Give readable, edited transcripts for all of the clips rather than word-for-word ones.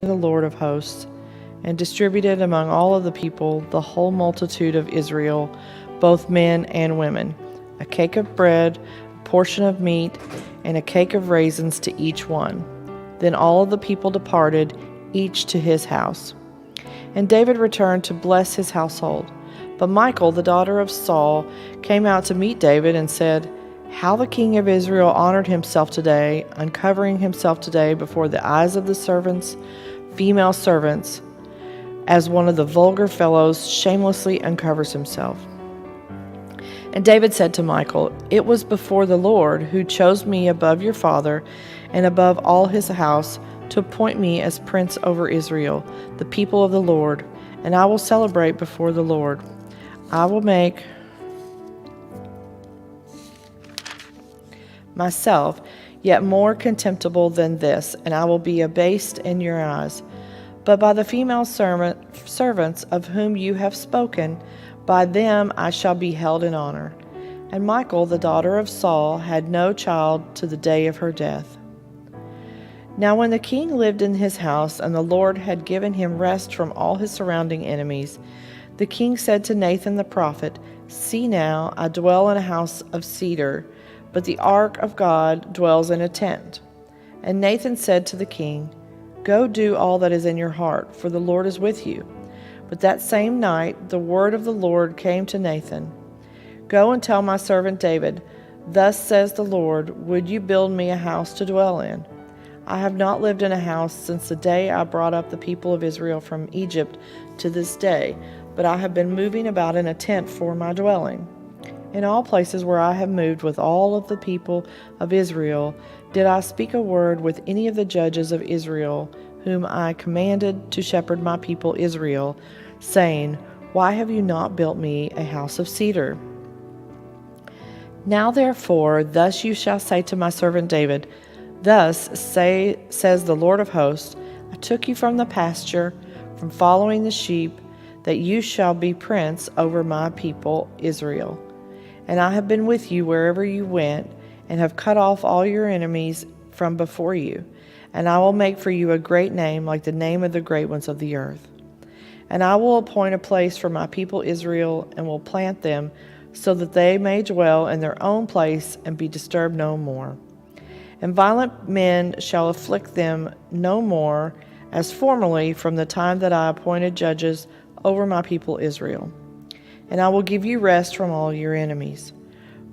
the Lord of hosts, and distributed among all of the people the whole multitude of Israel, both men and women, a cake of bread, a portion of meat, and a cake of raisins to each one. Then all of the people departed, each to his house. And David returned to bless his household. But Michal, the daughter of Saul, came out to meet David and said, "How the king of Israel honored himself today, uncovering himself today before the eyes of the servants, female servants, as one of the vulgar fellows shamelessly uncovers himself." And David said to Michal, "It was before the Lord who chose me above your father and above all his house to appoint me as prince over Israel, the people of the Lord, and I will celebrate before the Lord. I will make myself yet more contemptible than this, and I will be abased in your eyes. But by the female servants of whom you have spoken, by them I shall be held in honor." And Michal, the daughter of Saul, had no child to the day of her death. Now when the king lived in his house, and the Lord had given him rest from all his surrounding enemies, the king said to Nathan the prophet, "See now, I dwell in a house of cedar, but the ark of God dwells in a tent." And Nathan said to the king, "Go do all that is in your heart, for the Lord is with you." But that same night the word of the Lord came to Nathan, "Go and tell my servant David, thus says the Lord, would you build me a house to dwell in? I have not lived in a house since the day I brought up the people of Israel from Egypt to this day, but I have been moving about in a tent for my dwelling. In all places where I have moved with all of the people of Israel, did I speak a word with any of the judges of Israel, whom I commanded to shepherd my people Israel, saying, Why have you not built me a house of cedar? Now therefore, thus you shall say to my servant David, says the Lord of hosts, I took you from the pasture, from following the sheep, that you shall be prince over my people Israel. And I have been with you wherever you went, and have cut off all your enemies from before you. And I will make for you a great name, like the name of the great ones of the earth. And I will appoint a place for my people Israel, and will plant them, so that they may dwell in their own place and be disturbed no more. And violent men shall afflict them no more, as formerly from the time that I appointed judges over my people Israel. And I will give you rest from all your enemies.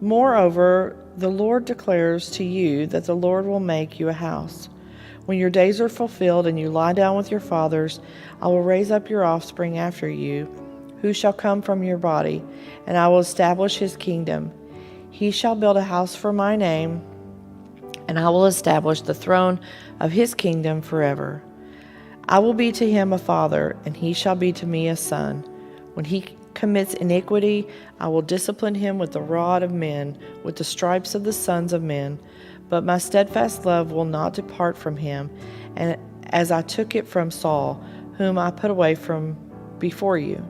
Moreover, the Lord declares to you that the Lord will make you a house. When your days are fulfilled and you lie down with your fathers, I will raise up your offspring after you, who shall come from your body, and I will establish his kingdom. He shall build a house for my name, and I will establish the throne of his kingdom forever. I will be to him a father, and he shall be to me a son. When he commits iniquity, I will discipline him with the rod of men, with the stripes of the sons of men. But my steadfast love will not depart from him, and as I took it from Saul, whom I put away from before you.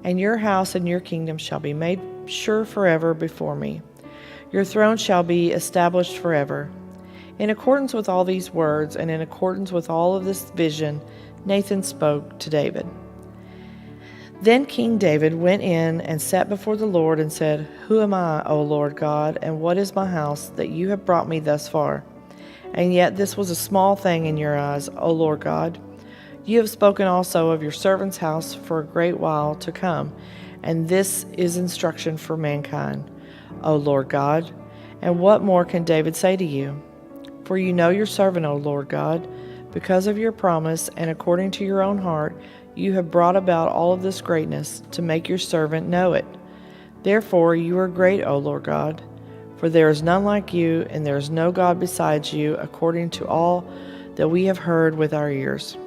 And your house and your kingdom shall be made sure forever before me. Your throne shall be established forever. In accordance with all these words, and in accordance with all of this vision, Nathan spoke to David. Then King David went in and sat before the Lord and said, Who am I, O Lord God, and what is my house, that you have brought me thus far? And yet this was a small thing in your eyes, O Lord God. You have spoken also of your servant's house for a great while to come, and this is instruction for mankind, O Lord God. And what more can David say to you? For you know your servant, O Lord God. Because of your promise, and according to your own heart, you have brought about all of this greatness to make your servant know it. Therefore you are great, O Lord God, for there is none like you, and there is no God besides you, according to all that we have heard with our ears.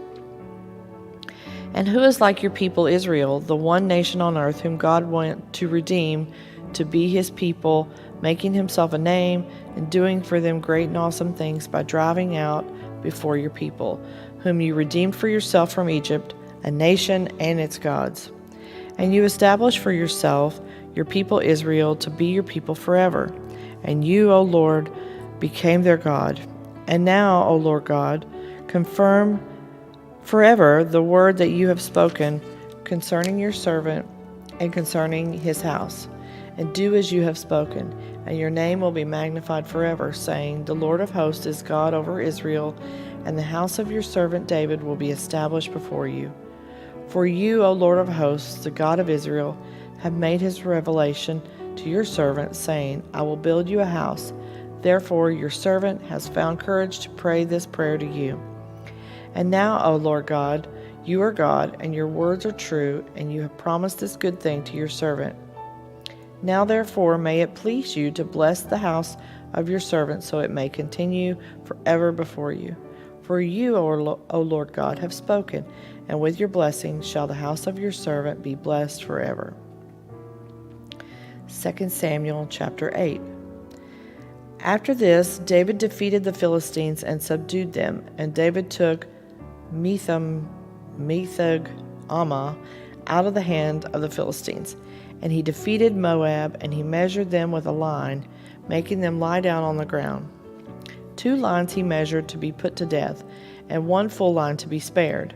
And who is like your people Israel, the one nation on earth whom God went to redeem, to be his people, making himself a name, and doing for them great and awesome things by driving out before your people, whom you redeemed for yourself from Egypt, a nation and its gods. And you established for yourself your people Israel to be your people forever. And you, O Lord, became their God. And now, O Lord God, confirm forever the word that you have spoken concerning your servant and concerning his house. And do as you have spoken, and your name will be magnified forever, saying, The Lord of hosts is God over Israel, and the house of your servant David will be established before you. For you, O Lord of hosts, the God of Israel, have made his revelation to your servant, saying, I will build you a house. Therefore your servant has found courage to pray this prayer to you. And now, O Lord God, you are God, and your words are true, and you have promised this good thing to your servant. Now therefore may it please you to bless the house of your servant, so it may continue forever before you. For you, O Lord God, have spoken, and with your blessing shall the house of your servant be blessed forever. 2 Samuel chapter 8. After this, David defeated the Philistines and subdued them, and David took Metheg Ammah out of the hand of the Philistines. And he defeated Moab, and he measured them with a line, making them lie down on the ground. 2 lines he measured to be put to death, and 1 full line to be spared.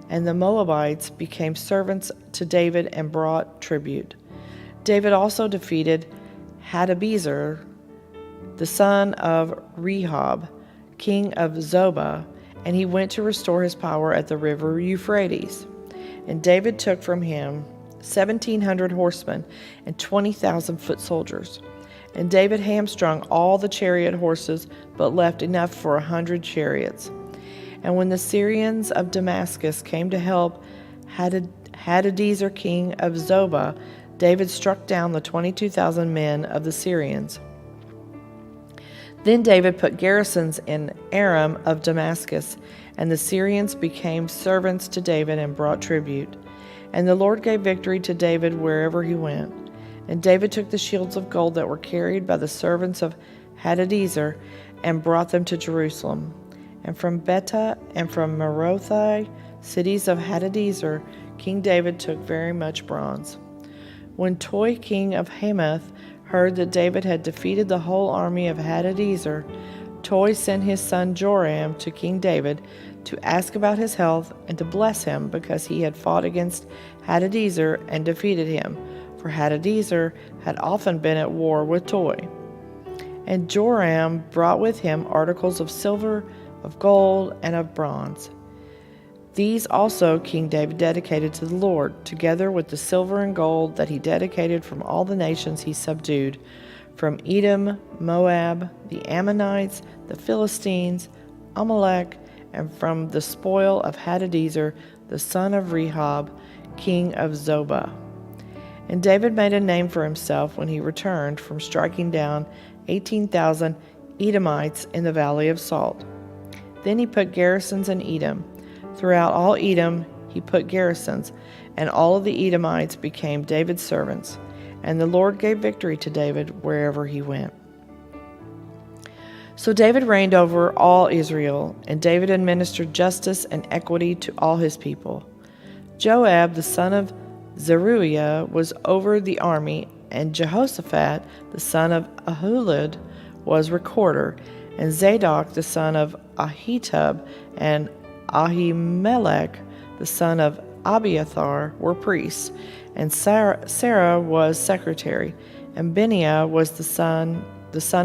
And the Moabites became servants to David and brought tribute. David also defeated Hadabezer, the son of Rehob, king of Zobah, and he went to restore his power at the river Euphrates. And David took from him 1,700 horsemen and 20,000 foot soldiers. And David hamstrung all the chariot horses, but left enough for 100 chariots. And when the Syrians of Damascus came to help Hadadezer king of Zobah, David struck down the 22,000 men of the Syrians. Then David put garrisons in Aram of Damascus, and the Syrians became servants to David and brought tribute. And the Lord gave victory to David wherever he went. And David took the shields of gold that were carried by the servants of Hadadezer and brought them to Jerusalem. And from Betah and from Merothai, cities of Hadadezer, King David took very much bronze. When Toi, king of Hamath, heard that David had defeated the whole army of Hadadezer, Toi sent his son Joram to King David to ask about his health and to bless him, because he had fought against Hadadezer and defeated him, for Hadadezer had often been at war with Toi. And Joram brought with him articles of silver, of gold, and of bronze. These also King David dedicated to the Lord, together with the silver and gold that he dedicated from all the nations he subdued, from Edom, Moab, the Ammonites, the Philistines, Amalek, and from the spoil of Hadadezer, the son of Rehob, king of Zobah. And David made a name for himself when he returned from striking down 18,000 Edomites in the Valley of Salt. Then he put garrisons in Edom. Throughout all Edom he put garrisons, and all of the Edomites became David's servants. And the Lord gave victory to David wherever he went. So David reigned over all Israel, and David administered justice and equity to all his people. Joab, the son of Zeruiah, was over the army, and Jehoshaphat, the son of Ahilud, was recorder, and Zadok, the son of Ahitub, and Ahimelech, the son of Abiathar, were priests, and Sarah was secretary, and Benaiah was the son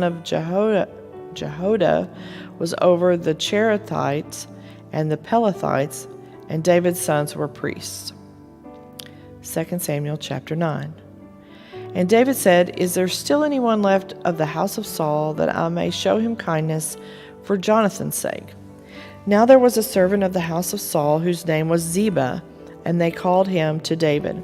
of Jehoiada was over the Cherethites and the Pelethites, and David's sons were priests. 2 Samuel chapter 9. And David said, Is there still anyone left of the house of Saul, that I may show him kindness for Jonathan's sake? Now there was a servant of the house of Saul, whose name was Ziba, and they called him to David.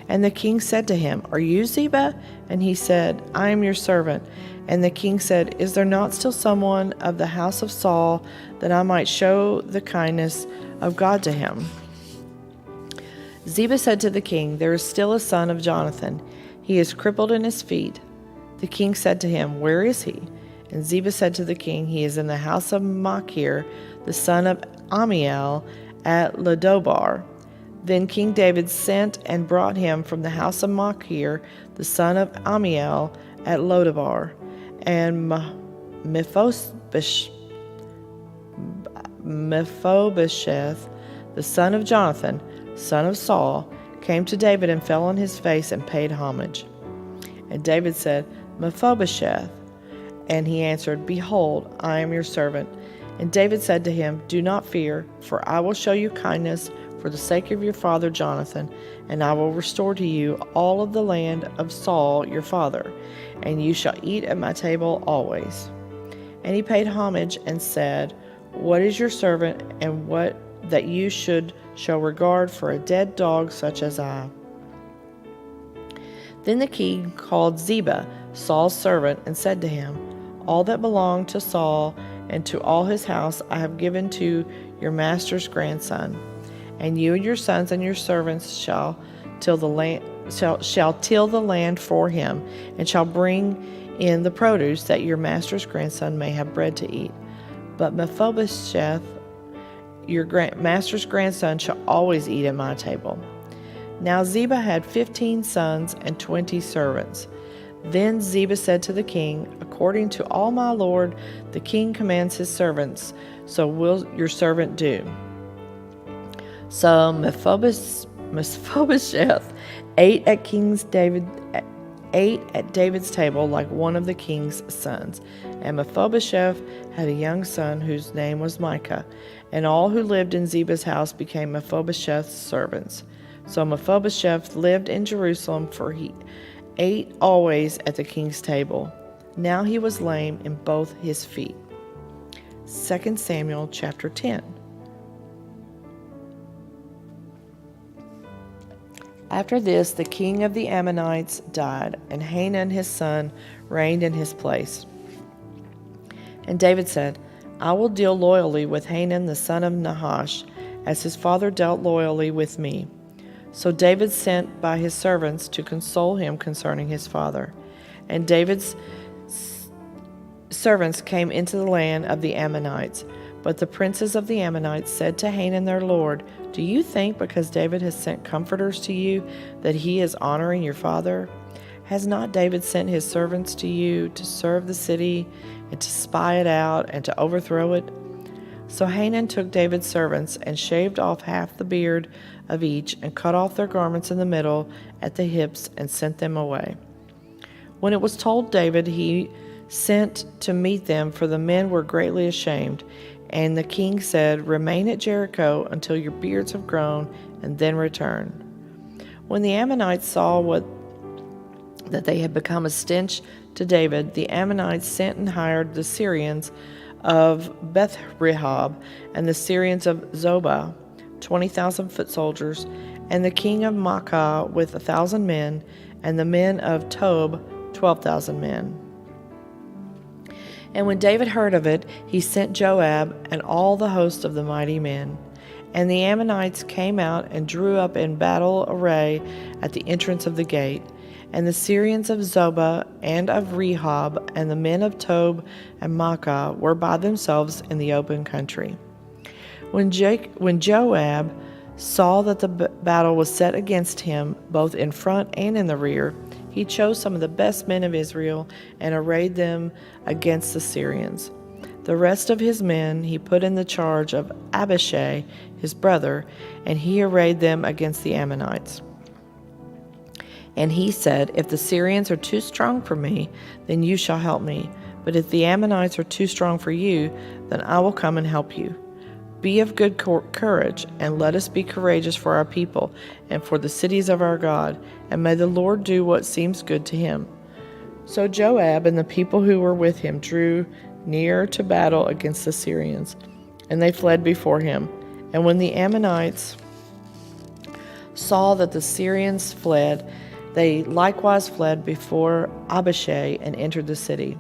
And the king said to him, Are you Ziba? And he said, I am your servant. And the king said, Is there not still someone of the house of Saul, that I might show the kindness of God to him? Ziba said to the king, There is still a son of Jonathan. He is crippled in his feet. The king said to him, Where is he? And Ziba said to the king, He is in the house of Machir, the son of Ammiel, at Lodobar. Then King David sent and brought him from the house of Machir, the son of Ammiel, at Lodabar. And Mephibosheth, the son of Jonathan, son of Saul, came to David and fell on his face and paid homage. And David said, Mephibosheth. And he answered, Behold, I am your servant. And David said to him, Do not fear, for I will show you kindness for the sake of your father Jonathan, and I will restore to you all of the land of Saul your father, and you shall eat at my table always. And he paid homage and said, What is your servant, and what that you should show regard for a dead dog such as I? Then the king called Ziba, Saul's servant, and said to him, All that belonged to Saul and to all his house I have given to your master's grandson, and you and your sons and your servants shall till the land for him, and shall bring in the produce, that your master's grandson may have bread to eat. But Mephibosheth, your master's grandson, shall always eat at my table. Now Ziba had 15 sons and 20 servants. Then Ziba said to the king, According to all my lord, the king commands his servants, so will your servant do. So Mephibosheth ate at David's table like one of the king's sons. And Mephibosheth had a young son whose name was Micah, and all who lived in Ziba's house became Mephibosheth's servants. So Mephibosheth lived in Jerusalem, for he ate always at the king's table. Now he was lame in both his feet. 2 Samuel chapter 10. After this, the king of the Ammonites died, and Hanun his son reigned in his place. And David said, I will deal loyally with Hanun the son of Nahash, as his father dealt loyally with me. So David sent by his servants to console him concerning his father. And David's servants came into the land of the Ammonites. But the princes of the Ammonites said to Hanun their lord, Do you think because David has sent comforters to you that he is honoring your father? Has not David sent his servants to you to serve the city and to spy it out and to overthrow it? So Hanun took David's servants and shaved off half the beard of each and cut off their garments in the middle at the hips and sent them away. When it was told David, he sent to meet them, for the men were greatly ashamed. And the king said, Remain at Jericho until your beards have grown, and then return. When the Ammonites saw that they had become a stench to David, the Ammonites sent and hired the Syrians of Beth-rehob and the Syrians of Zobah, 20,000 foot soldiers, and the king of Maacah with 1,000 men, and the men of Tob, 12,000 men. And when David heard of it, he sent Joab and all the host of the mighty men. And the Ammonites came out and drew up in battle array at the entrance of the gate. And the Syrians of Zobah and of Rehob and the men of Tob and Maacah were by themselves in the open country. When Joab saw that the battle was set against him, both in front and in the rear, he chose some of the best men of Israel and arrayed them against the Syrians. The rest of his men he put in the charge of Abishai, his brother, and he arrayed them against the Ammonites. And he said, If the Syrians are too strong for me, then you shall help me. But if the Ammonites are too strong for you, then I will come and help you. Be of good courage, and let us be courageous for our people and for the cities of our God, and may the Lord do what seems good to him. So Joab and the people who were with him drew near to battle against the Syrians, and they fled before him. And when the Ammonites saw that the Syrians fled, they likewise fled before Abishai and entered the city.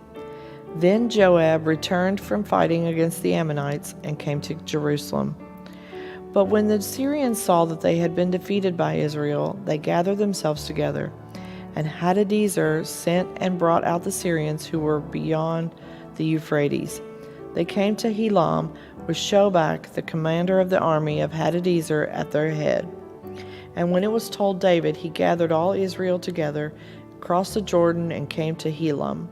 Then Joab returned from fighting against the Ammonites and came to Jerusalem. But when the Syrians saw that they had been defeated by Israel, they gathered themselves together. And Hadadezer sent and brought out the Syrians who were beyond the Euphrates. They came to Helam with Shobach, the commander of the army of Hadadezer, at their head. And when it was told David, he gathered all Israel together, crossed the Jordan, and came to Helam.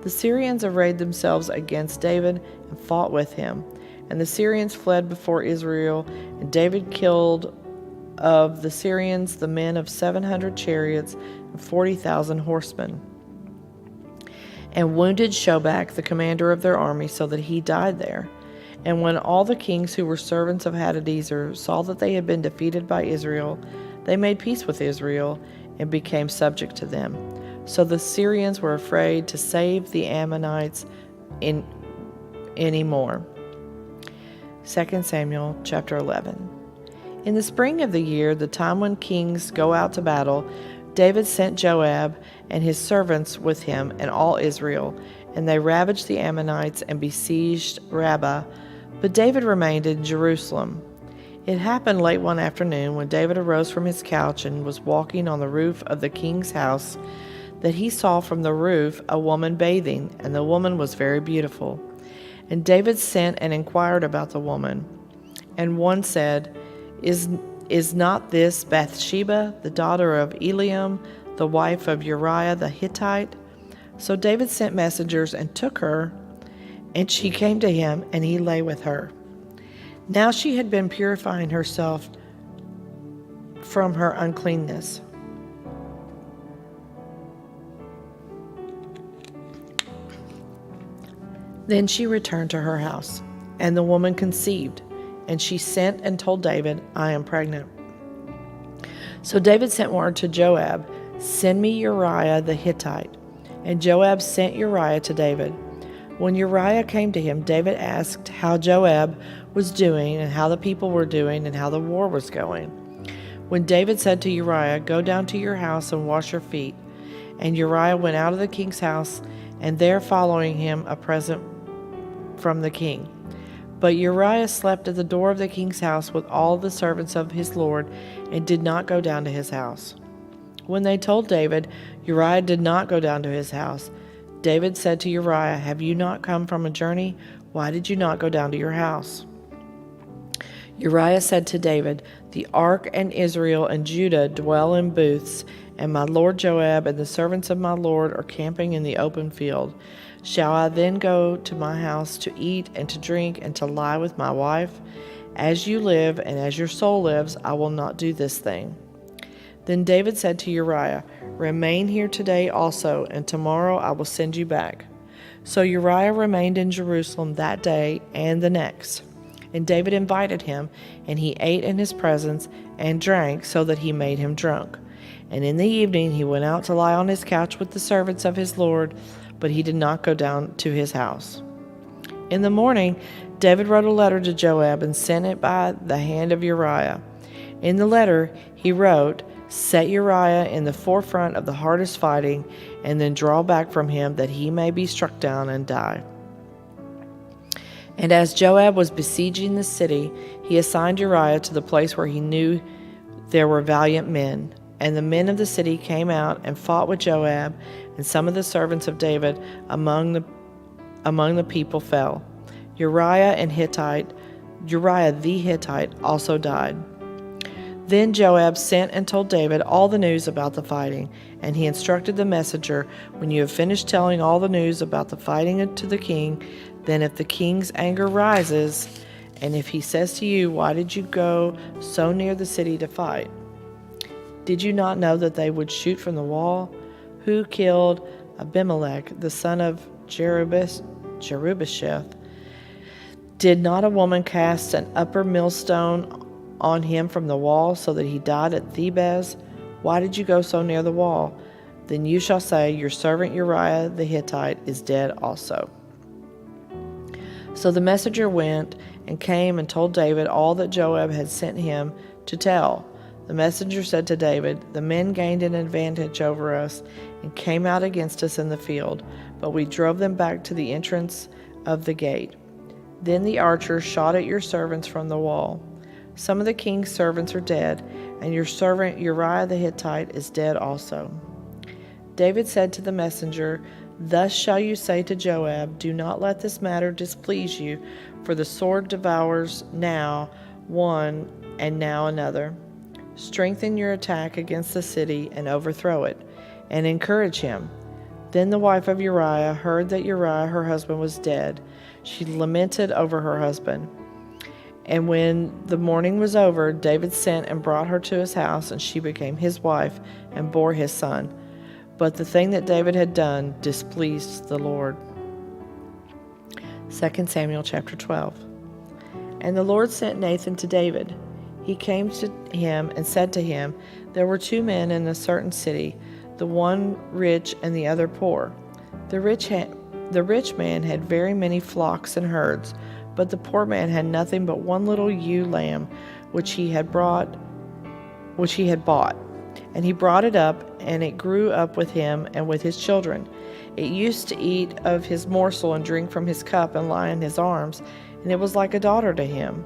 The Syrians arrayed themselves against David and fought with him. And the Syrians fled before Israel, and David killed of the Syrians the men of 700 chariots and 40,000 horsemen, and wounded Shobach, the commander of their army, so that he died there. And when all the kings who were servants of Hadadezer saw that they had been defeated by Israel, they made peace with Israel and became subject to them. So the Syrians were afraid to save the Ammonites anymore. 2 Samuel chapter 11. In the spring of the year, the time when kings go out to battle, David sent Joab and his servants with him and all Israel, and they ravaged the Ammonites and besieged Rabbah, but David remained in Jerusalem. It happened late one afternoon, when David arose from his couch and was walking on the roof of the king's house, that he saw from the roof a woman bathing, and the woman was very beautiful. And David sent and inquired about the woman. And one said, Is not this Bathsheba, the daughter of Eliam, the wife of Uriah the Hittite? So David sent messengers and took her, and she came to him, and he lay with her. Now she had been purifying herself from her uncleanness. Then she returned to her house, and the woman conceived, and she sent and told David, I am pregnant. So David sent word to Joab, Send me Uriah the Hittite. And Joab sent Uriah to David. When Uriah came to him, David asked how Joab was doing, and how the people were doing, and how the war was going. When David said to Uriah, Go down to your house and wash your feet. And Uriah went out of the king's house, and there following him a present from the king. But Uriah slept at the door of the king's house with all the servants of his lord, and did not go down to his house. When they told David, Uriah did not go down to his house. David said to Uriah, Have you not come from a journey? Why did you not go down to your house? Uriah said to David, The ark and Israel and Judah dwell in booths, and my lord Joab and the servants of my lord are camping in the open field. Shall I then go to my house to eat and to drink and to lie with my wife? As you live and as your soul lives, I will not do this thing. Then David said to Uriah, Remain here today also, and tomorrow I will send you back. So Uriah remained in Jerusalem that day and the next. And David invited him, and he ate in his presence and drank, so that he made him drunk. And in the evening he went out to lie on his couch with the servants of his lord, but he did not go down to his house. In the morning, David wrote a letter to Joab and sent it by the hand of Uriah. In the letter, he wrote, Set Uriah in the forefront of the hardest fighting, and then draw back from him, that he may be struck down and die. And as Joab was besieging the city, he assigned Uriah to the place where he knew there were valiant men. And the men of the city came out and fought with Joab, and some of the servants of David among the people fell. Uriah the Hittite also died. Then Joab sent and told David all the news about the fighting, and he instructed the messenger, When you have finished telling all the news about the fighting to the king, then if the king's anger rises, and if he says to you, Why did you go so near the city to fight? Did you not know that they would shoot from the wall? Who killed Abimelech, the son of Jerubasheth? Did not a woman cast an upper millstone on him from the wall, so that he died at Thebez? Why did you go so near the wall? Then you shall say, Your servant Uriah the Hittite is dead also. So the messenger went and came and told David all that Joab had sent him to tell. The messenger said to David, The men gained an advantage over us and came out against us in the field, but we drove them back to the entrance of the gate. Then the archers shot at your servants from the wall. Some of the king's servants are dead, and your servant Uriah the Hittite is dead also. David said to the messenger, Thus shall you say to Joab, Do not let this matter displease you, for the sword devours now one and now another. Strengthen your attack against the city and overthrow it, and encourage him. Then the wife of Uriah heard that Uriah, her husband, was dead. She lamented over her husband. And when the mourning was over, David sent and brought her to his house, and she became his wife and bore his son. But the thing that David had done displeased the Lord. 2 Samuel chapter 12. And the Lord sent Nathan to David. He came to him and said to him, There were two men in a certain city, the one rich and the other poor. The rich man had very many flocks and herds, but the poor man had nothing but one little ewe lamb which he had bought. And he brought it up, and it grew up with him and with his children. It used to eat of his morsel and drink from his cup and lie in his arms, and it was like a daughter to him.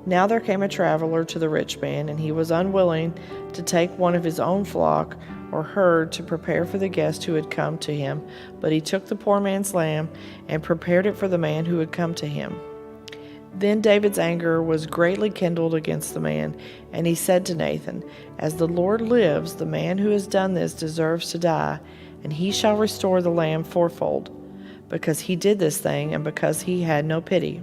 Now there came a traveler to the rich man, and he was unwilling to take one of his own flock or herd to prepare for the guest who had come to him, but he took the poor man's lamb and prepared it for the man who had come to him. Then David's anger was greatly kindled against the man, and he said to Nathan, As the Lord lives, the man who has done this deserves to die, and he shall restore the lamb fourfold, because he did this thing and because he had no pity.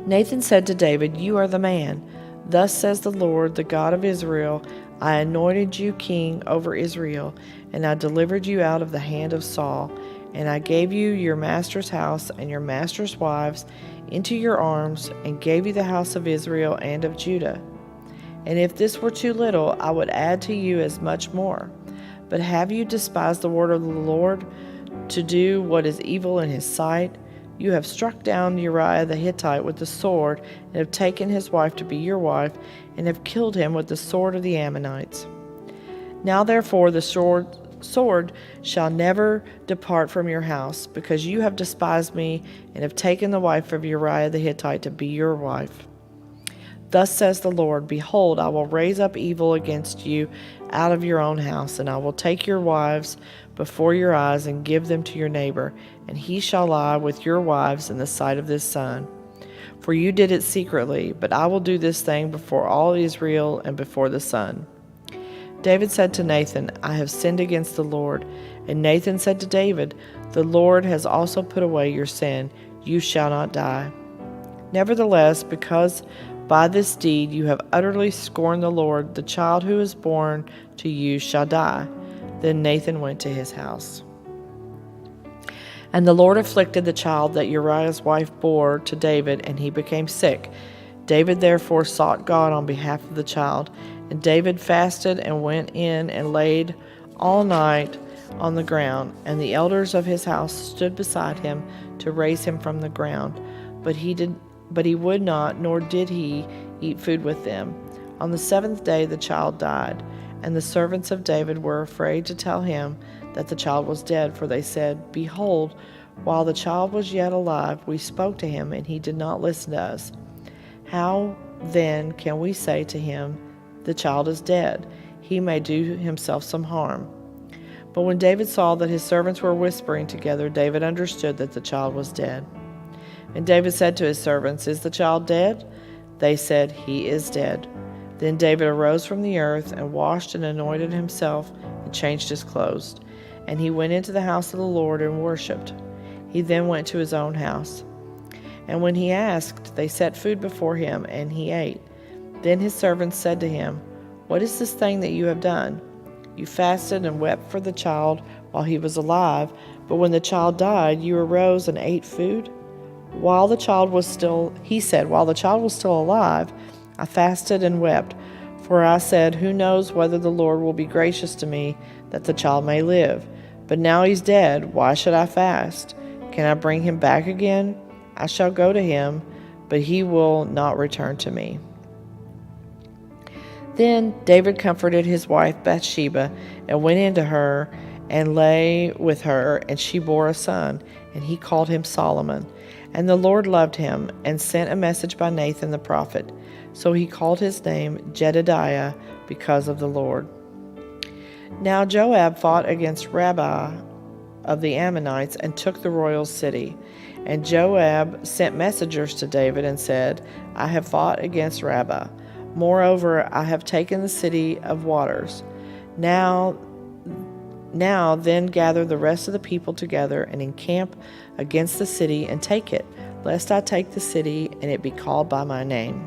Nathan said to David, You are the man. Thus says the Lord, the God of Israel, I anointed you king over Israel, and I delivered you out of the hand of Saul, and I gave you your master's house and your master's wives into your arms, and gave you the house of Israel and of Judah. And if this were too little, I would add to you as much more. But have you despised the word of the Lord to do what is evil in his sight? You have struck down Uriah the Hittite with the sword, and have taken his wife to be your wife, and have killed him with the sword of the Ammonites. Now therefore the sword shall never depart from your house, because you have despised me, and have taken the wife of Uriah the Hittite to be your wife. Thus says the Lord, Behold, I will raise up evil against you out of your own house, and I will take your wives before your eyes and give them to your neighbor, and he shall lie with your wives in the sight of this sun. For you did it secretly, but I will do this thing before all Israel and before the sun. David said to Nathan, I have sinned against the Lord. And Nathan said to David, The Lord has also put away your sin. You shall not die. Nevertheless, because by this deed you have utterly scorned the Lord, the child who is born to you shall die. Then Nathan went to his house. And the Lord afflicted the child that Uriah's wife bore to David, and he became sick. David therefore sought God on behalf of the child. And David fasted and went in and laid all night on the ground. And the elders of his house stood beside him to raise him from the ground. But he would not, nor did he eat food with them. On the seventh day the child died. And the servants of David were afraid to tell him that the child was dead, for they said, Behold, while the child was yet alive, we spoke to him, and he did not listen to us. How then can we say to him, The child is dead? He may do himself some harm. But when David saw that his servants were whispering together, David understood that the child was dead. And David said to his servants, Is the child dead? They said, He is dead. Then David arose from the earth and washed and anointed himself and changed his clothes. And he went into the house of the Lord and worshipped. He then went to his own house. And when he asked, they set food before him, and he ate. Then his servants said to him, What is this thing that you have done? You fasted and wept for the child while he was alive, but when the child died, you arose and ate food? He said, While the child was still alive, I fasted and wept, for I said, Who knows whether the Lord will be gracious to me, that the child may live? But now he's dead, why should I fast? Can I bring him back again? I shall go to him, but he will not return to me. Then David comforted his wife Bathsheba, and went into her, and lay with her, and she bore a son, and he called him Solomon. And the Lord loved him, and sent a message by Nathan the prophet. So he called his name Jedidiah, because of the Lord. Now Joab fought against Rabbah of the Ammonites, and took the royal city. And Joab sent messengers to David, and said, I have fought against Rabbah. Moreover, I have taken the city of waters. Now Now then gather the rest of the people together and encamp against the city and take it, lest I take the city and it be called by my name."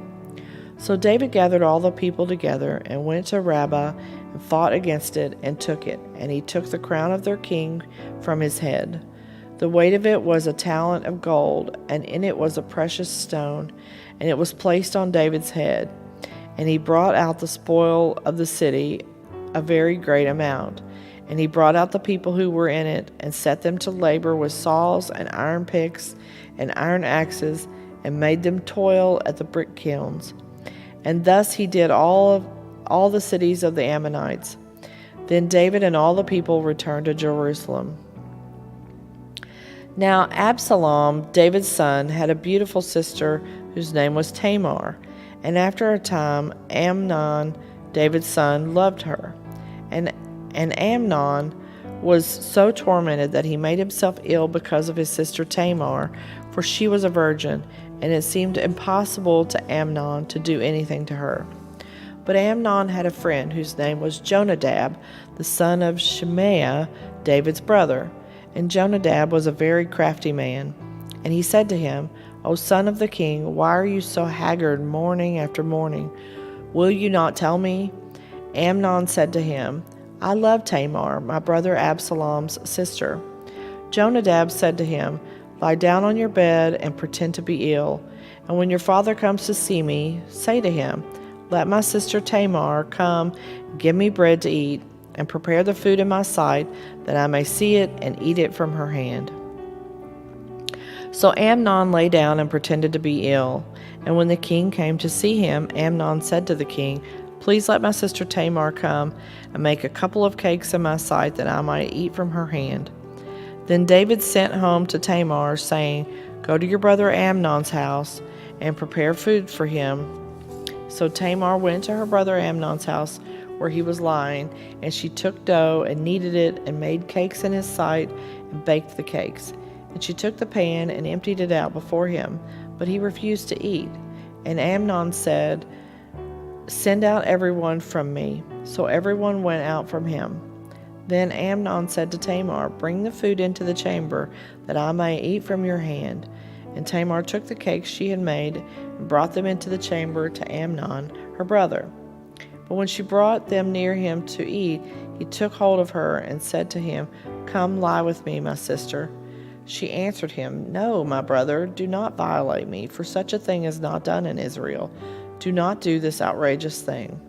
So David gathered all the people together and went to Rabbah and fought against it and took it. And he took the crown of their king from his head. The weight of it was a talent of gold, and in it was a precious stone, and it was placed on David's head. And he brought out the spoil of the city, a very great amount. And he brought out the people who were in it, and set them to labor with saws and iron picks and iron axes, and made them toil at the brick kilns. And thus he did all the cities of the Ammonites. Then David and all the people returned to Jerusalem. Now Absalom, David's son, had a beautiful sister whose name was Tamar. And after a time, Amnon, David's son, loved her. And Amnon was so tormented that he made himself ill because of his sister Tamar, for she was a virgin, and it seemed impossible to Amnon to do anything to her. But Amnon had a friend whose name was Jonadab, the son of Shemaiah, David's brother. And Jonadab was a very crafty man. And he said to him, "O son of the king, why are you so haggard morning after morning? Will you not tell me?" Amnon said to him, "I love Tamar, my brother Absalom's sister." Jonadab said to him, "Lie down on your bed and pretend to be ill. And when your father comes to see me, say to him, 'Let my sister Tamar come, give me bread to eat, and prepare the food in my sight, that I may see it and eat it from her hand.'" So Amnon lay down and pretended to be ill. And when the king came to see him, Amnon said to the king, "Please let my sister Tamar come and make a couple of cakes in my sight, that I might eat from her hand." Then David sent home to Tamar, saying, "Go to your brother Amnon's house and prepare food for him." So Tamar went to her brother Amnon's house where he was lying, and she took dough and kneaded it and made cakes in his sight and baked the cakes. And she took the pan and emptied it out before him, but he refused to eat. And Amnon said, "Send out everyone from me." So everyone went out from him. Then Amnon said to Tamar, "Bring the food into the chamber, that I may eat from your hand." And Tamar took the cakes she had made and brought them into the chamber to Amnon, her brother. But when she brought them near him to eat, he took hold of her and said to him, "Come lie with me, my sister." She answered him, "No, my brother, do not violate me, for such a thing is not done in Israel. Do not do this outrageous thing.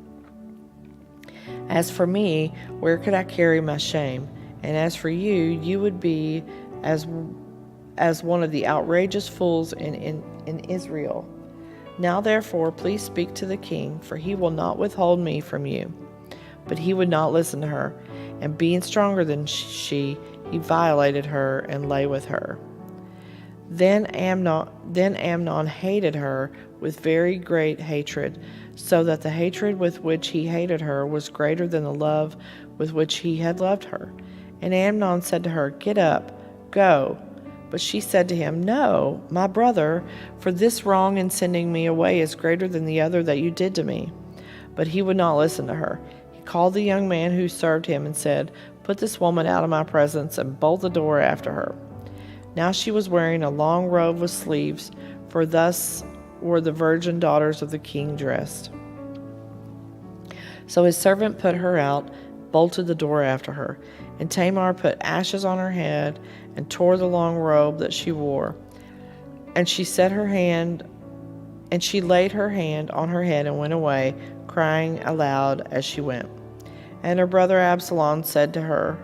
As for me, where could I carry my shame? And as for you, you would be as one of the outrageous fools in Israel. Now therefore, please speak to the king, for he will not withhold me from you." But he would not listen to her, and being stronger than she, he violated her and lay with her. Then Amnon hated her with very great hatred, so that the hatred with which he hated her was greater than the love with which he had loved her. And Amnon said to her, "Get up, go." But she said to him, "No, my brother, for this wrong in sending me away is greater than the other that you did to me." But he would not listen to her. He called the young man who served him and said, "Put this woman out of my presence and bolt the door after her." Now she was wearing a long robe with sleeves, for thus were the virgin daughters of the king dressed. So his servant put her out, bolted the door after her. And Tamar put ashes on her head and tore the long robe that she wore. And she laid her hand on her head and went away, crying aloud as she went. And her brother Absalom said to her,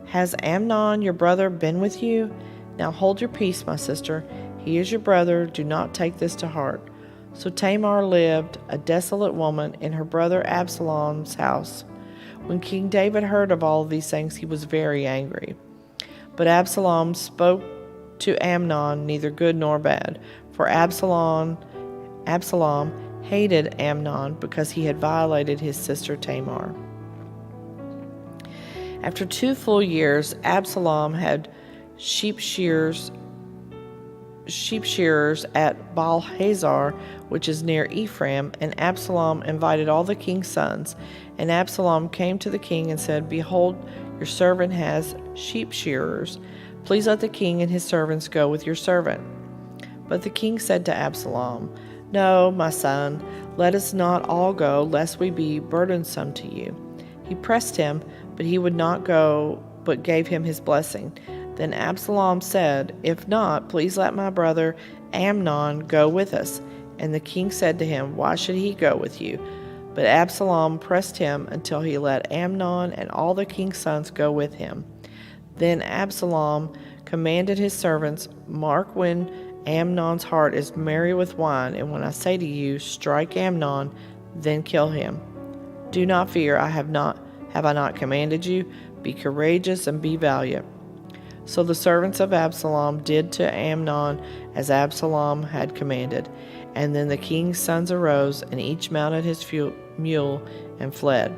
"Has Amnon your brother been with you? Now hold your peace, my sister. He is your brother. Do not take this to heart." So Tamar lived, a desolate woman, in her brother Absalom's house. When King David heard of all of these things, he was very angry. But Absalom spoke to Amnon neither good nor bad, for Absalom hated Amnon because he had violated his sister Tamar. After 2 full years, Absalom had sheep shears sheep shearers at Baal-hazor, which is near Ephraim, and Absalom invited all the king's sons. And Absalom came to the king and said, Behold, your servant has sheep shearers. Please let the king and his servants go with your servant. But the king said to Absalom, No, my son, let us not all go, lest we be burdensome to you. He pressed him, but he would not go, but gave him his blessing. Then Absalom said, If not, please let my brother Amnon go with us. And the king said to him, Why should he go with you? But Absalom pressed him until he let Amnon and all the king's sons go with him. Then Absalom commanded his servants, Mark when Amnon's heart is merry with wine, and when I say to you, Strike Amnon, then kill him. Do not fear, have I not commanded you? Be courageous and be valiant. So the servants of Absalom did to Amnon as Absalom had commanded. And then the king's sons arose, and each mounted his mule and fled.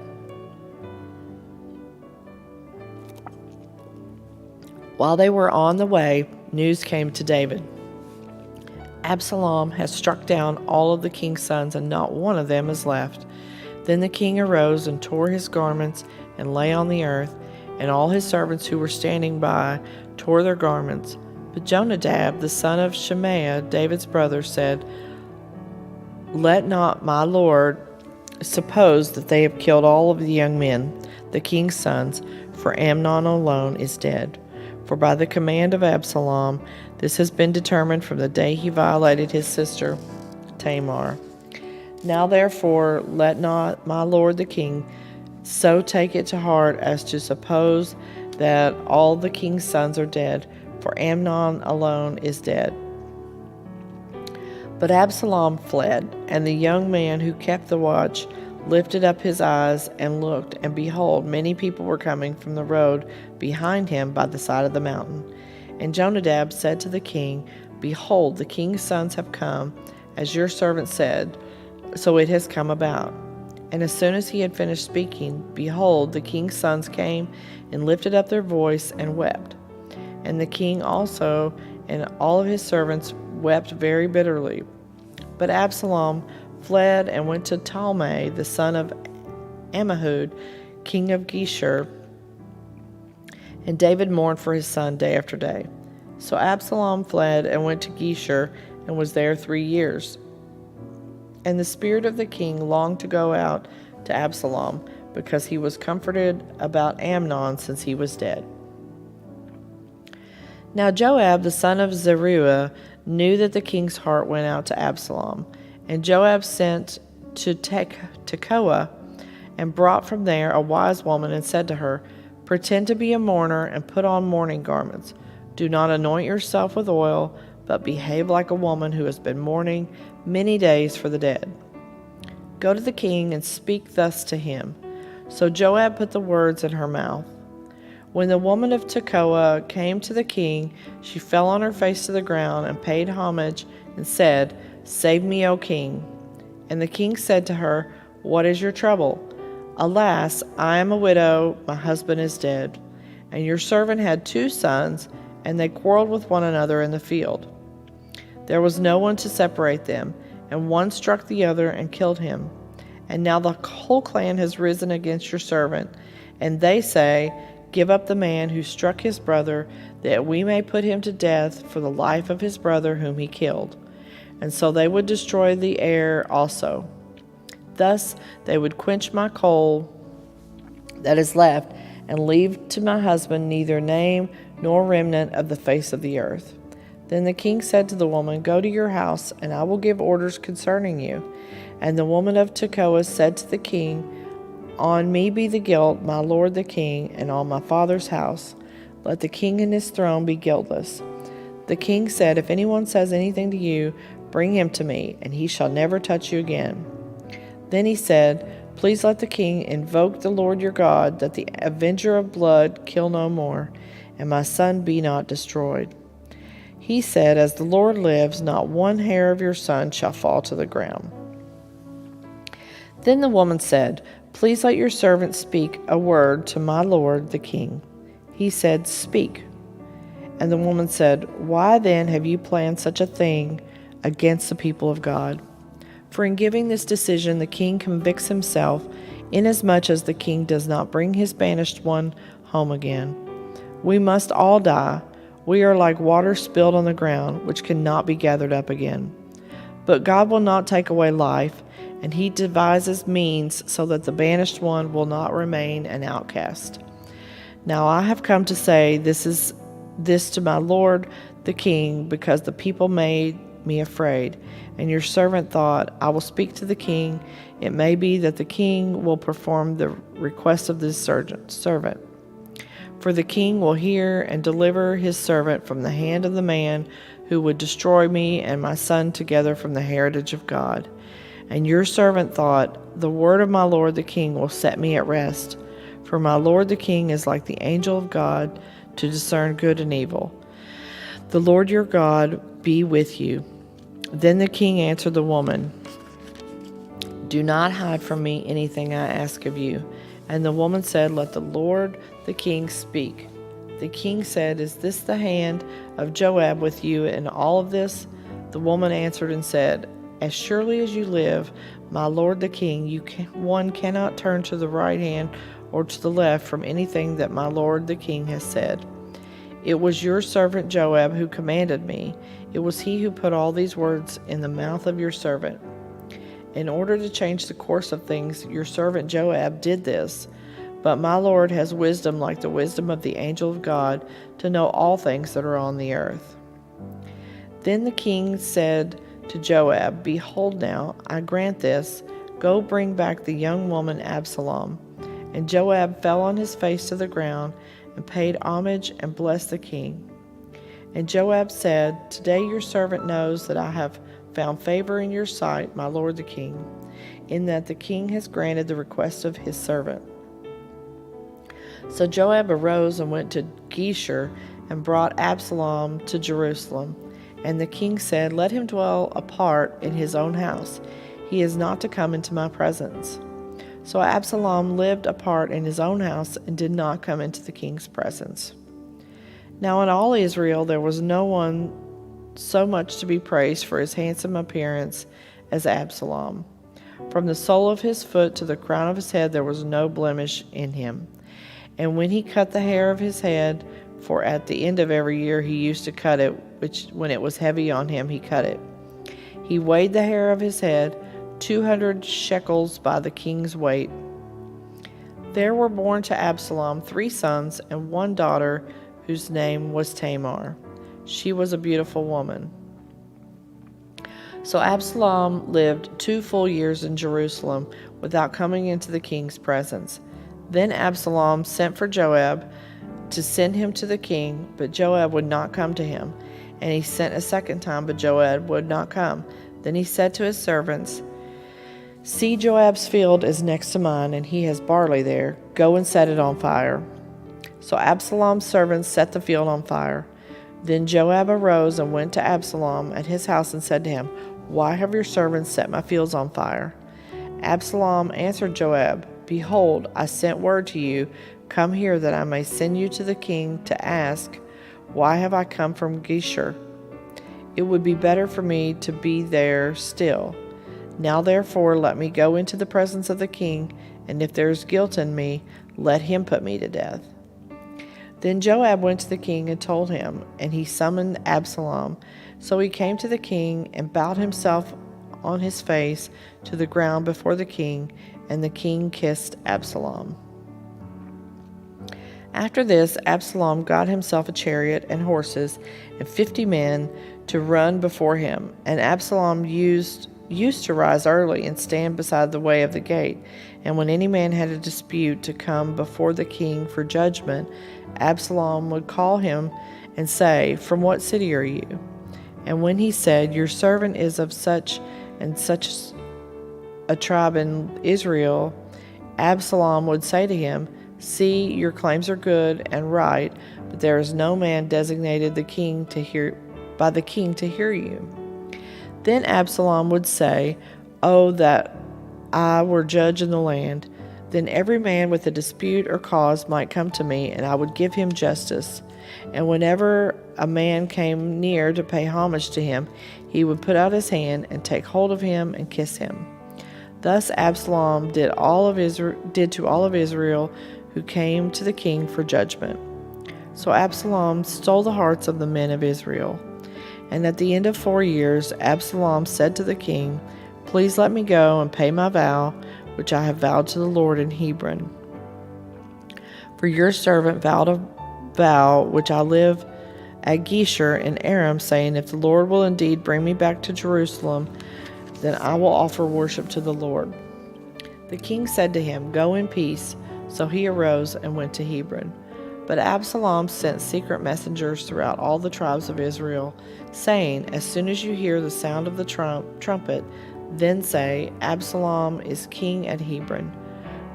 While they were on the way, news came to David. Absalom has struck down all of the king's sons, and not one of them is left. Then the king arose and tore his garments and lay on the earth, and all his servants who were standing by tore their garments. But Jonadab, the son of Shemaiah, David's brother, said, Let not my lord suppose that they have killed all of the young men, the king's sons, for Amnon alone is dead. For by the command of Absalom, this has been determined from the day he violated his sister Tamar. Now therefore, let not my lord the king so take it to heart as to suppose that all the king's sons are dead, for Amnon alone is dead. But Absalom fled, and the young man who kept the watch lifted up his eyes and looked, and behold, many people were coming from the road behind him by the side of the mountain. And Jonadab said to the king, Behold, the king's sons have come, as your servant said, so it has come about. And as soon as he had finished speaking, behold, the king's sons came and lifted up their voice and wept. And the king also and all of his servants wept very bitterly. But Absalom fled and went to Talmai, the son of Ammihud, king of Geshur. And David mourned for his son day after day. So Absalom fled and went to Geshur and was there 3 years. And the spirit of the king longed to go out to Absalom, because he was comforted about Amnon since he was dead. Now Joab, the son of Zeruiah, knew that the king's heart went out to Absalom. And Joab sent to Tekoa and brought from there a wise woman and said to her, Pretend to be a mourner and put on mourning garments. Do not anoint yourself with oil, but behave like a woman who has been mourning many days for the dead. Go to the king and speak thus to him. So Joab put the words in her mouth. When the woman of Tekoa came to the king, she fell on her face to the ground and paid homage and said, Save me, O king. And the king said to her, What is your trouble? Alas, I am a widow, my husband is dead. And your servant had 2 sons, and they quarreled with one another in the field. There was no one to separate them, and one struck the other and killed him. And now the whole clan has risen against your servant, and they say, Give up the man who struck his brother, that we may put him to death for the life of his brother whom he killed. And so they would destroy the heir also. Thus they would quench my coal that is left, and leave to my husband neither name nor remnant of the face of the earth. Then the king said to the woman, Go to your house, and I will give orders concerning you. And the woman of Tekoa said to the king, On me be the guilt, my lord the king, and on my father's house. Let the king and his throne be guiltless. The king said, If anyone says anything to you, bring him to me, and he shall never touch you again. Then he said, Please let the king invoke the Lord your God, that the avenger of blood kill no more, and my son be not destroyed. He said, As the Lord lives, not one hair of your son shall fall to the ground. Then the woman said, Please let your servant speak a word to my lord the king. He said, Speak. And the woman said, Why then have you planned such a thing against the people of God? For in giving this decision, the king convicts himself, inasmuch as the king does not bring his banished one home again. We must all die. We are like water spilled on the ground, which cannot be gathered up again. But God will not take away life, and he devises means so that the banished one will not remain an outcast. Now I have come to say this to my lord the king, because the people made me afraid. And your servant thought, I will speak to the king. It may be that the king will perform the request of this servant. For the king will hear and deliver his servant from the hand of the man who would destroy me and my son together from the heritage of God. And your servant thought, the word of my lord the king will set me at rest. For my lord the king is like the angel of God to discern good and evil. The Lord your God be with you. Then the king answered the woman, Do not hide from me anything I ask of you. And the woman said, Let the Lord the king speak. The king said, Is this the hand of Joab with you in all of this? The woman answered and said, As surely as you live, my lord the king, one cannot turn to the right hand or to the left from anything that my lord the king has said. It was your servant Joab who commanded me. It was he who put all these words in the mouth of your servant. In order to change the course of things, your servant Joab did this. But my Lord has wisdom like the wisdom of the angel of God to know all things that are on the earth. Then the king said to Joab, Behold now, I grant this. Go bring back the young woman Absalom. And Joab fell on his face to the ground and paid homage and blessed the king. And Joab said, Today your servant knows that I have found favor in your sight, my lord the king, in that the king has granted the request of his servant. So Joab arose and went to Geshur and brought Absalom to Jerusalem. And the king said, Let him dwell apart in his own house. He is not to come into my presence. So Absalom lived apart in his own house and did not come into the king's presence. Now in all Israel there was no one so much to be praised for his handsome appearance as Absalom. From the sole of his foot to the crown of his head there was no blemish in him. And when he cut the hair of his head, for at the end of every year he used to cut it, which when it was heavy on him he cut it. He weighed the hair of his head 200 shekels by the king's weight. There were born to Absalom 3 sons and 1 daughter, whose name was Tamar. She was a beautiful woman. So Absalom lived 2 full years in Jerusalem without coming into the king's presence. Then Absalom sent for Joab to send him to the king, but Joab would not come to him. And he sent a second time, but Joab would not come. Then he said to his servants, See, Joab's field is next to mine, and he has barley there. Go and set it on fire. So Absalom's servants set the field on fire. Then Joab arose and went to Absalom at his house and said to him, Why have your servants set my fields on fire? Absalom answered Joab, Behold, I sent word to you, Come here that I may send you to the king to ask, Why have I come from Geshur? It would be better for me to be there still. Now therefore let me go into the presence of the king, and if there is guilt in me, let him put me to death. Then Joab went to the king and told him, and he summoned Absalom. So he came to the king and bowed himself on his face to the ground before the king, and the king kissed Absalom. After this, Absalom got himself a chariot and horses and 50 men to run before him. And Absalom used to rise early and stand beside the way of the gate. And when any man had a dispute to come before the king for judgment, Absalom would call him and say, From what city are you? And when he said, Your servant is of such and such a tribe in Israel, Absalom would say to him, See, your claims are good and right, but there is no man designated by the king to hear you. Then Absalom would say, Oh, that I were judge in the land. Then every man with a dispute or cause might come to me, and I would give him justice. And whenever a man came near to pay homage to him, he would put out his hand and take hold of him and kiss him. Thus Absalom did to all of Israel who came to the king for judgment. So Absalom stole the hearts of the men of Israel. And at the end of 4 years, Absalom said to the king, "Please let me go and pay my vow, which I have vowed to the Lord in Hebron. For your servant vowed a vow which I live at Geshur in Aram, saying, If the Lord will indeed bring me back to Jerusalem, then I will offer worship to the Lord." The king said to him, "Go in peace." So he arose and went to Hebron. But Absalom sent secret messengers throughout all the tribes of Israel, saying, "As soon as you hear the sound of the trumpet, then say, Absalom is king at Hebron."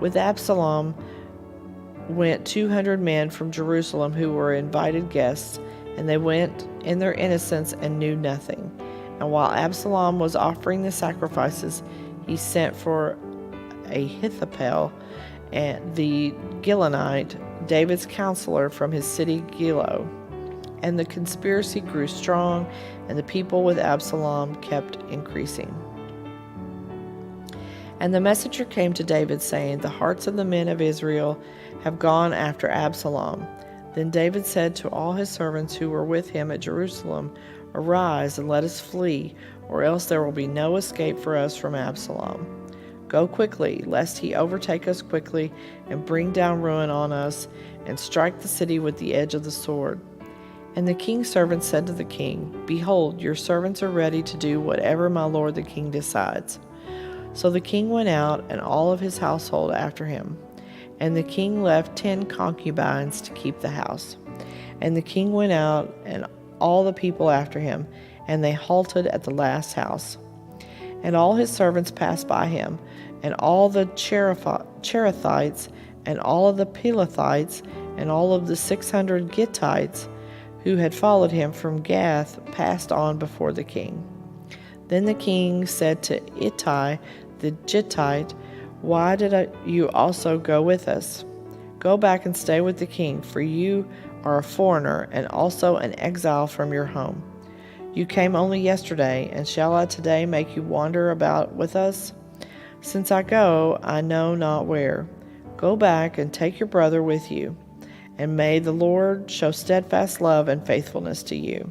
With Absalom went 200 men from Jerusalem who were invited guests, and they went in their innocence and knew nothing. And while Absalom was offering the sacrifices, he sent for Ahithophel, and the Gilonite, David's counselor from his city Gilo. And the conspiracy grew strong, and the people with Absalom kept increasing. And the messenger came to David, saying, "The hearts of the men of Israel have gone after Absalom." Then David said to all his servants who were with him at Jerusalem, "Arise and let us flee, or else there will be no escape for us from Absalom. Go quickly, lest he overtake us quickly and bring down ruin on us and strike the city with the edge of the sword." And the king's servants said to the king, "Behold, your servants are ready to do whatever my lord the king decides." So the king went out, and all of his household after him. And the king left 10 concubines to keep the house. And the king went out, and all the people after him, and they halted at the last house. And all his servants passed by him, and all the Cherethites, and all of the Pelethites, and all of the 600 Gittites who had followed him from Gath passed on before the king. Then the king said to Ittai the Gittite, "Why did you also go with us? Go back and stay with the king, for you are a foreigner and also an exile from your home. You came only yesterday, and shall I today make you wander about with us? Since I go, I know not where. Go back and take your brother with you, and may the Lord show steadfast love and faithfulness to you."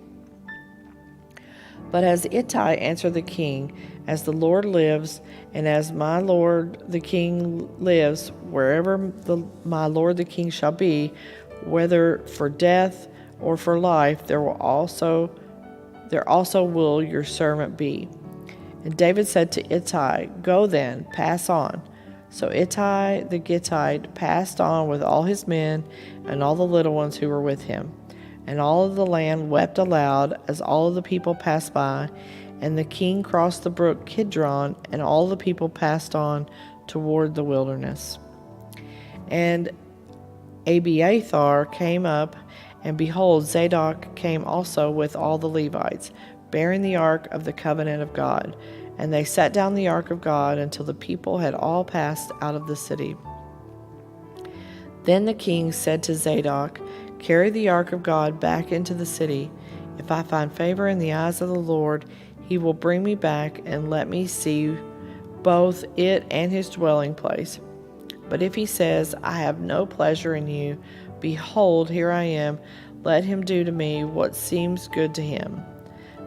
But as Ittai answered the king, "As the Lord lives, and as my lord the king lives, wherever my lord the king shall be, whether for death or for life, there also will your servant be." And David said to Ittai, "Go then, pass on." So Ittai the Gittite passed on with all his men and all the little ones who were with him. And all of the land wept aloud as all of the people passed by. And the king crossed the brook Kidron, and all the people passed on toward the wilderness. And Abiathar came up, and behold, Zadok came also with all the Levites, bearing the ark of the covenant of God. And they set down the ark of God until the people had all passed out of the city. Then the king said to Zadok, "Carry the ark of God back into the city. If I find favor in the eyes of the Lord, he will bring me back and let me see both it and his dwelling place. But if he says, I have no pleasure in you, behold, here I am, let him do to me what seems good to him."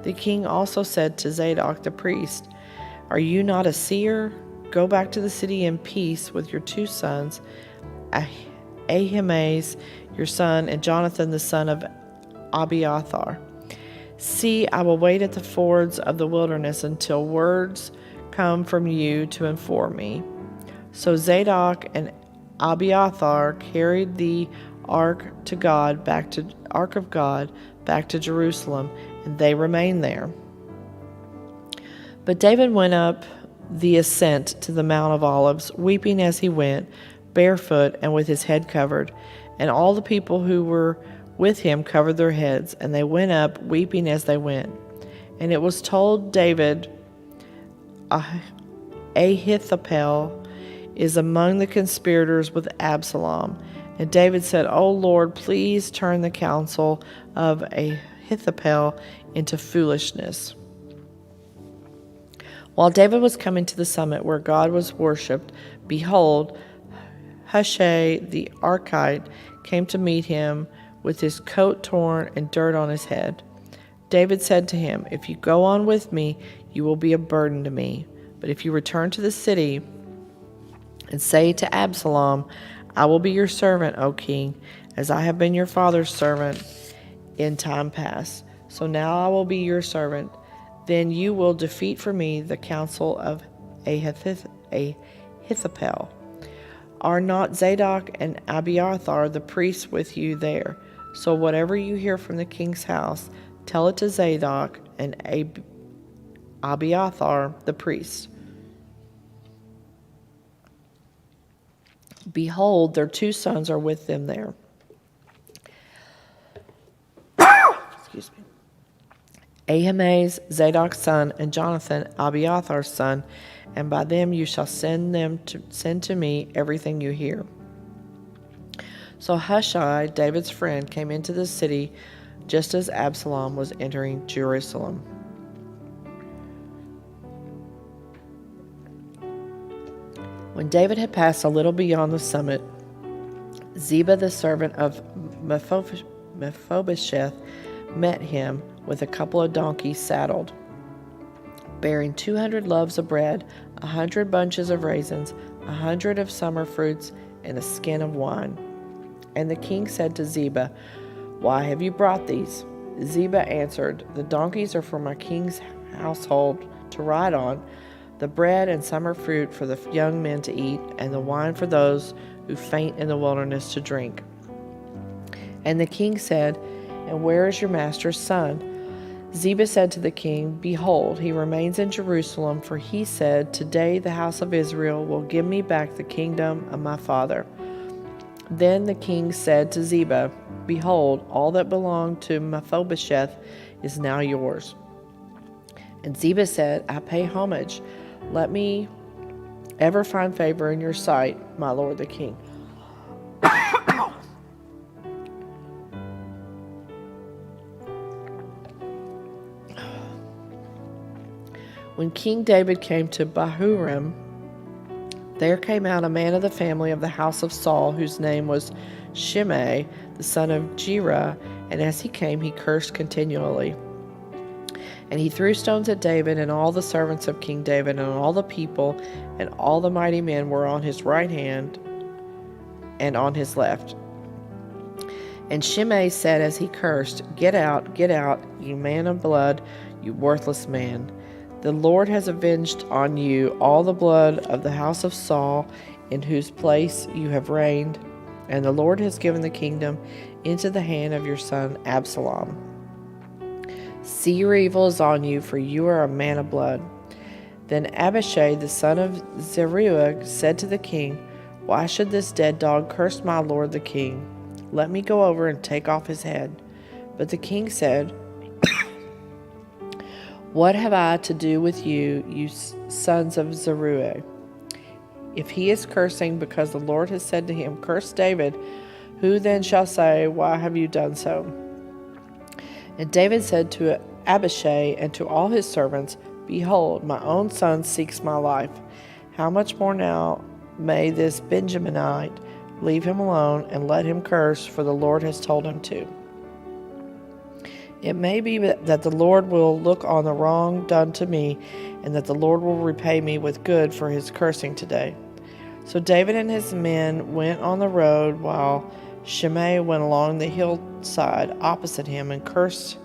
The king also said to Zadok the priest, "Are you not a seer? Go back to the city in peace with your 2 sons, Ahimaaz your son, and Jonathan the son of Abiathar. See, I will wait at the fords of the wilderness until words come from you to inform me." So Zadok and Abiathar carried the ark of God back to Jerusalem, and they remained there. But David went up the ascent to the Mount of Olives, weeping as he went, barefoot and with his head covered. And all the people who were with him covered their heads, and they went up, weeping as they went. And it was told David, "Ahithophel is among the conspirators with Absalom." And David said, O Lord, please turn the counsel of Ahithophel into foolishness. While David was coming to the summit where God was worshipped, behold, Hushai the Archite came to meet him with his coat torn and dirt on his head. David said to him, If you go on with me, you will be a burden to me. But if you return to the city and say to Absalom, I will be your servant, O king, as I have been your father's servant in time past. So now I will be your servant. Then you will defeat for me the counsel of Ahithophel. Are not Zadok and Abiathar the priests with you there? So whatever you hear from the king's house, tell it to Zadok and Abiathar the priests. Behold, their 2 sons are with them there. Excuse me. Ahimaaz, Zadok's son, and Jonathan, Abiathar's son, and by them you shall send to me everything you hear. So Hushai, David's friend, came into the city just as Absalom was entering Jerusalem. When David had passed a little beyond the summit, Ziba, the servant of Mephibosheth, met him with a couple of donkeys saddled, bearing 200 loaves of bread, 100 bunches of raisins, 100 of summer fruits, and a skin of wine. And the king said to Ziba, Why have you brought these? Ziba answered, The donkeys are for my king's household to ride on, the bread and summer fruit for the young men to eat, and the wine for those who faint in the wilderness to drink. And the king said, And where is your master's son? Ziba said to the king, Behold, he remains in Jerusalem, for he said, Today the house of Israel will give me back the kingdom of my father. Then the king said to Ziba, Behold, all that belonged to Mephibosheth is now yours. And Ziba said, I pay homage. Let me ever find favor in your sight, my lord the king. When King David came to Bahurim, there came out a man of the family of the house of Saul, whose name was Shimei, the son of Gera, and as he came, he cursed continually. And he threw stones at David and all the servants of King David and all the people, and all the mighty men were on his right hand and on his left. And Shimei said as he cursed, get out, you man of blood, you worthless man. The Lord has avenged on you all the blood of the house of Saul, in whose place you have reigned, and the Lord has given the kingdom into the hand of your son Absalom. See, your evil is on you, for you are a man of blood. Then Abishai, the son of Zeruiah, said to the king, Why should this dead dog curse my lord the king? Let me go over and take off his head. But the king said, What have I to do with you, you sons of Zeruiah? If he is cursing because the Lord has said to him, Curse David, who then shall say, Why have you done so? And David said to Abishai and to all his servants, Behold, my own son seeks my life. How much more now may this Benjaminite leave him alone and let him curse, for the Lord has told him to. It may be that the Lord will look on the wrong done to me, and that the Lord will repay me with good for his cursing today. So David and his men went on the road, while Shimei went along the hillside opposite him and cursed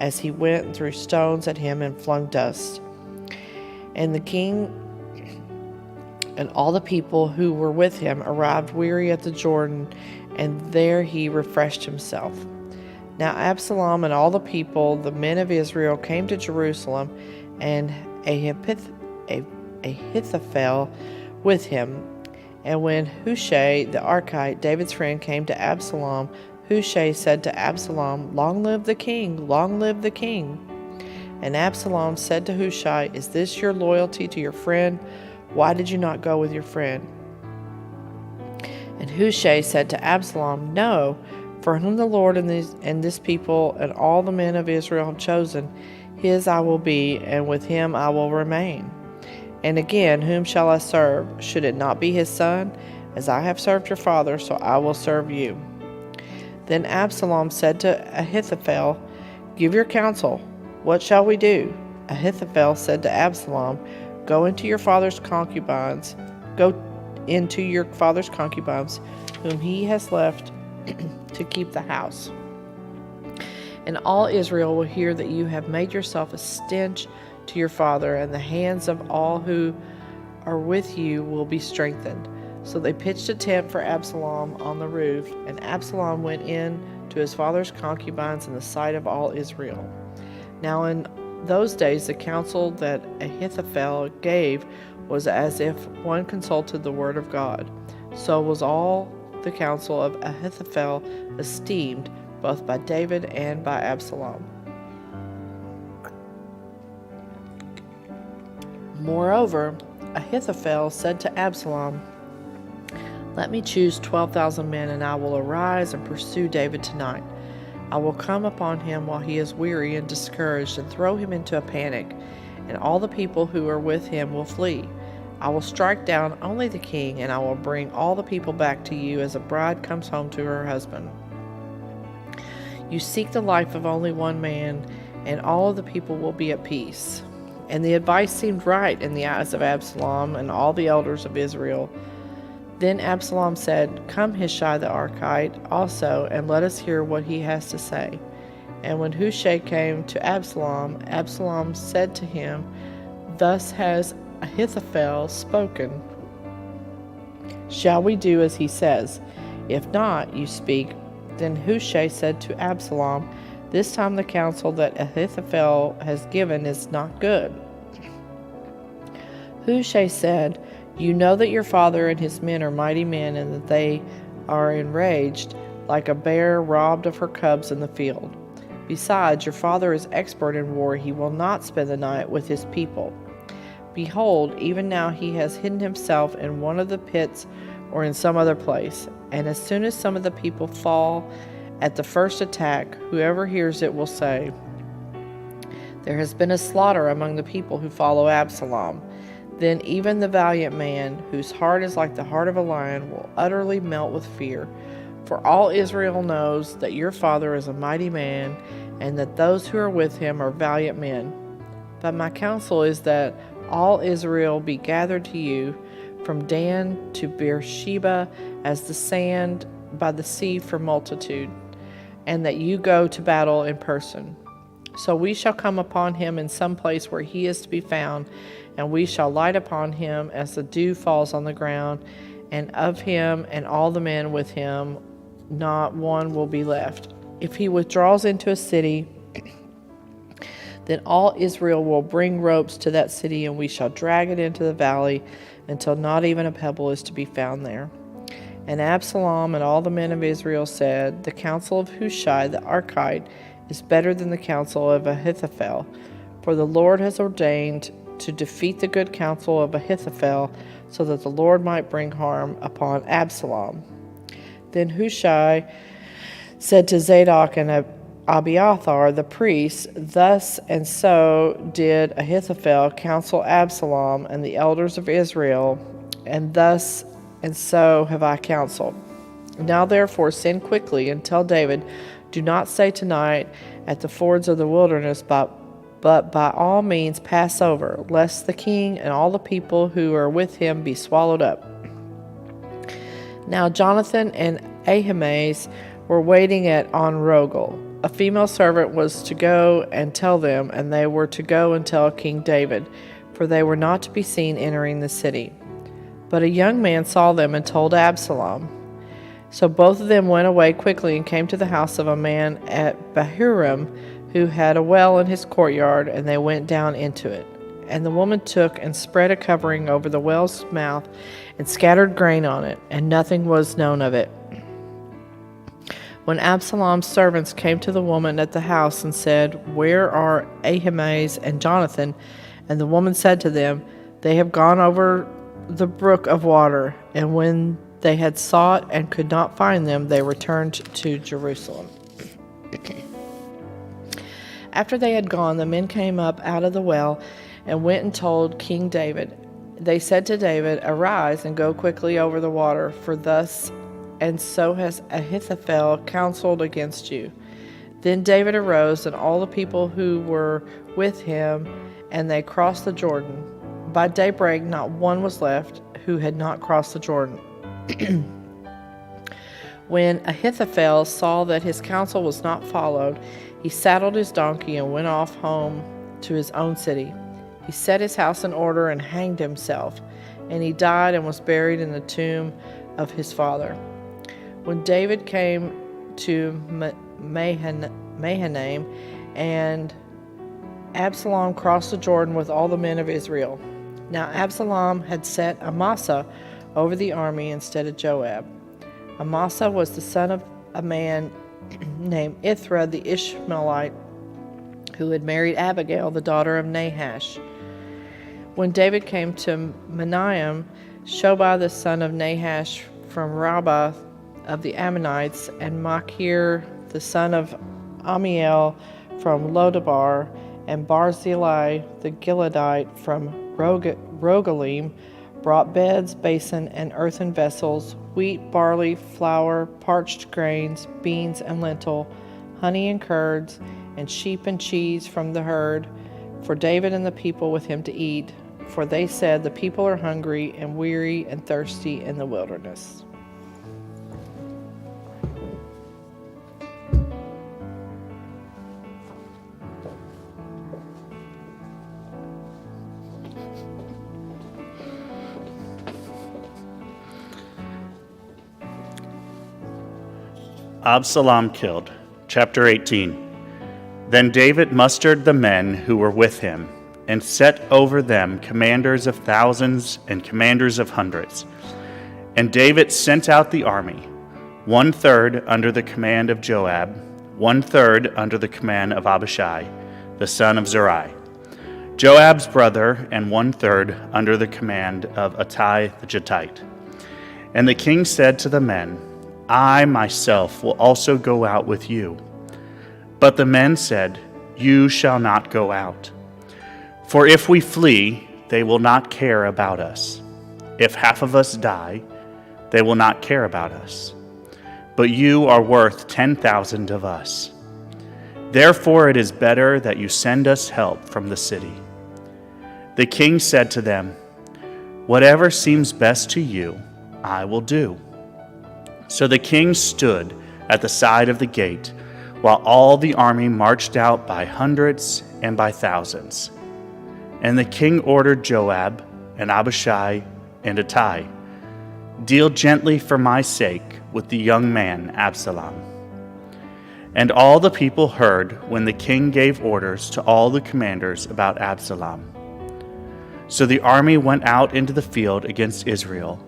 as he went, and threw stones at him and flung dust. And the king and all the people who were with him arrived weary at the Jordan, and there he refreshed himself. Now Absalom and all the people, the men of Israel, came to Jerusalem, and Ahithophel with him. And when Hushai the Archite, David's friend, came to Absalom, Hushai said to Absalom, Long live the king, long live the king. And Absalom said to Hushai, Is this your loyalty to your friend? Why did you not go with your friend? And Hushai said to Absalom, No, for whom the Lord and this people and all the men of Israel have chosen, his I will be, and with him I will remain. And again, whom shall I serve? Should it not be his son? As I have served your father, so I will serve you. Then Absalom said to Ahithophel, Give your counsel. What shall we do? Ahithophel said to Absalom, Go into your father's concubines, whom he has left to keep the house. And all Israel will hear that you have made yourself a stench to your father, and the hands of all who are with you will be strengthened. So they pitched a tent for Absalom on the roof, and Absalom went in to his father's concubines in the sight of all Israel. Now in those days the counsel that Ahithophel gave was as if one consulted the word of God. So was all the counsel of Ahithophel esteemed, both by David and by Absalom. Moreover, Ahithophel said to Absalom, Let me choose 12,000 men, and I will arise and pursue David tonight. I will come upon him while he is weary and discouraged, and throw him into a panic, and all the people who are with him will flee. I will strike down only the king, and I will bring all the people back to you as a bride comes home to her husband. You seek the life of only one man, and all of the people will be at peace. And the advice seemed right in the eyes of Absalom and all the elders of Israel. Then Absalom said, Come Hushai the Archite also, and let us hear what he has to say. And when Hushai came to Absalom, Absalom said to him, Thus has Ahithophel spoken. Shall we do as he says? If not, you speak. Then Hushai said to Absalom, This time the counsel that Ahithophel has given is not good. Hushai said, You know that your father and his men are mighty men, and that they are enraged like a bear robbed of her cubs in the field. Besides, your father is expert in war. He will not spend the night with his people. Behold, even now he has hidden himself in one of the pits or in some other place. And as soon as some of the people fall at the first attack, whoever hears it will say, There has been a slaughter among the people who follow Absalom. Then even the valiant man, whose heart is like the heart of a lion, will utterly melt with fear. For all Israel knows that your father is a mighty man, and that those who are with him are valiant men. But my counsel is that all Israel be gathered to you, from Dan to Beersheba, as the sand by the sea for multitude, and that you go to battle in person. So we shall come upon him in some place where he is to be found, and we shall light upon him as the dew falls on the ground, and of him and all the men with him not one will be left. If he withdraws into a city, then all Israel will bring ropes to that city, and we shall drag it into the valley until not even a pebble is to be found there. And Absalom and all the men of Israel said, The counsel of Hushai the Archite is better than the counsel of Ahithophel, for the Lord has ordained to defeat the good counsel of Ahithophel, so that the Lord might bring harm upon Absalom. Then Hushai said to Zadok and Abiathar the priests, Thus and so did Ahithophel counsel Absalom and the elders of Israel, and thus and so have I counseled. Now therefore send quickly and tell David, Do not stay tonight at the fords of the wilderness, but by all means pass over, lest the king and all the people who are with him be swallowed up. Now Jonathan and Ahimaaz were waiting at On-Rogel. A female servant was to go and tell them, and they were to go and tell King David, for they were not to be seen entering the city. But a young man saw them and told Absalom. So both of them went away quickly and came to the house of a man at Bahurim, who had a well in his courtyard, and they went down into it. And the woman took and spread a covering over the well's mouth and scattered grain on it, and nothing was known of it. When Absalom's servants came to the woman at the house and said, Where are Ahimaaz and Jonathan? And the woman said to them, They have gone over the brook of water. And when they had sought and could not find them, they returned to Jerusalem. After they had gone, the men came up out of the well and went and told King David. They said to David, "Arise and go quickly over the water, for thus and so has Ahithophel counseled against you." Then David arose and all the people who were with him, and they crossed the Jordan. By daybreak not one was left who had not crossed the Jordan. When Ahithophel saw that his counsel was not followed, he saddled his donkey and went off home to his own city. He set his house in order and hanged himself, and he died and was buried in the tomb of his father. When David came to Mahanaim, and Absalom crossed the Jordan with all the men of Israel. Now Absalom had set Amasa over the army instead of Joab. Amasa was the son of a man named Ithra the Ishmaelite, who had married Abigail, the daughter of Nahash. When David came to Mahanaim, Shobai the son of Nahash from Rabbah of the Ammonites, and Machir the son of Amiel from Lodabar, and Barzillai the Gileadite from Rogelim, brought beds, basin, and earthen vessels, wheat, barley, flour, parched grains, beans and lentil, honey and curds, and sheep and cheese from the herd, for David and the people with him to eat. For they said, "The people are hungry and weary and thirsty in the wilderness." Absalom killed. Chapter 18. Then David mustered the men who were with him, and set over them commanders of thousands and commanders of hundreds. And David sent out the army, 1/3 under the command of Joab, 1/3 under the command of Abishai, the son of Zeruiah, Joab's brother, and 1/3 under the command of Attai the Gittite. And the king said to the men, "I myself will also go out with you." But the men said, "You shall not go out. For if we flee, they will not care about us. If half of us die, they will not care about us. But you are worth 10,000 of us. Therefore it is better that you send us help from the city." The king said to them, "Whatever seems best to you, I will do." So the king stood at the side of the gate, while all the army marched out by hundreds and by thousands. And the king ordered Joab and Abishai and Attai, "Deal gently for my sake with the young man Absalom." And all the people heard when the king gave orders to all the commanders about Absalom. So the army went out into the field against Israel,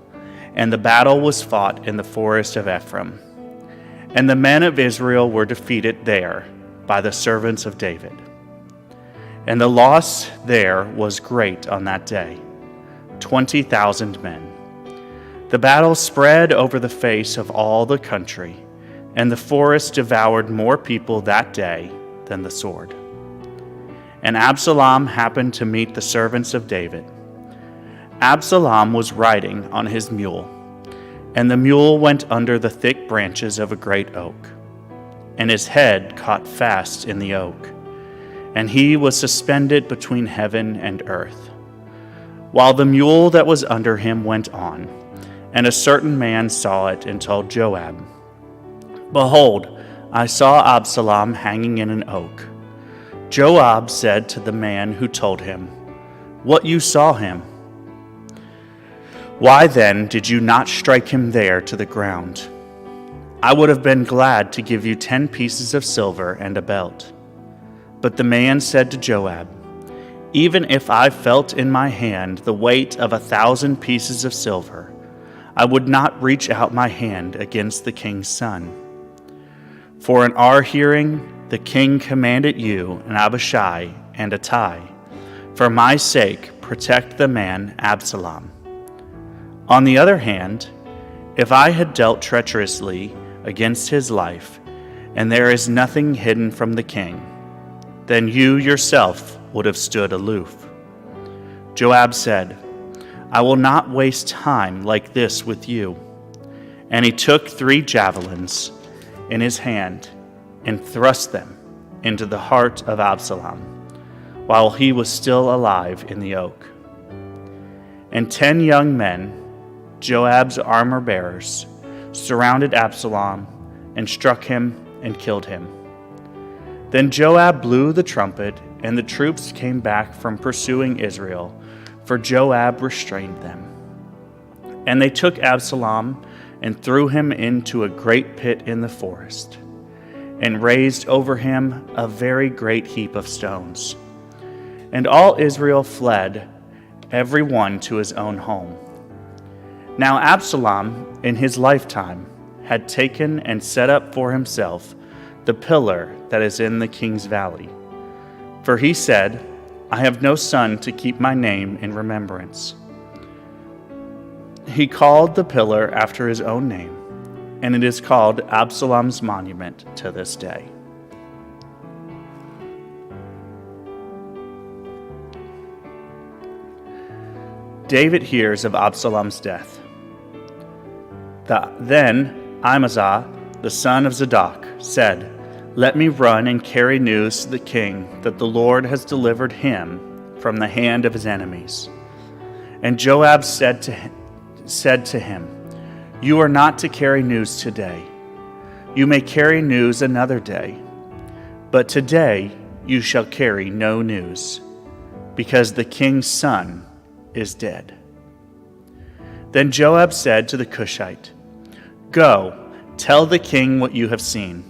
and the battle was fought in the forest of Ephraim. And the men of Israel were defeated there by the servants of David. And the loss there was great on that day, 20,000 men. The battle spread over the face of all the country, and the forest devoured more people that day than the sword. And Absalom happened to meet the servants of David. Absalom was riding on his mule, and the mule went under the thick branches of a great oak, and his head caught fast in the oak, and he was suspended between heaven and earth, while the mule that was under him went on. And a certain man saw it and told Joab, "Behold, I saw Absalom hanging in an oak." Joab said to the man who told him, "What, you saw him? Why then did you not strike him there to the ground? I would have been glad to give you 10 pieces of silver and a belt." But the man said to Joab, "Even if I felt in my hand the weight of 1,000 pieces of silver, I would not reach out my hand against the king's son. For in our hearing the king commanded you and Abishai and Attai, for my sake protect the man Absalom. On the other hand, If I had dealt treacherously against his life, and there is nothing hidden from the king, then you yourself would have stood aloof." Joab said, "I will not waste time like this with you." And he took 3 javelins in his hand and thrust them into the heart of Absalom, while he was still alive in the oak. And 10 young men, Joab's armor-bearers, surrounded Absalom and struck him and killed him. Then Joab blew the trumpet, and the troops came back from pursuing Israel, for Joab restrained them. And they took Absalom and threw him into a great pit in the forest, and raised over him a very great heap of stones. And all Israel fled, every one to his own home. Now Absalom, in his lifetime, had taken and set up for himself the pillar that is in the king's valley. For he said, "I have no son to keep my name in remembrance." He called the pillar after his own name, and it is called Absalom's monument to this day. David hears of Absalom's death. Then Amasa, the son of Zadok, said, "Let me run and carry news to the king that the Lord has delivered him from the hand of his enemies." And Joab said to him, "You are not to carry news today. You may carry news another day. But today you shall carry no news, because the king's son is dead." Then Joab said to the Cushite, "Go, tell the king what you have seen."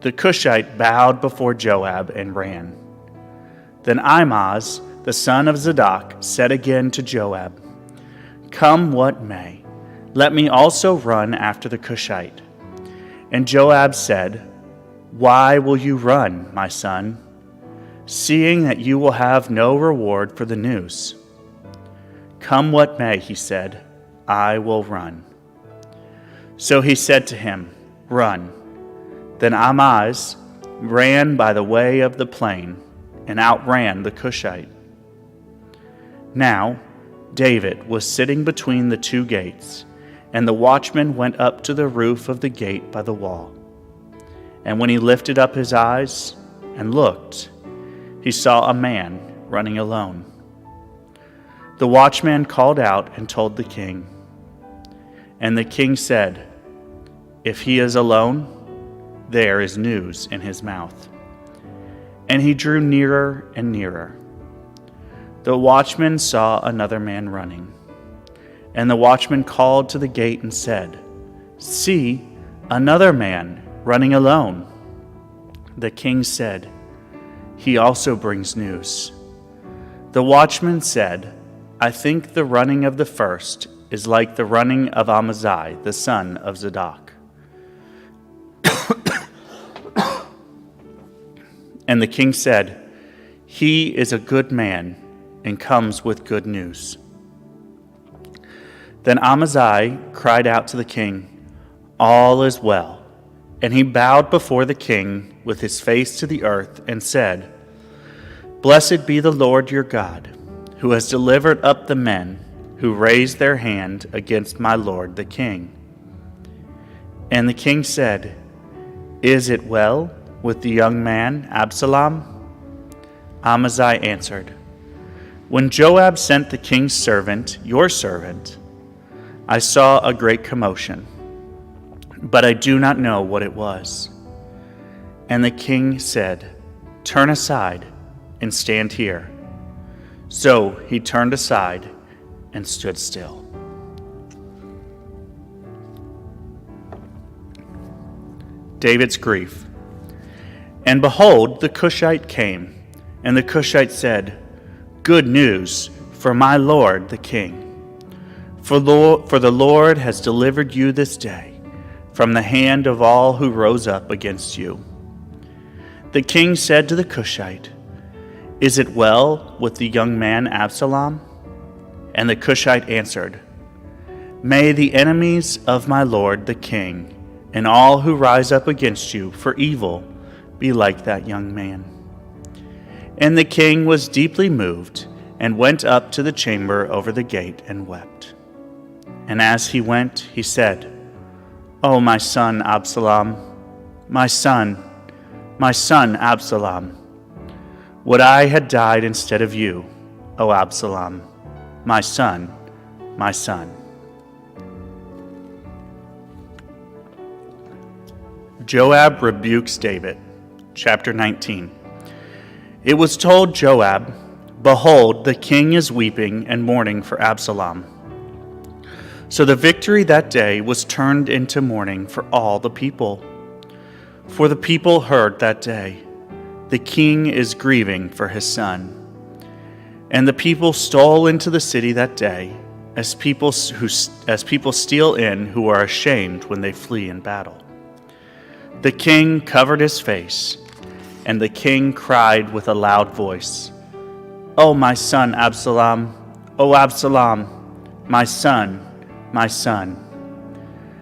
The Cushite bowed before Joab and ran. Then Ahimaaz, the son of Zadok, said again to Joab, "Come what may, let me also run after the Cushite." And Joab said, "Why will you run, my son, seeing that you will have no reward for the news?" "Come what may," he said, "I will run." So he said to him, "Run." Then Ahimaaz ran by the way of the plain and outran the Cushite. Now David was sitting between the 2 gates, and the watchman went up to the roof of the gate by the wall. And when he lifted up his eyes and looked, he saw a man running alone. The watchman called out and told the king. And the king said, "If he is alone, there is news in his mouth." And he drew nearer and nearer. The watchman saw another man running. And the watchman called to the gate and said, "See, another man running alone." The king said, "He also brings news." The watchman said, "I think the running of the first is like the running of Amaziah, the son of Zadok." And the king said, "He is a good man and comes with good news." Then Amaziah cried out to the king, "All is well." And he bowed before the king with his face to the earth and said, "Blessed be the Lord your God, who has delivered up the men who raised their hand against my lord the king." And the king said, "Is it well with the young man Absalom?" Amaziah answered, "When Joab sent the king's servant, your servant, I saw a great commotion, but I do not know what it was." And the king said, "Turn aside and stand here." So he turned aside and stood still. David's grief. And behold, the Cushite came, and the Cushite said, "Good news for my lord the king. For the Lord has delivered you this day from the hand of all who rose up against you." The king said to the Cushite, "Is it well with the young man Absalom?" And the Cushite answered, May the enemies of my lord the king, and all who rise up against you for evil, be like that young man." And the king was deeply moved, and went up to the chamber over the gate and wept. And as he went, he said, "O my son Absalom, my son Absalom, would I had died instead of you, O Absalom, my son, my son." Joab rebukes David. Chapter 19. It was told Joab, "Behold, the king is weeping and mourning for Absalom." So the victory that day was turned into mourning for all the people. For the people heard that day, "The king is grieving for his son." And the people stole into the city that day, as people steal in who are ashamed when they flee in battle. The king covered his face, and the king cried with a loud voice, "O my son Absalom, O Absalom, my son, my son."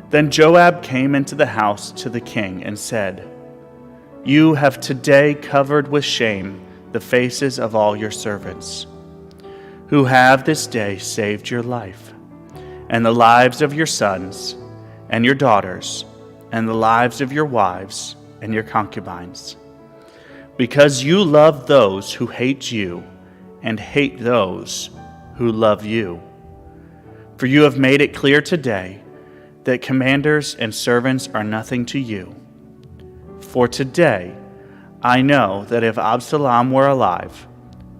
Then Joab came into the house to the king and said, "You have today covered with shame the faces of all your servants, who have this day saved your life, and the lives of your sons and your daughters, and the lives of your wives and your concubines, because you love those who hate you and hate those who love you. For you have made it clear today that commanders and servants are nothing to you. For today I know that if Absalom were alive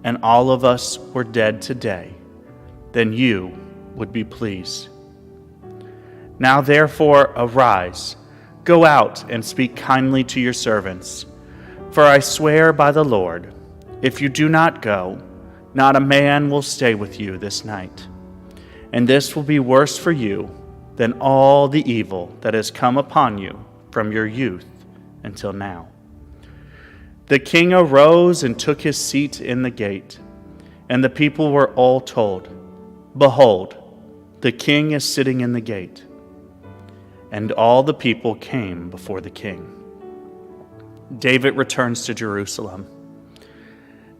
and all of us were dead today, then you would be pleased. Now therefore arise, go out and speak kindly to your servants. For I swear by the Lord, if you do not go, not a man will stay with you this night. And this will be worse for you than all the evil that has come upon you from your youth until now." The king arose and took his seat in the gate, and the people were all told, "Behold, the king is sitting in the gate." And all the people came before the king. David returns to Jerusalem.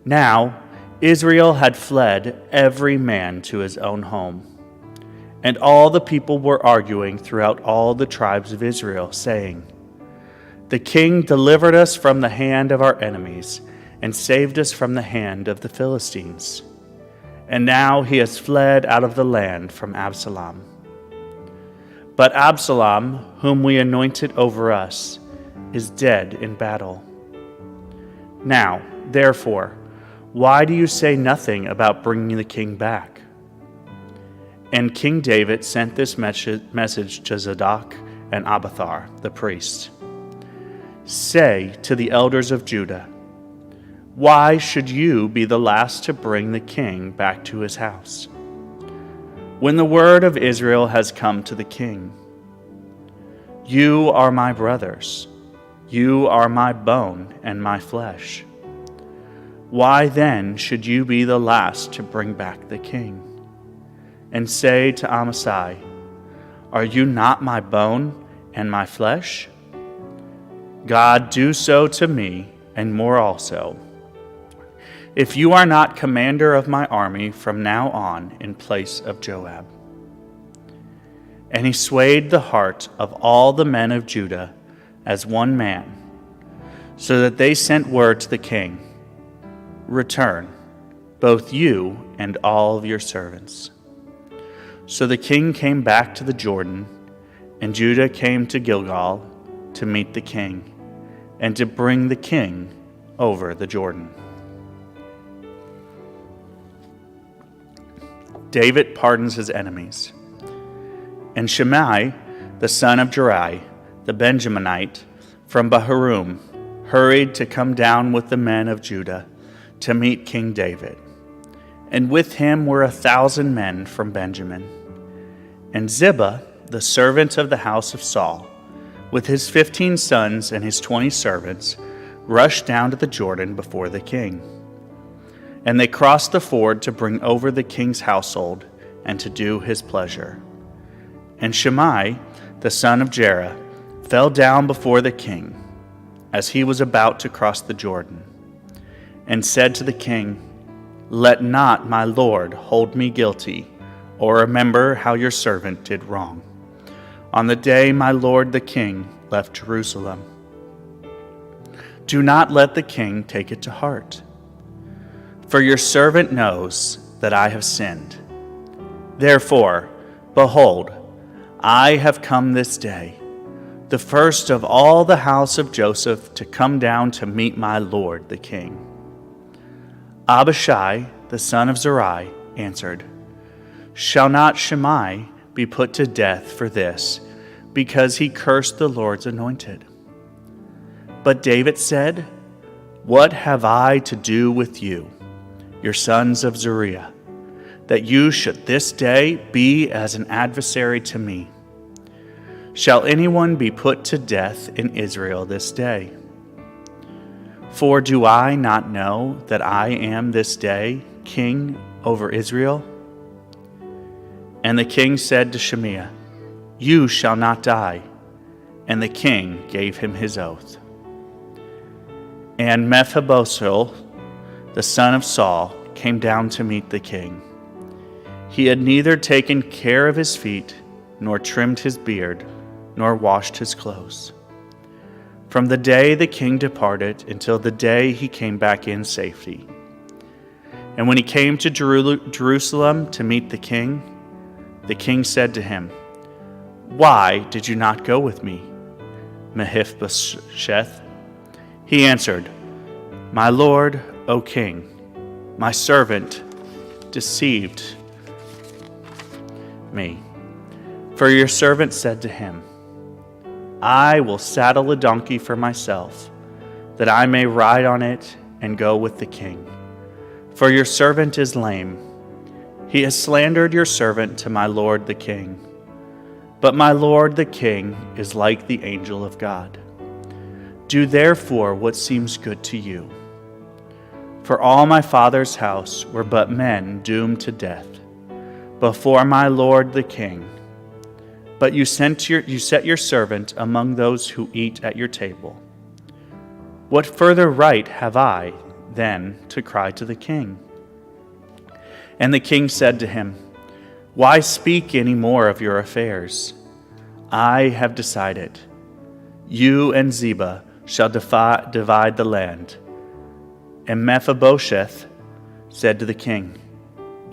Now Israel had fled every man to his own home. And all the people were arguing throughout all the tribes of Israel, saying, "The king delivered us from the hand of our enemies and saved us from the hand of the Philistines. And now he has fled out of the land from Absalom. But Absalom, whom we anointed over us, is dead in battle. Now, therefore, why do you say nothing about bringing the king back?" And King David sent this message to Zadok and Abiathar, the priests. "Say to the elders of Judah, why should you be the last to bring the king back to his house? When the word of Israel has come to the king, you are my brothers, you are my bone and my flesh. Why then should you be the last to bring back the king? And say to Amasai, are you not my bone and my flesh? God, do so to me, and more also, if you are not commander of my army from now on in place of Joab." And he swayed the heart of all the men of Judah as one man, so that they sent word to the king, "Return, both you and all of your servants." So the king came back to the Jordan, and Judah came to Gilgal to meet the king, and to bring the king over the Jordan. David pardons his enemies. And Shimei, the son of Jerai, the Benjaminite, from Bahurim, hurried to come down with the men of Judah to meet King David. And with him were 1,000 men from Benjamin. And Ziba, the servant of the house of Saul, with his 15 sons and his 20 servants, rushed down to the Jordan before the king. And they crossed the ford to bring over the king's household and to do his pleasure. And Shimei, the son of Jerah, fell down before the king as he was about to cross the Jordan, and said to the king, "Let not my lord hold me guilty, or remember how your servant did wrong, on the day my lord the king left Jerusalem. Do not let the king take it to heart, for your servant knows that I have sinned. Therefore, behold, I have come this day, the first of all the house of Joseph, to come down to meet my lord the king." Abishai, the son of Zeruiah, answered, "Shall not Shimei be put to death for this, because he cursed the Lord's anointed?" But David said, "What have I to do with you, your sons of Zeruiah, that you should this day be as an adversary to me? Shall anyone be put to death in Israel this day? For do I not know that I am this day king over Israel?" And the king said to Shimei, "You shall not die." And the king gave him his oath. And Mephibosheth, the son of Saul, came down to meet the king. He had neither taken care of his feet, nor trimmed his beard, nor washed his clothes, from the day the king departed until the day he came back in safety. And when he came to Jerusalem to meet the king said to him, "Why did you not go with me, Mephibosheth?" He answered, "My lord, O king, my servant deceived me. For your servant said to him, 'I will saddle a donkey for myself, that I may ride on it and go with the king. For your servant is lame. He has slandered your servant to my lord the king. But my lord the king is like the angel of God. Do therefore what seems good to you. For all my father's house were but men doomed to death before my lord the king. But you set your servant among those who eat at your table. What further right have I, then, to cry to the king?' And the king said to him, 'Why speak any more of your affairs? I have decided. You and Ziba shall divide the land.' And Mephibosheth said to the king,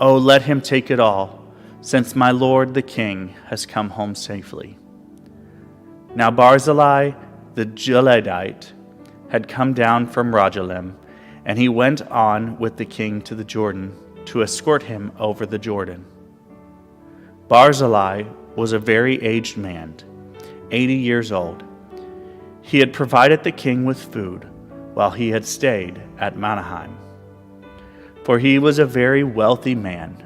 'Oh, let him take it all, since my lord the king has come home safely.' Now Barzillai the Gileadite had come down from Rogelim, and he went on with the king to the Jordan to escort him over the Jordan. Barzillai was a very aged man, 80 years old. He had provided the king with food while he had stayed at Mahanaim, for he was a very wealthy man.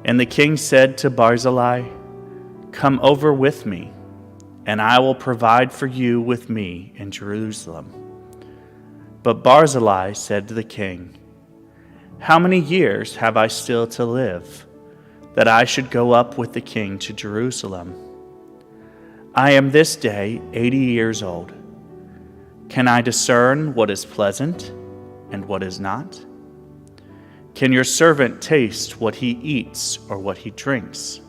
And the king said to Barzillai, 'Come over with me, and I will provide for you with me in Jerusalem.' But Barzillai said to the king, 'How many years have I still to live, that I should go up with the king to Jerusalem? I am this day 80 years old. Can I discern what is pleasant and what is not? Can your servant taste what he eats or what he drinks?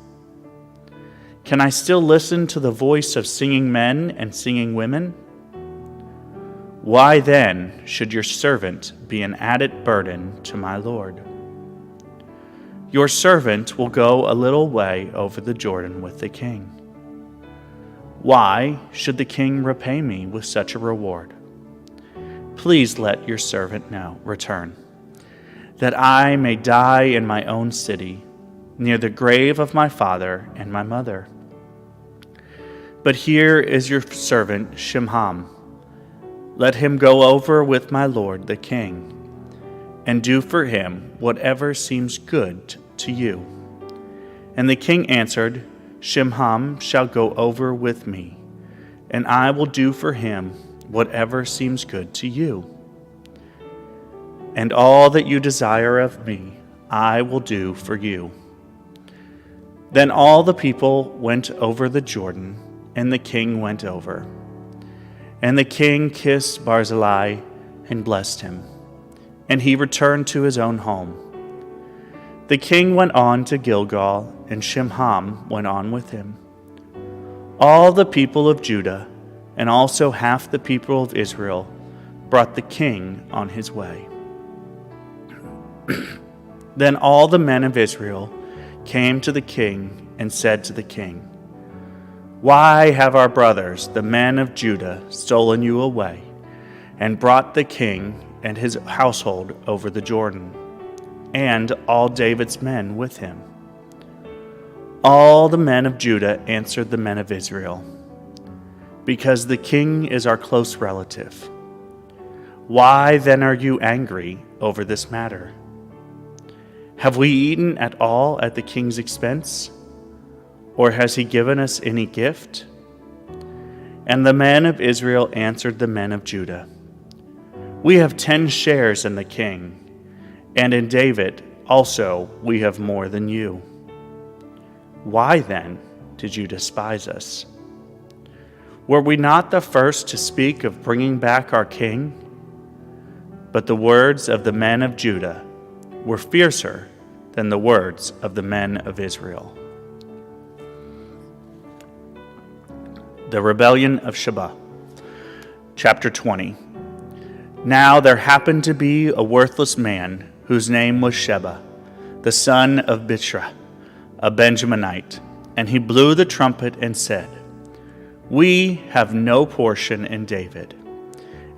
Can I still listen to the voice of singing men and singing women? Why then should your servant be an added burden to my lord? Your servant will go a little way over the Jordan with the king. Why should the king repay me with such a reward? Please let your servant return, that I may die in my own city, near the grave of my father and my mother. But here is your servant Shimham. Let him go over with my lord the king, and do for him whatever seems good to you.' And the king answered, 'Shimham shall go over with me, and I will do for him whatever seems good to you. And all that you desire of me, I will do for you.' Then all the people went over the Jordan, and the king went over. And the king kissed Barzillai and blessed him, and he returned to his own home. The king went on to Gilgal, and Shimham went on with him. All the people of Judah, and also half the people of Israel, brought the king on his way. Then all the men of Israel came to the king and said to the king, "Why have our brothers, the men of Judah, stolen you away, and brought the king and his household over the Jordan, and all David's men with him?" All the men of Judah answered the men of Israel, "Because the king is our close relative. Why then are you angry over this matter? Have we eaten at all at the king's expense? Or has he given us any gift?" And the men of Israel answered the men of Judah, "We have 10 shares in the king, and in David also we have more than you. Why then did you despise us? Were we not the first to speak of bringing back our king?" But the words of the men of Judah were fiercer than the words of the men of Israel. The rebellion of Sheba. Chapter 20. Now there happened to be a worthless man whose name was Sheba, the son of Bichri, a Benjaminite, and he blew the trumpet and said, "We have no portion in David,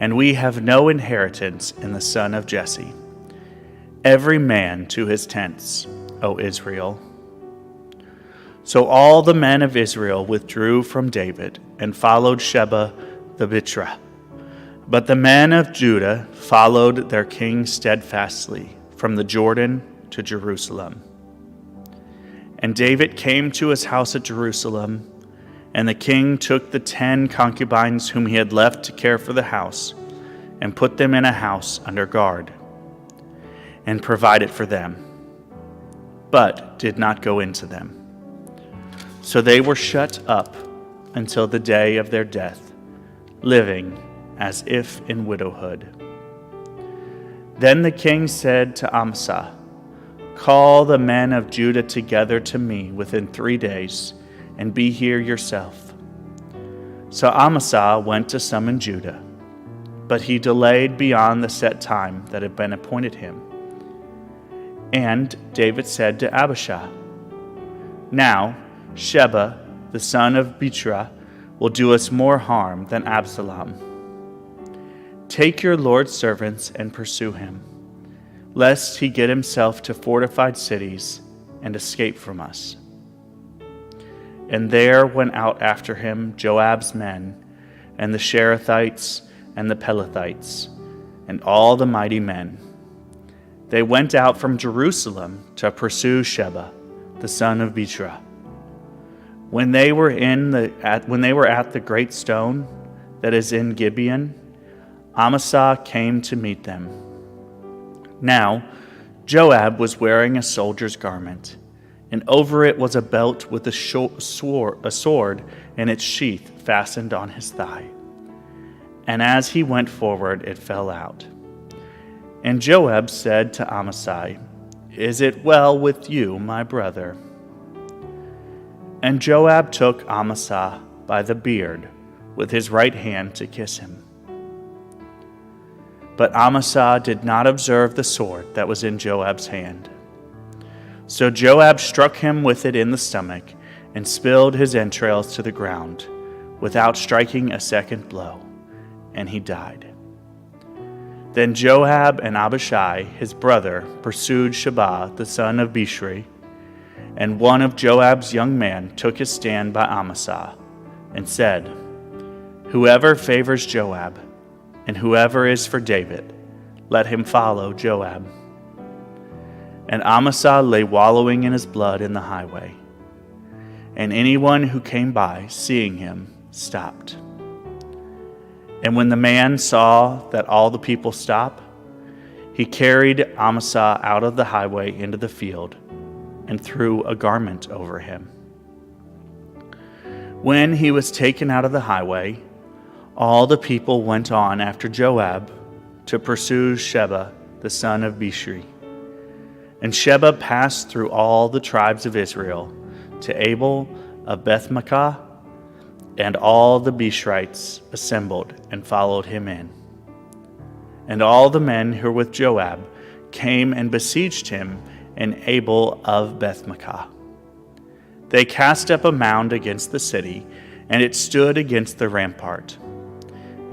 and we have no inheritance in the son of Jesse. Every man to his tents, O Israel." So all the men of Israel withdrew from David and followed Sheba the Bichri. But the men of Judah followed their king steadfastly from the Jordan to Jerusalem. And David came to his house at Jerusalem, and the king took the 10 concubines whom he had left to care for the house, and put them in a house under guard, and provided for them, but did not go into them. So they were shut up until the day of their death, living as if in widowhood. Then the king said to Amasa, "Call the men of Judah together to me within 3 days, and be here yourself." So Amasa went to summon Judah, but he delayed beyond the set time that had been appointed him. And David said to Abishai, "Now Sheba, the son of Bichri, will do us more harm than Absalom. Take your Lord's servants and pursue him, lest he get himself to fortified cities and escape from us." And there went out after him Joab's men, and the Cherethites and the Pelethites, and all the mighty men. They went out from Jerusalem to pursue Sheba, the son of Bichri. When they were at the great stone that is in Gibeon, Amasa came to meet them. Now Joab was wearing a soldier's garment, and over it was a belt with a sword in its sheath fastened on his thigh. And as he went forward, it fell out. And Joab said to Amasai, "Is it well with you, my brother?" And Joab took Amasa by the beard with his right hand to kiss him. But Amasa did not observe the sword that was in Joab's hand. So Joab struck him with it in the stomach and spilled his entrails to the ground without striking a second blow, and he died. Then Joab and Abishai, his brother, pursued Sheba, the son of Bichri, and one of Joab's young men took his stand by Amasa and said, "Whoever favors Joab, and whoever is for David, let him follow Joab." And Amasa lay wallowing in his blood in the highway, and anyone who came by, seeing him, stopped. And when the man saw that all the people stopped, he carried Amasa out of the highway into the field and threw a garment over him. When he was taken out of the highway, all the people went on after Joab to pursue Sheba, the son of Bichri. And Sheba passed through all the tribes of Israel to Abel of Bethmaachah, and all the Bichrites assembled and followed him in. And all the men who were with Joab came and besieged him in Abel of Bethmaachah. They cast up a mound against the city, and it stood against the rampart.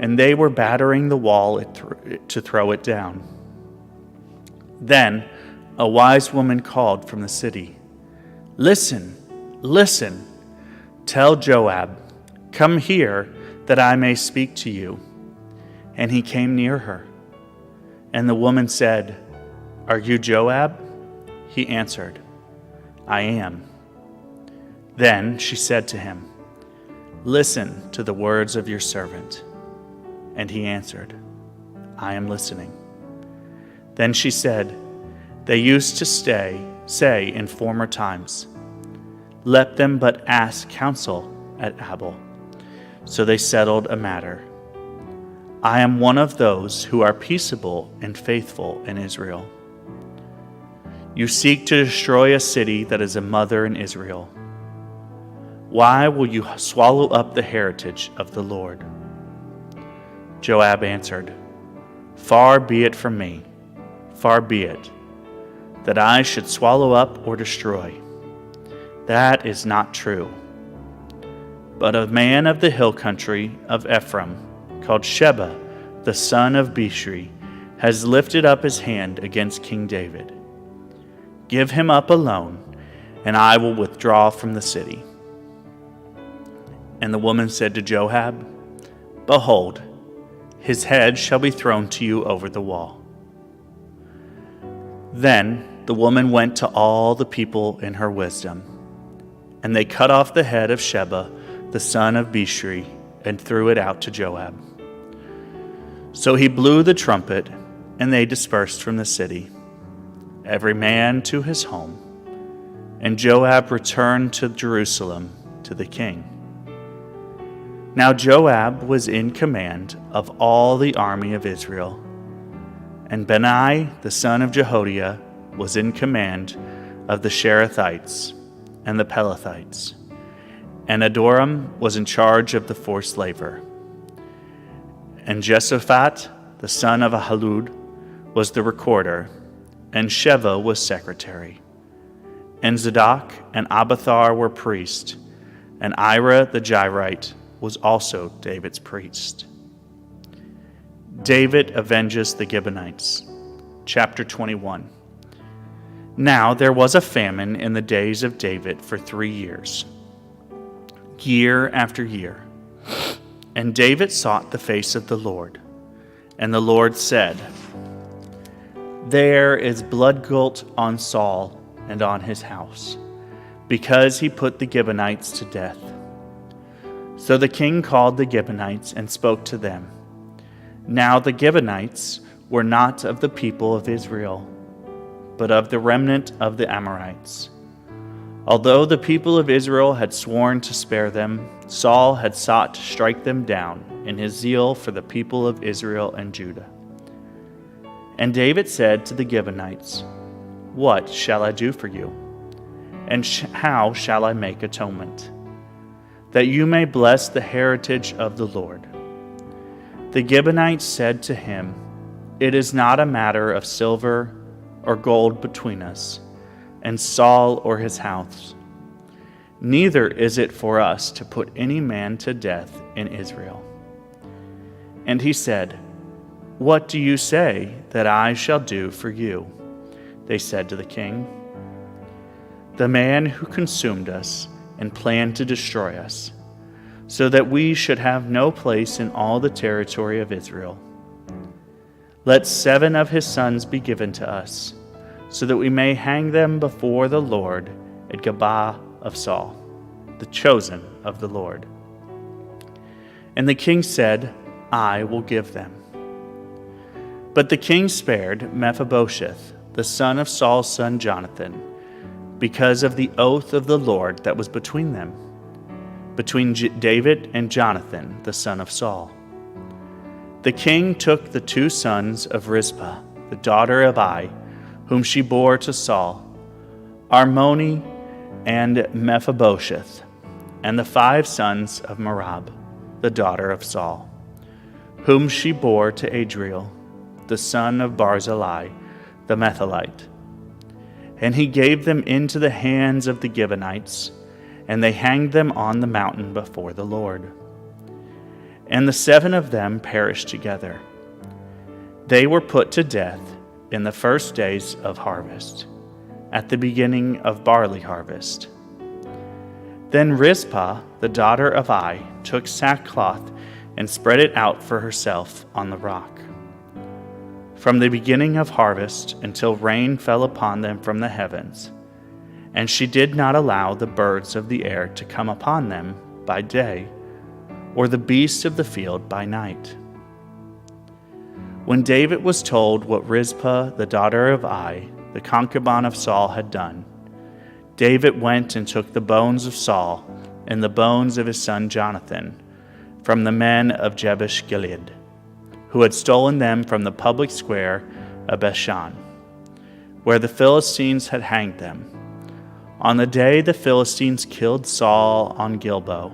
And they were battering the wall to throw it down. Then a wise woman called from the city, "Listen, listen, tell Joab, 'Come here, that I may speak to you.' And he came near her. And the woman said, 'Are you Joab?' He answered, 'I am.' Then she said to him, 'Listen to the words of your servant.' And he answered, 'I am listening.' Then she said, 'They used to say in former times, let them but ask counsel at Abel.' So they settled a matter. I am one of those who are peaceable and faithful in Israel. You seek to destroy a city that is a mother in Israel. Why will you swallow up the heritage of the Lord?" Joab answered, "Far be it from me, far be it, that I should swallow up or destroy. That is not true. But a man of the hill country of Ephraim, called Sheba, the son of Bichri, has lifted up his hand against King David. Give him up alone, and I will withdraw from the city." And the woman said to Joab, "Behold, his head shall be thrown to you over the wall." Then the woman went to all the people in her wisdom, and they cut off the head of Sheba, the son of Bichri, and threw it out to Joab. So he blew the trumpet, and they dispersed from the city, every man to his home, and Joab returned to Jerusalem to the king. Now Joab was in command of all the army of Israel, and Benai the son of Jehoiada was in command of the Sherethites and the Pelethites, and Adoram was in charge of the forced labor. And Jehoshaphat the son of Ahilud was the recorder, and Sheva was secretary. And Zadok and Abiathar were priests, and Ira the Jairite was also David's priest. David avenges the Gibeonites. Chapter 21. Now there was a famine in the days of David for 3 years, year after year. And David sought the face of the Lord. And the Lord said, "There is blood guilt on Saul and on his house, because he put the Gibeonites to death." So the king called the Gibeonites and spoke to them. Now the Gibeonites were not of the people of Israel, but of the remnant of the Amorites. Although the people of Israel had sworn to spare them, Saul had sought to strike them down in his zeal for the people of Israel and Judah. And David said to the Gibeonites, "What shall I do for you? And how shall I make atonement, that you may bless the heritage of the Lord?" The Gibeonites said to him, "It is not a matter of silver or gold between us, and Saul or his house. Neither is it for us to put any man to death in Israel." And he said, "What do you say that I shall do for you?" They said to the king, "The man who consumed us and planned to destroy us, so that we should have no place in all the territory of Israel. Let 7 of his sons be given to us, so that we may hang them before the Lord at Gabaa of Saul, the chosen of the Lord." And the king said, "I will give them." But the king spared Mephibosheth, the son of Saul's son Jonathan, because of the oath of the Lord that was between them, between David and Jonathan, the son of Saul. The king took the 2 sons of Rizpah, the daughter of Ai, whom she bore to Saul, Armoni and Mephibosheth, and the 5 sons of Merab, the daughter of Saul, whom she bore to Adriel, the son of Barzillai, the Metholite. And he gave them into the hands of the Gibeonites, and they hanged them on the mountain before the Lord. And the 7 of them perished together. They were put to death in the first days of harvest, at the beginning of barley harvest. Then Rizpah, the daughter of Ai, took sackcloth and spread it out for herself on the rock. From the beginning of harvest until rain fell upon them from the heavens, and she did not allow the birds of the air to come upon them by day, or the beasts of the field by night. When David was told what Rizpah, the daughter of Ai, the concubine of Saul, had done, David went and took the bones of Saul and the bones of his son Jonathan from the men of Jabesh Gilead, who had stolen them from the public square of Bethshan, where the Philistines had hanged them, on the day the Philistines killed Saul on Gilboa.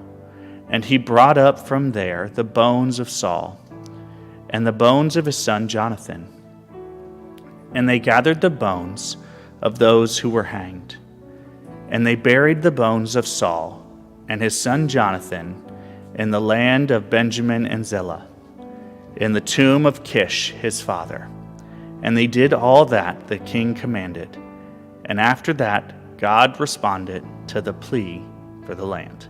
And he brought up from there the bones of Saul and the bones of his son Jonathan. And they gathered the bones of those who were hanged. And they buried the bones of Saul and his son Jonathan in the land of Benjamin and Zelah, in the tomb of Kish his father. And they did all that the king commanded. And after that, God responded to the plea for the land.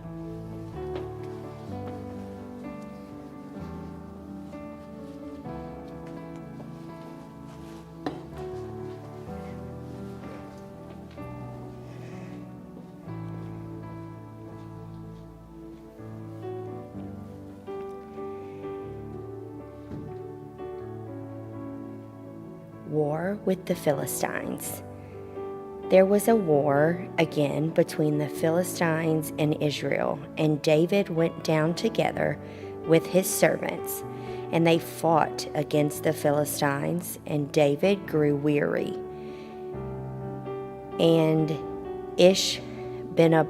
War with the Philistines. There was a war again between the Philistines and Israel, and David went down together with his servants, and they fought against the Philistines, and David grew weary. And Ishbenob,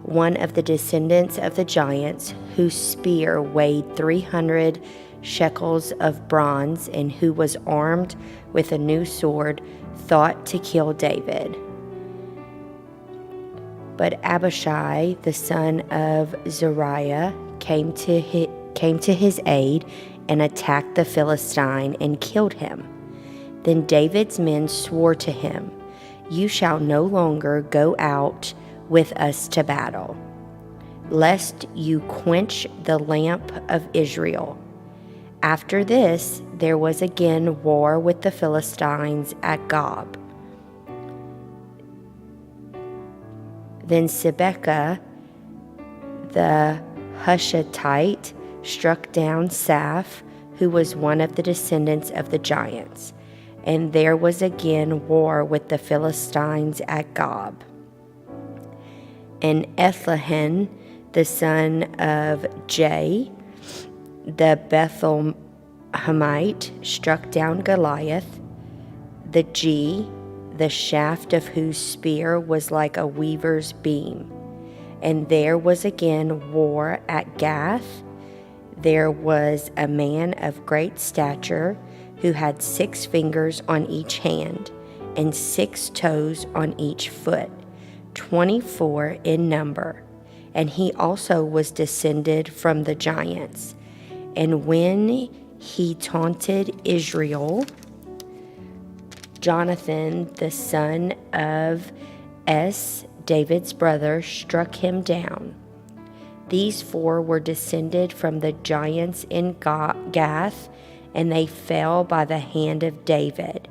one of the descendants of the giants, whose spear weighed 300 shekels of bronze, and who was armed with a new sword, thought to kill David. But Abishai, the son of Zeruiah, came to his aid and attacked the Philistine and killed him. Then David's men swore to him, "You shall no longer go out with us to battle, lest you quench the lamp of Israel." After this, there was again war with the Philistines at Gob. Then Sibekah, the Hushathite, struck down Saph, who was one of the descendants of the giants. And there was again war with the Philistines at Gob. And Ethlehem, the son of Jai, the Bethlehemite, struck down Goliath, the shaft of whose spear was like a weaver's beam. And there was again war at Gath. There was a man of great stature who had 6 fingers on each hand and 6 toes on each foot, 24 in number. And he also was descended from the giants. And when he taunted Israel, Jonathan, the son of David's brother, struck him down. These 4 were descended from the giants in Gath, and they fell by the hand of David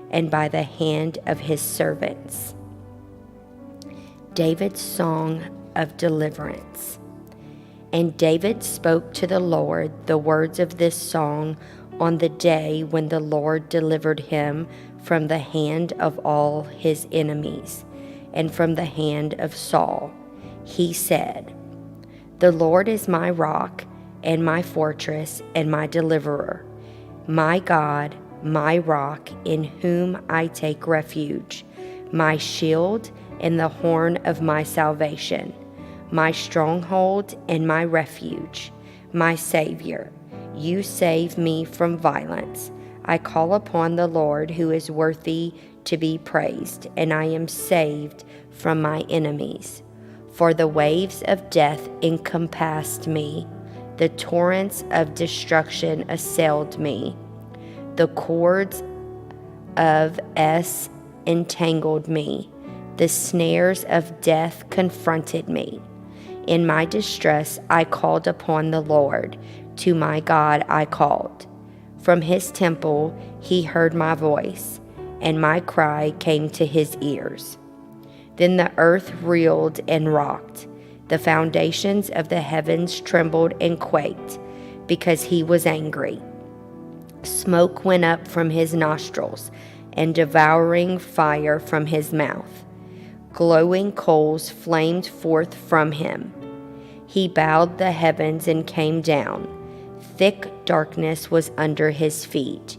and by the hand of his servants. David's song of deliverance. And David spoke to the Lord the words of this song on the day when the Lord delivered him from the hand of all his enemies and from the hand of Saul. He said, "The Lord is my rock and my fortress and my deliverer, my God, my rock, in whom I take refuge, my shield and the horn of my salvation, my stronghold and my refuge, my Savior. You save me from violence. I call upon the Lord, who is worthy to be praised, and I am saved from my enemies. For the waves of death encompassed me, the torrents of destruction assailed me, the cords of S entangled me, the snares of death confronted me. In my distress I called upon the Lord, to my God I called. From his temple he heard my voice, and my cry came to his ears. Then the earth reeled and rocked. The foundations of the heavens trembled and quaked, because he was angry. Smoke went up from his nostrils, and devouring fire from his mouth. Glowing coals flamed forth from him. He bowed the heavens and came down. Thick darkness was under his feet.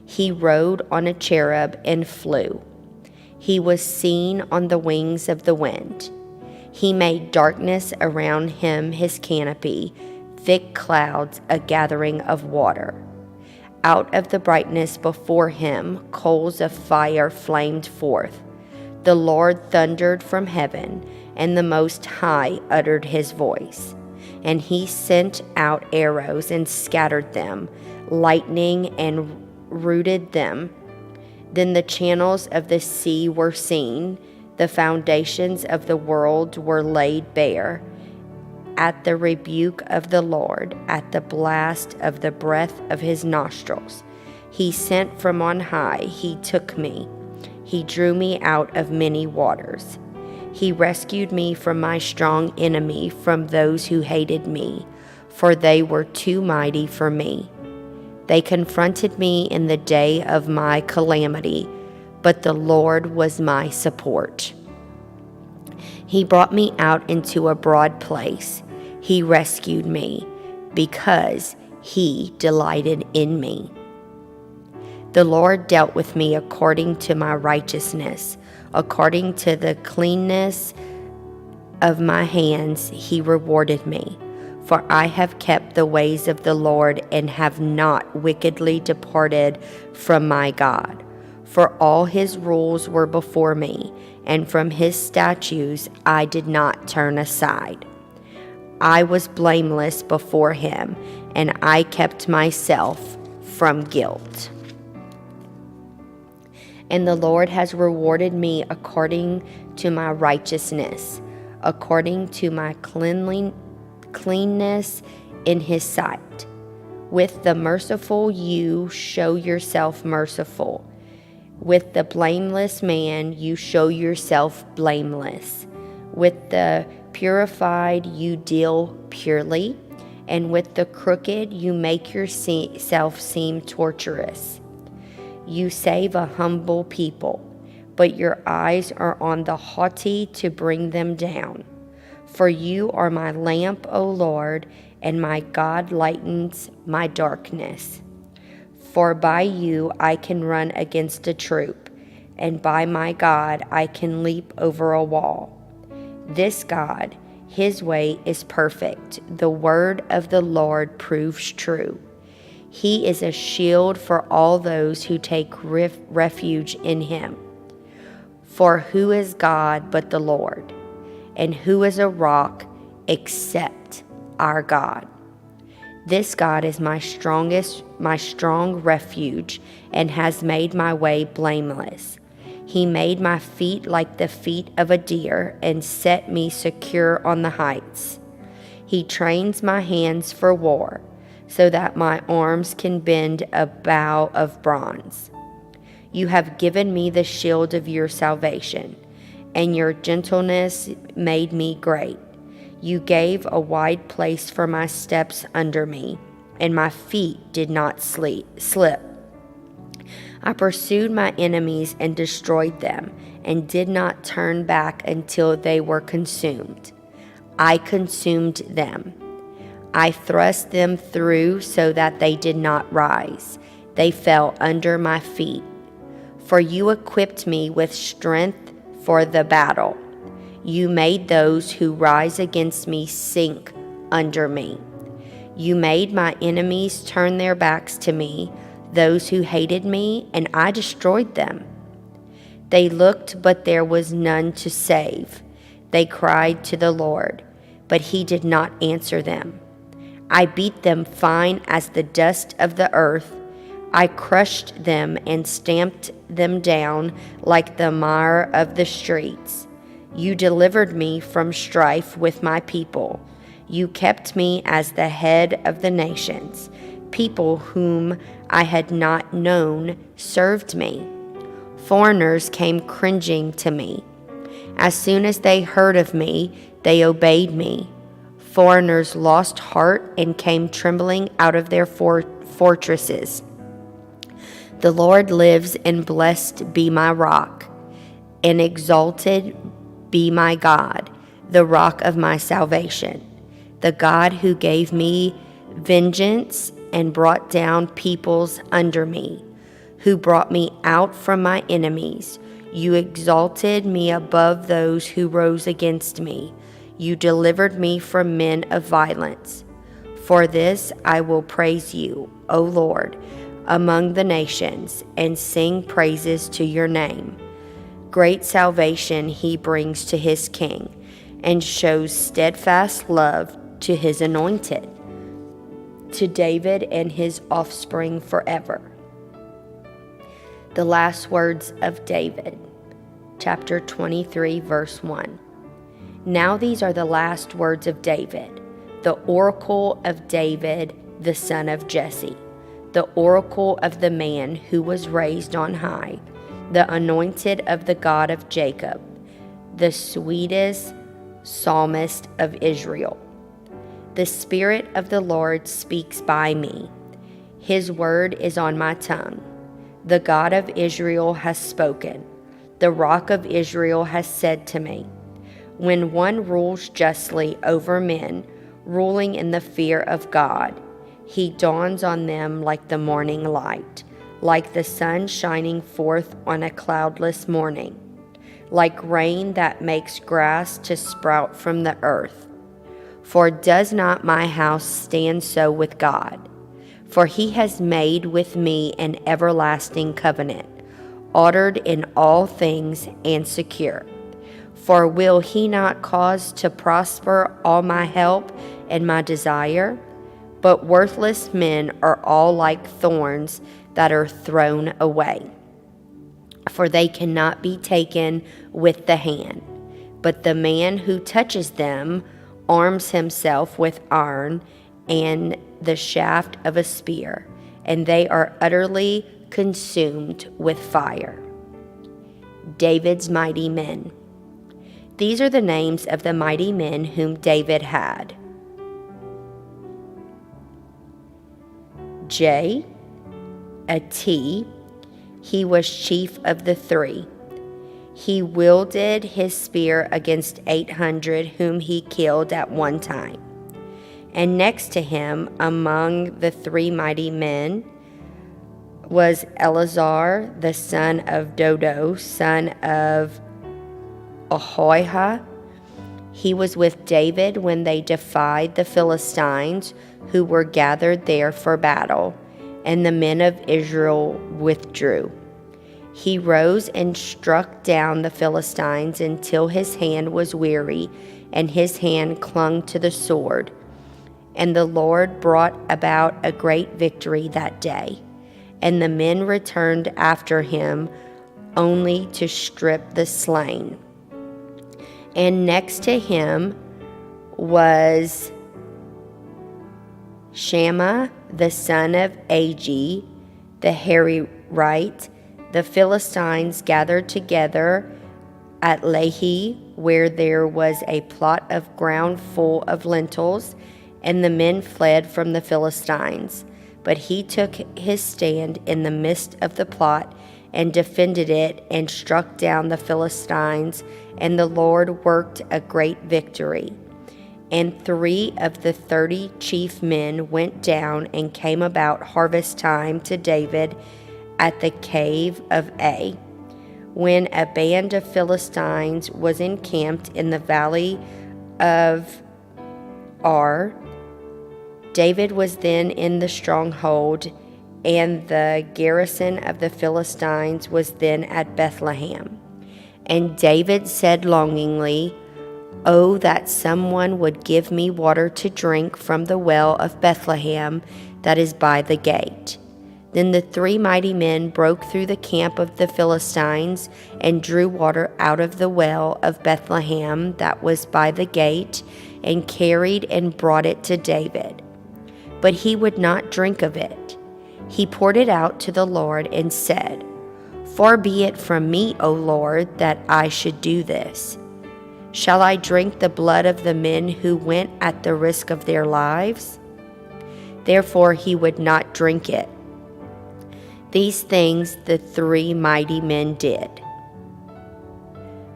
He rode on a cherub and flew. He was seen on the wings of the wind. He made darkness around him his canopy, thick clouds a gathering of water. Out of the brightness before him coals of fire flamed forth. The Lord thundered from heaven, and the Most High uttered his voice. And he sent out arrows and scattered them, lightning and rooted them. Then the channels of the sea were seen, the foundations of the world were laid bare. At the rebuke of the Lord, at the blast of the breath of his nostrils, he sent from on high, he took me. He drew me out of many waters. He rescued me from my strong enemy, from those who hated me, for they were too mighty for me. They confronted me in the day of my calamity, but the Lord was my support. He brought me out into a broad place. He rescued me, because he delighted in me. The Lord dealt with me according to my righteousness. According to the cleanness of my hands, he rewarded me. For I have kept the ways of the Lord and have not wickedly departed from my God. For all his rules were before me, and from his statutes I did not turn aside. I was blameless before him, and I kept myself from guilt. And the Lord has rewarded me according to my righteousness, according to my cleanness in his sight. With the merciful you show yourself merciful. With the blameless man you show yourself blameless. With the purified you deal purely, and with the crooked you make yourself seem tortuous. You save a humble people, but your eyes are on the haughty to bring them down. For you are my lamp, O Lord, and my God lightens my darkness. For by you I can run against a troop, and by my God I can leap over a wall. This God, his way is perfect. The word of the Lord proves true. He is a shield for all those who take refuge in him. For who is God but the Lord? And who is a rock except our God? This God is my strong refuge, and has made my way blameless. He made my feet like the feet of a deer, and set me secure on the heights. He trains my hands for war, so that my arms can bend a bow of bronze. You have given me the shield of your salvation, and your gentleness made me great. You gave a wide place for my steps under me, and my feet did not slip. I pursued my enemies and destroyed them, and did not turn back until they were consumed. I consumed them. I thrust them through so that they did not rise. They fell under my feet. For you equipped me with strength for the battle. You made those who rise against me sink under me. You made my enemies turn their backs to me, those who hated me, and I destroyed them. They looked, but there was none to save. They cried to the Lord, but he did not answer them. I beat them fine as the dust of the earth. I crushed them and stamped them down like the mire of the streets. You delivered me from strife with my people. You kept me as the head of the nations. People whom I had not known served me. Foreigners came cringing to me. As soon as they heard of me, they obeyed me. Foreigners lost heart and came trembling out of their fortresses. The Lord lives, and blessed be my rock, and exalted be my God, the rock of my salvation, the God who gave me vengeance and brought down peoples under me, who brought me out from my enemies. You exalted me above those who rose against me. You delivered me from men of violence. For this I will praise you, O Lord, among the nations, and sing praises to your name. Great salvation he brings to his king, and shows steadfast love to his anointed, to David and his offspring forever. The last words of David, chapter 23, verse 1. Now these are the last words of David, the oracle of David, the son of Jesse, the oracle of the man who was raised on high, the anointed of the God of Jacob, the sweetest psalmist of Israel. The Spirit of the Lord speaks by me. His word is on my tongue. The God of Israel has spoken. The Rock of Israel has said to me, when one rules justly over men, ruling in the fear of God, he dawns on them like the morning light, like the sun shining forth on a cloudless morning, like rain that makes grass to sprout from the earth. For does not my house stand so with God? For he has made with me an everlasting covenant, ordered in all things and secure. For will he not cause to prosper all my help and my desire? But worthless men are all like thorns that are thrown away. For they cannot be taken with the hand. But the man who touches them arms himself with iron and the shaft of a spear, and they are utterly consumed with fire. David's mighty men. These are the names of the mighty men whom David had. J, a T, he was chief of the three. He wielded his spear against 800 whom he killed at one time. And next to him, among the three mighty men, was Eleazar, the son of Dodo, son of Ahoiah. He was with David when they defied the Philistines who were gathered there for battle, and the men of Israel withdrew. He rose and struck down the Philistines until his hand was weary, and his hand clung to the sword. And the Lord brought about a great victory that day. And the men returned after him only to strip the slain. And next to him was Shammah, the son of Agi, the Hararite. The Philistines gathered together at Lehi, where there was a plot of ground full of lentils, and the men fled from the Philistines. But he took his stand in the midst of the plot and defended it and struck down the Philistines, and the Lord worked a great victory. And 3 of the 30 chief men went down and came about harvest time to David at the cave of A, when a band of Philistines was encamped in the valley of Ar. David was then in the stronghold, and the garrison of the Philistines was then at Bethlehem. And David said longingly, "Oh, that someone would give me water to drink from the well of Bethlehem that is by the gate." Then the 3 mighty men broke through the camp of the Philistines and drew water out of the well of Bethlehem that was by the gate, and carried and brought it to David. But he would not drink of it. He poured it out to the Lord and said, "Far be it from me, O Lord, that I should do this. Shall I drink the blood of the men who went at the risk of their lives?" Therefore he would not drink it. These things the 3 mighty men did.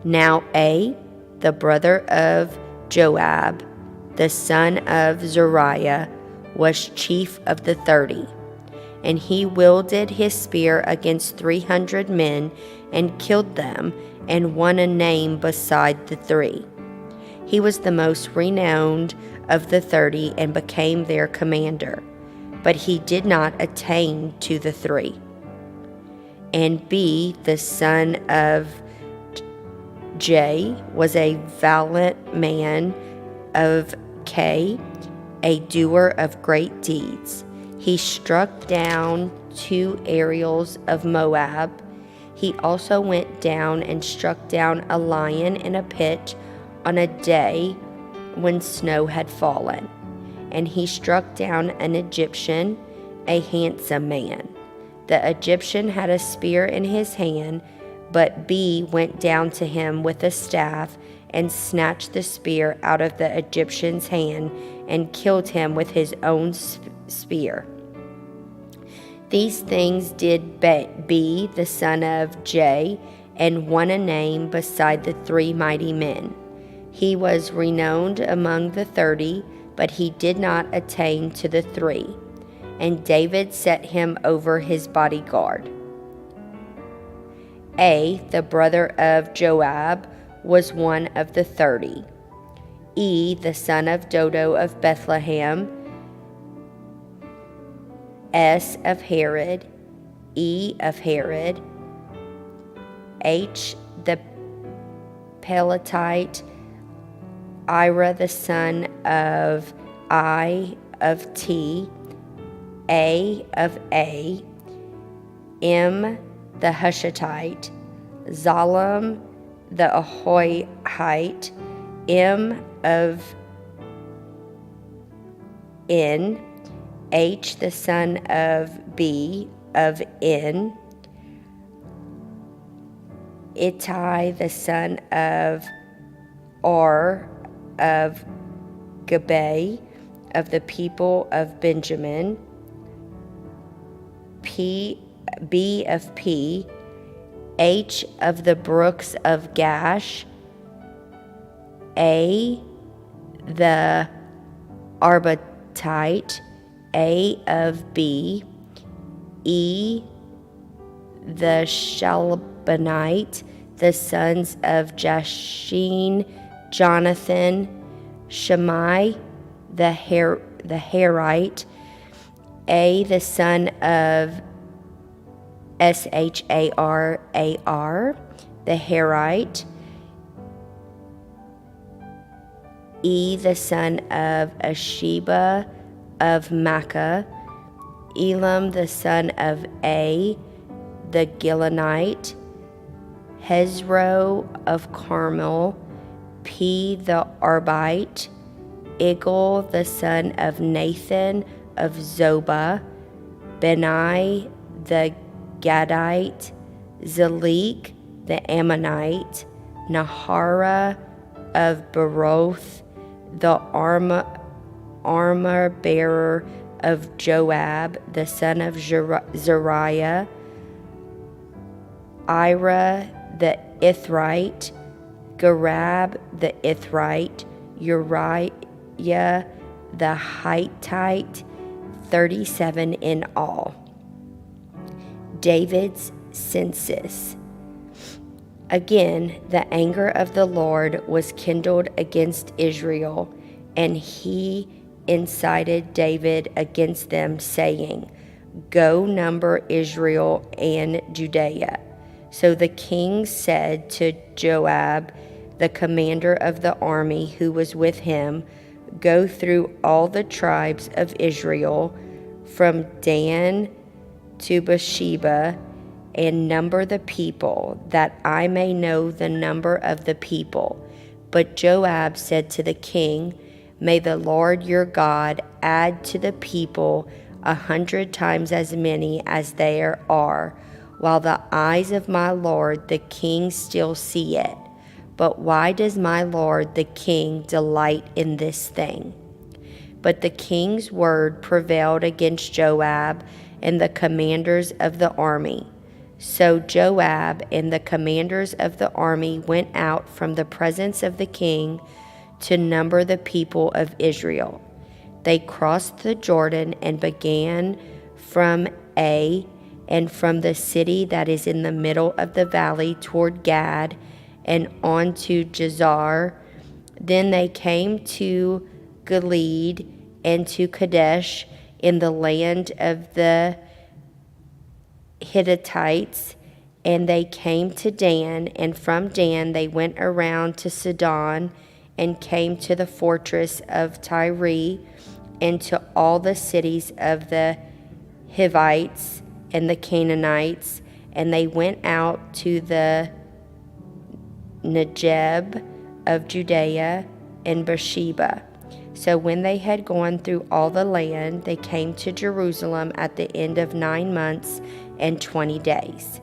Now A, the brother of Joab, the son of Zeruiah, was chief of the 30. And he wielded his spear against 300 men and killed them, and won a name beside the 3. He was the most renowned of the 30 and became their commander, but he did not attain to the 3. And B, the son of J, was a valiant man of K, a doer of great deeds. He struck down 2 Ariels of Moab. He also went down and struck down a lion in a pit on a day when snow had fallen. And he struck down an Egyptian, a handsome man. The Egyptian had a spear in his hand, but B went down to him with a staff and snatched the spear out of the Egyptian's hand and killed him with his own spear. These things did B, the son of J, and won a name beside the 3 mighty men. He was renowned among the 30, but he did not attain to the 3. And David set him over his bodyguard. A, the brother of Joab, was one of the 30. E, the son of Dodo of Bethlehem. S of Herod. E of Herod. H, the Peletite. Ira, the son of I of T. A of A. M, the Hushathite. Zalem, the Ahohite. M of N. H, the son of B of N. Ittai, the son of R of Gibeah of the people of Benjamin. B of P. H of the brooks of Gash. A, the Arbatite. A of B. E, the Shalbanite, the sons of Jashin, Jonathan. Shammai, the Herite. A, the son of Shar, the Herite. E, the son of Asheba of Makkah. Elam, the son of A, the Gilonite. Hezro of Carmel. P, the Arbite. Igal, the son of Nathan of Zobah. Benai, the Gadite. Zalik, the Ammonite. Nahara of Beroth, the armor bearer of Joab, the son of Zeruiah, Ira the Ithrite, Garab the Ithrite, Uriah the Hittite, 37 in all. David's census. Again, the anger of the Lord was kindled against Israel, and he incited David against them, saying, Go number Israel and Judea. So the king said to Joab, the commander of the army who was with him, Go through all the tribes of Israel, from Dan to Beersheba, and number the people, that I may know the number of the people. But Joab said to the king, May the Lord your God add to the people 100 times as many as there are, while the eyes of my lord the king still see it. But why does my lord the king delight in this thing? But the king's word prevailed against Joab and the commanders of the army. So Joab and the commanders of the army went out from the presence of the king to number the people of Israel. They crossed the Jordan and began from Ai, and from the city that is in the middle of the valley toward Gad, and on to Jazer. Then they came to Gilead and to Kadesh in the land of the Hittites, and they came to Dan, and from Dan they went around to Sidon, and came to the fortress of Tyre, and to all the cities of the Hivites and the Canaanites, and they went out to the Negeb of Judea and Beersheba. So when they had gone through all the land, they came to Jerusalem at the end of 9 months and 20 days.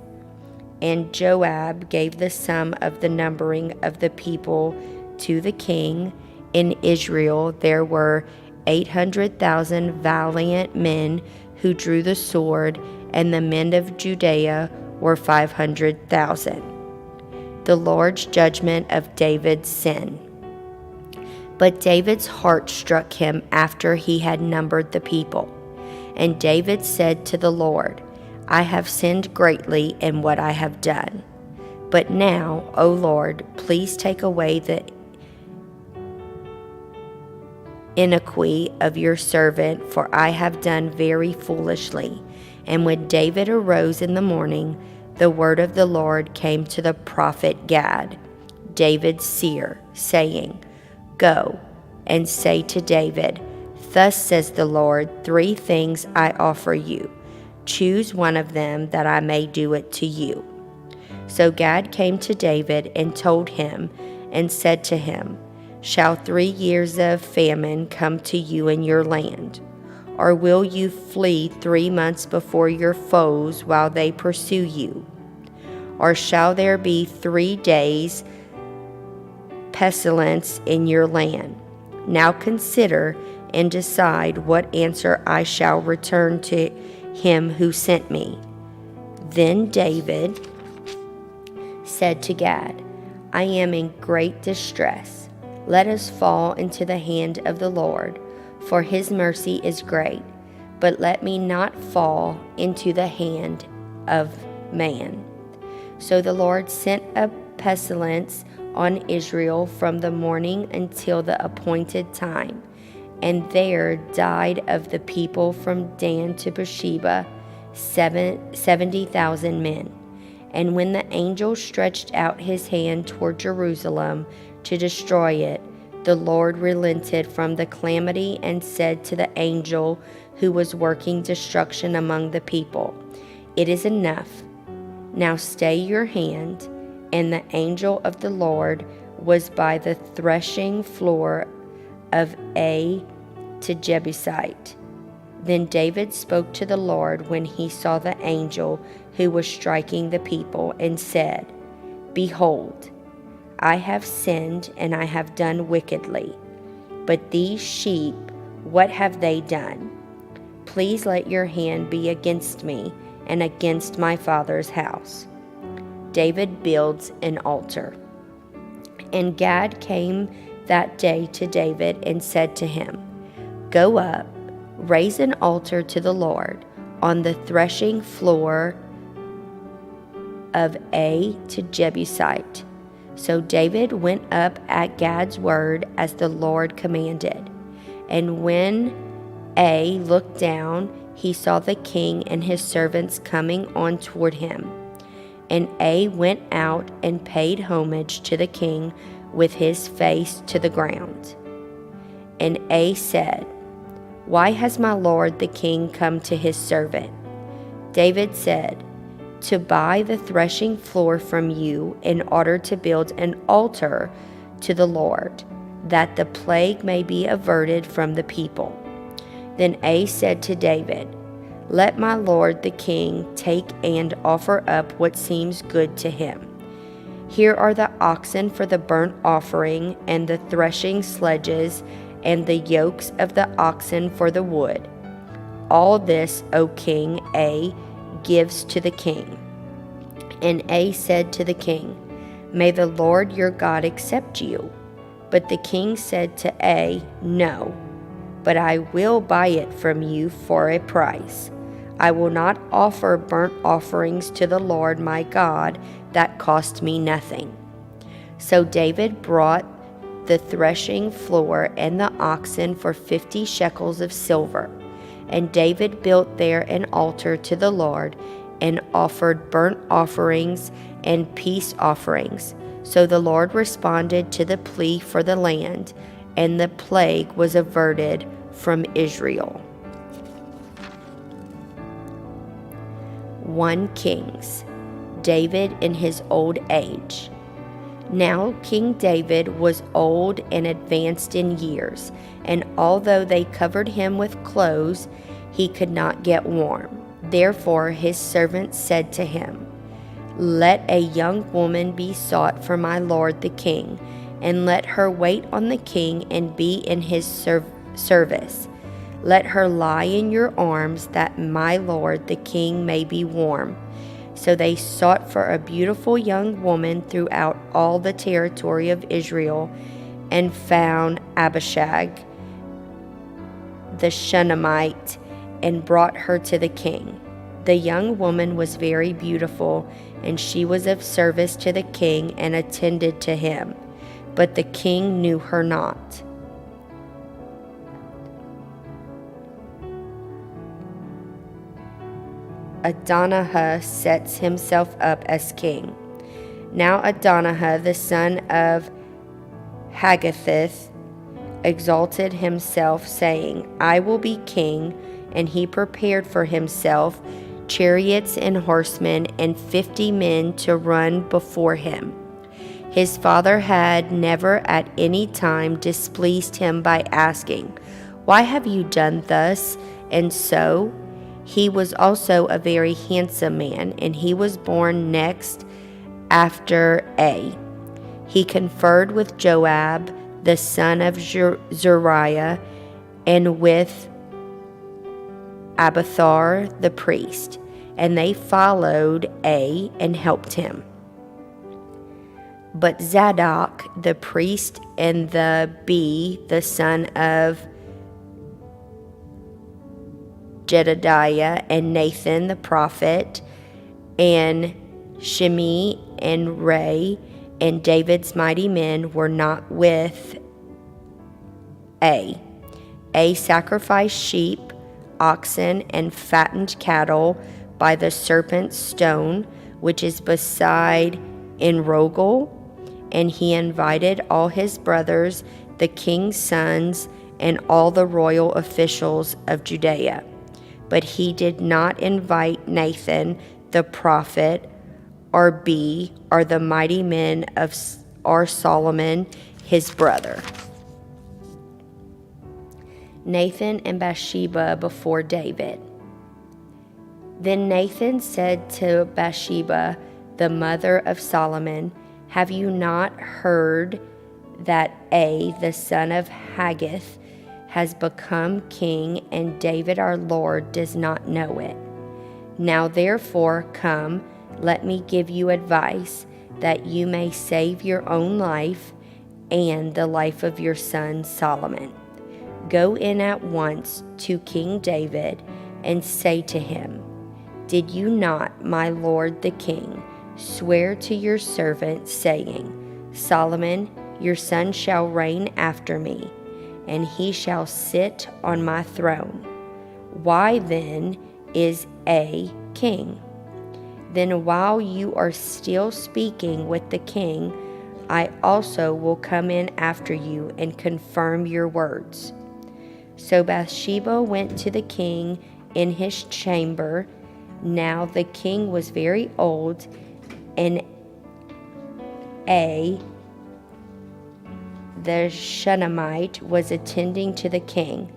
And Joab gave the sum of the numbering of the people to the king. In Israel there were 800,000 valiant men who drew the sword, and the men of Judea were 500,000. The Lord's judgment of David's sin. But David's heart struck him after he had numbered the people. And David said to the Lord, I have sinned greatly in what I have done. But now, O Lord, please take away the iniquity of your servant, for I have done very foolishly. And when David arose in the morning, the word of the Lord came to the prophet Gad, David's seer, saying, Go and say to David, Thus says the Lord, 3 things I offer you. Choose one of them, that I may do it to you. So Gad came to David and told him, and said to him, Shall 3 years of famine come to you in your land? Or will you flee 3 months before your foes while they pursue you? Or shall there be 3 days pestilence in your land? Now consider and decide what answer I shall return to him who sent me. Then David said to Gad, I am in great distress. Let us fall into the hand of the Lord, for his mercy is great. But let me not fall into the hand of man. So the Lord sent a pestilence on Israel from the morning until the appointed time, and there died of the people from Dan to Beersheba 70,000 men. And when the angel stretched out his hand toward Jerusalem to destroy it, the Lord relented from the calamity and said to the angel who was working destruction among the people, It is enough. Now stay your hand. And the angel of the Lord was by the threshing floor of Ai to Jebusite. Then David spoke to the Lord when he saw the angel who was striking the people, and said, Behold, I have sinned, and I have done wickedly. But these sheep, what have they done? Please let your hand be against me and against my father's house." David builds an altar. And Gad came that day to David and said to him, "Go up, raise an altar to the Lord on the threshing floor of A to Jebusite." So David went up at Gad's word as the Lord commanded. And when A looked down, he saw the king and his servants coming on toward him. And A went out and paid homage to the king with his face to the ground. And A said, "Why has my lord the king come to his servant?" David said, "To buy the threshing floor from you in order to build an altar to the Lord, that the plague may be averted from the people." Then A said to David, "Let my lord the king take and offer up what seems good to him. Here are the oxen for the burnt offering, and the threshing sledges, and the yokes of the oxen for the wood. All this, O king, A gives to the king." And A said to the king, "May the Lord your God accept you." But the king said to A, "No, but I will buy it from you for a price. I will not offer burnt offerings to the Lord my God that cost me nothing." So David brought the threshing floor and the oxen for 50 shekels of silver. And David built there an altar to the Lord and offered burnt offerings and peace offerings. So the Lord responded to the plea for the land, and the plague was averted from Israel. 1 Kings, David in his old age. Now King David was old and advanced in years, and although they covered him with clothes, he could not get warm. Therefore his servants said to him, "Let a young woman be sought for my lord the king, and let her wait on the king and be in his service. Let her lie in your arms, that my lord the king may be warm." So they sought for a beautiful young woman throughout all the territory of Israel, and found Abishag the Shunammite, and brought her to the king. The young woman was very beautiful, and she was of service to the king and attended to him, but the king knew her not. Adonijah sets himself up as king. Now Adonijah, the son of Haggith, exalted himself, saying, "I will be king," and he prepared for himself chariots and horsemen and 50 men to run before him. His father had never at any time displeased him by asking, "Why have you done thus and so?" He was also a very handsome man, and he was born next after A. He conferred with Joab, the son of Zeruiah, and with Abiathar the priest, and they followed A and helped him. But Zadok the priest and the B, the son of Jedediah, and Nathan the prophet, and Shimei and Ray, and David's mighty men were not with A. A sacrificed sheep, oxen, and fattened cattle by the serpent's stone, which is beside Enrogel, and he invited all his brothers, the king's sons, and all the royal officials of Judea. But he did not invite Nathan the prophet, or B, or the mighty men of or Solomon his brother. Nathan and Bathsheba before David. Then Nathan said to Bathsheba, the mother of Solomon, "Have you not heard that A, the son of Haggith, has become king, and David our Lord does not know it. Now therefore, come, let me give you advice, that you may save your own life and the life of your son Solomon. Go in at once to King David and say to him, Did you not, my lord the king, swear to your servant, saying, Solomon, your son shall reign after me, and he shall sit on my throne? Why then is A king? Then while you are still speaking with the king, I also will come in after you and confirm your words. So Bathsheba went to the king in his chamber. Now the king was very old, and the Shunammite was attending to the king.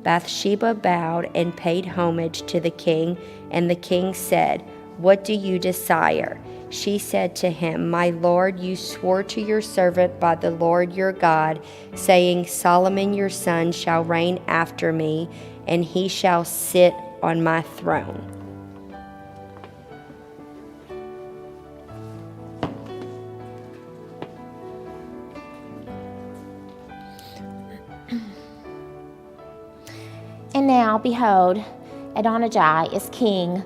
Bathsheba bowed and paid homage to the king, and the king said, What do you desire? She said to him, My lord, you swore to your servant by the Lord your God, saying, Solomon your son shall reign after me, and he shall sit on my throne. And now, behold, Adonijah is king,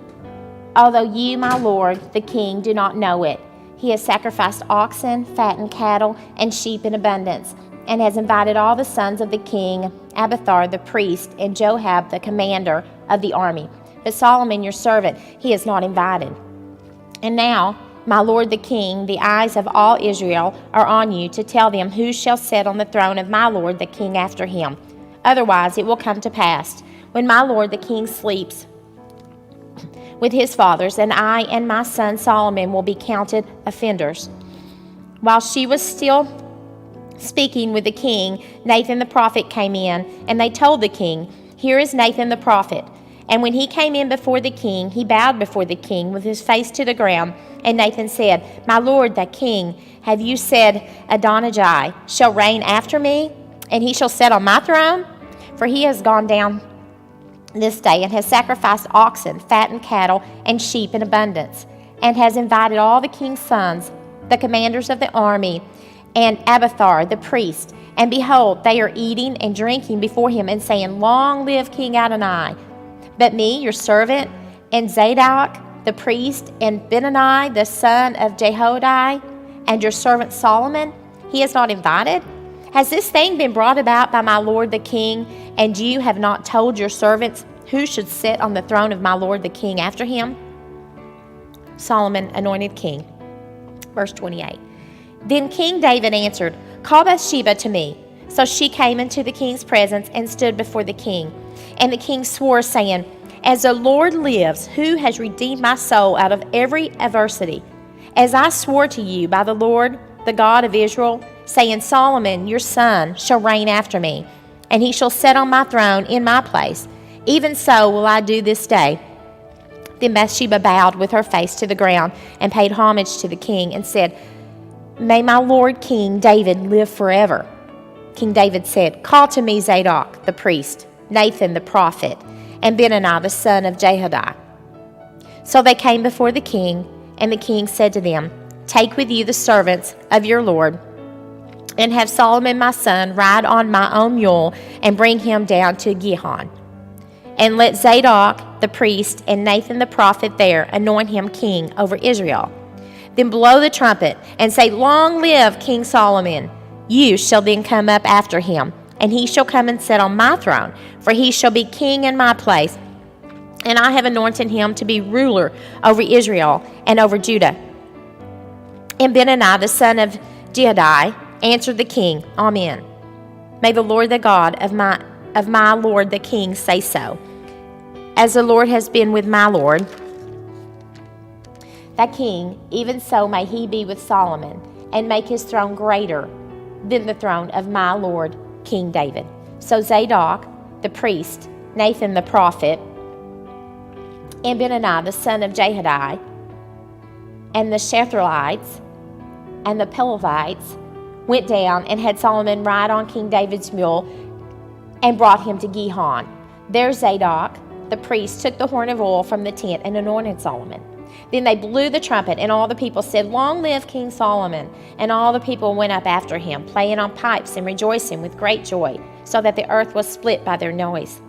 although you, my lord, the king, do not know it. He has sacrificed oxen, fattened cattle, and sheep in abundance, and has invited all the sons of the king, Abiathar the priest, and Joab the commander of the army. But Solomon your servant he has not invited. And now, my lord the king, the eyes of all Israel are on you to tell them who shall sit on the throne of my lord the king after him. Otherwise it will come to pass, when my lord the king sleeps with his fathers, and I and my son Solomon will be counted offenders. While she was still speaking with the king, Nathan the prophet came in, and they told the king, Here is Nathan the prophet. And when he came in before the king, he bowed before the king with his face to the ground. And Nathan said, My lord the king, have you said, Adonijah shall reign after me, and he shall sit on my throne? For he has gone down this day and has sacrificed oxen, fattened cattle, and sheep in abundance, and has invited all the king's sons, the commanders of the army, and Abiathar the priest. And behold, they are eating and drinking before him, and saying, Long live King Adonai. But me, your servant, and Zadok the priest, and Benani the son of Jehoiada, and your servant Solomon, he has not invited? Has this thing been brought about by my lord the king, and you have not told your servants who should sit on the throne of my lord the king after him? Solomon anointed king. Verse 28. Then King David answered, Call Bathsheba to me. So she came into the king's presence and stood before the king. And the king swore, saying, As the Lord lives, who has redeemed my soul out of every adversity, as I swore to you by the Lord, the God of Israel, saying, Solomon, your son, shall reign after me, and he shall sit on my throne in my place. Even so will I do this day. Then Bathsheba bowed with her face to the ground and paid homage to the king and said, May my lord King David live forever. King David said, Call to me Zadok the priest, Nathan the prophet, and Benani the son of Jehoiada. So they came before the king, and the king said to them, Take with you the servants of your lord, and have Solomon my son ride on my own mule, and bring him down to Gihon. And let Zadok the priest and Nathan the prophet there anoint him king over Israel. Then blow the trumpet, and say, Long live King Solomon. You shall then come up after him, and he shall come and sit on my throne, for he shall be king in my place. And I have anointed him to be ruler over Israel and over Judah. And Benani the son of Jehoiada answered the king, Amen. May the Lord the God of my lord the king say so. As the Lord has been with my lord, that king, even so may he be with Solomon, and make his throne greater than the throne of my lord King David. So Zadok the priest, Nathan the prophet, and Benani the son of Jehoiada, and the Shetherites, and the Pelethites went down and had Solomon ride on King David's mule and brought him to Gihon. There Zadok, the priest, took the horn of oil from the tent and anointed Solomon. Then they blew the trumpet, and all the people said, "Long live King Solomon!" And all the people went up after him, playing on pipes and rejoicing with great joy, so that the earth was split by their noise.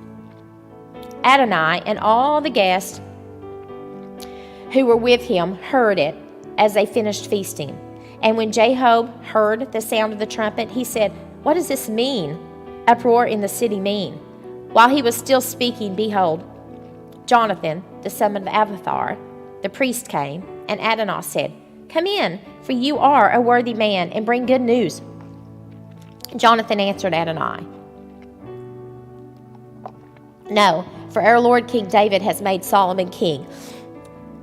Adonai and all the guests who were with him heard it as they finished feasting. And when Jehob heard the sound of the trumpet, he said, "What does this mean? Uproar in the city mean?" While he was still speaking, behold, Jonathan, the son of Abiathar, the priest, came, and Adonai said, "Come in, for you are a worthy man, and bring good news." Jonathan answered Adonai, "No, for our Lord King David has made Solomon king,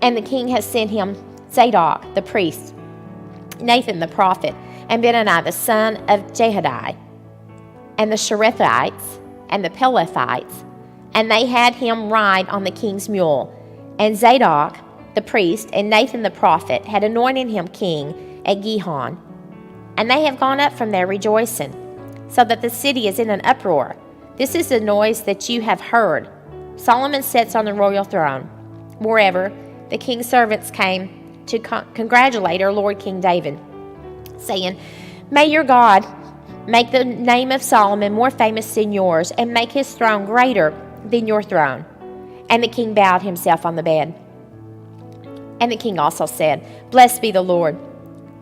and the king has sent him Zadok the priest, Nathan the prophet, and Benani the son of Jehoiada, and the Sherethites, and the Pelethites, and they had him ride on the king's mule. And Zadok the priest and Nathan the prophet had anointed him king at Gihon. And they have gone up from there rejoicing, so that the city is in an uproar. This is the noise that you have heard. Solomon sits on the royal throne. Moreover, the king's servants came to congratulate our Lord King David, saying, May your God make the name of Solomon more famous than yours, and make his throne greater than your throne. And the king bowed himself on the bed. And the king also said, Blessed be the Lord,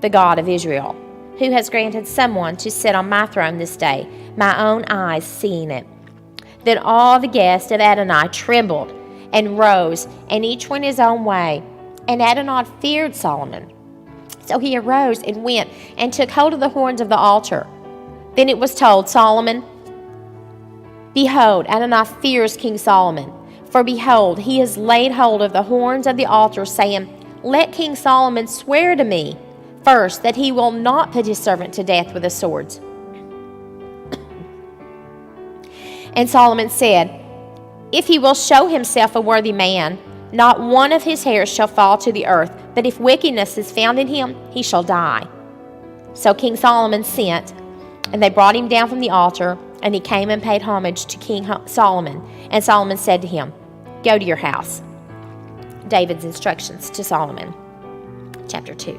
the God of Israel, who has granted someone to sit on my throne this day, my own eyes seeing it. Then all the guests of Adonai trembled and rose, and each went his own way. And Adonai feared Solomon. So he arose and went and took hold of the horns of the altar. Then it was told Solomon, Behold, Adonai fears King Solomon. For behold, he has laid hold of the horns of the altar, saying, Let King Solomon swear to me first that he will not put his servant to death with the swords. And Solomon said, If he will show himself a worthy man, not one of his hairs shall fall to the earth, but if wickedness is found in him, he shall die. So King Solomon sent, and they brought him down from the altar, and he came and paid homage to King Solomon. And Solomon said to him, Go to your house. David's instructions to Solomon. Chapter 2.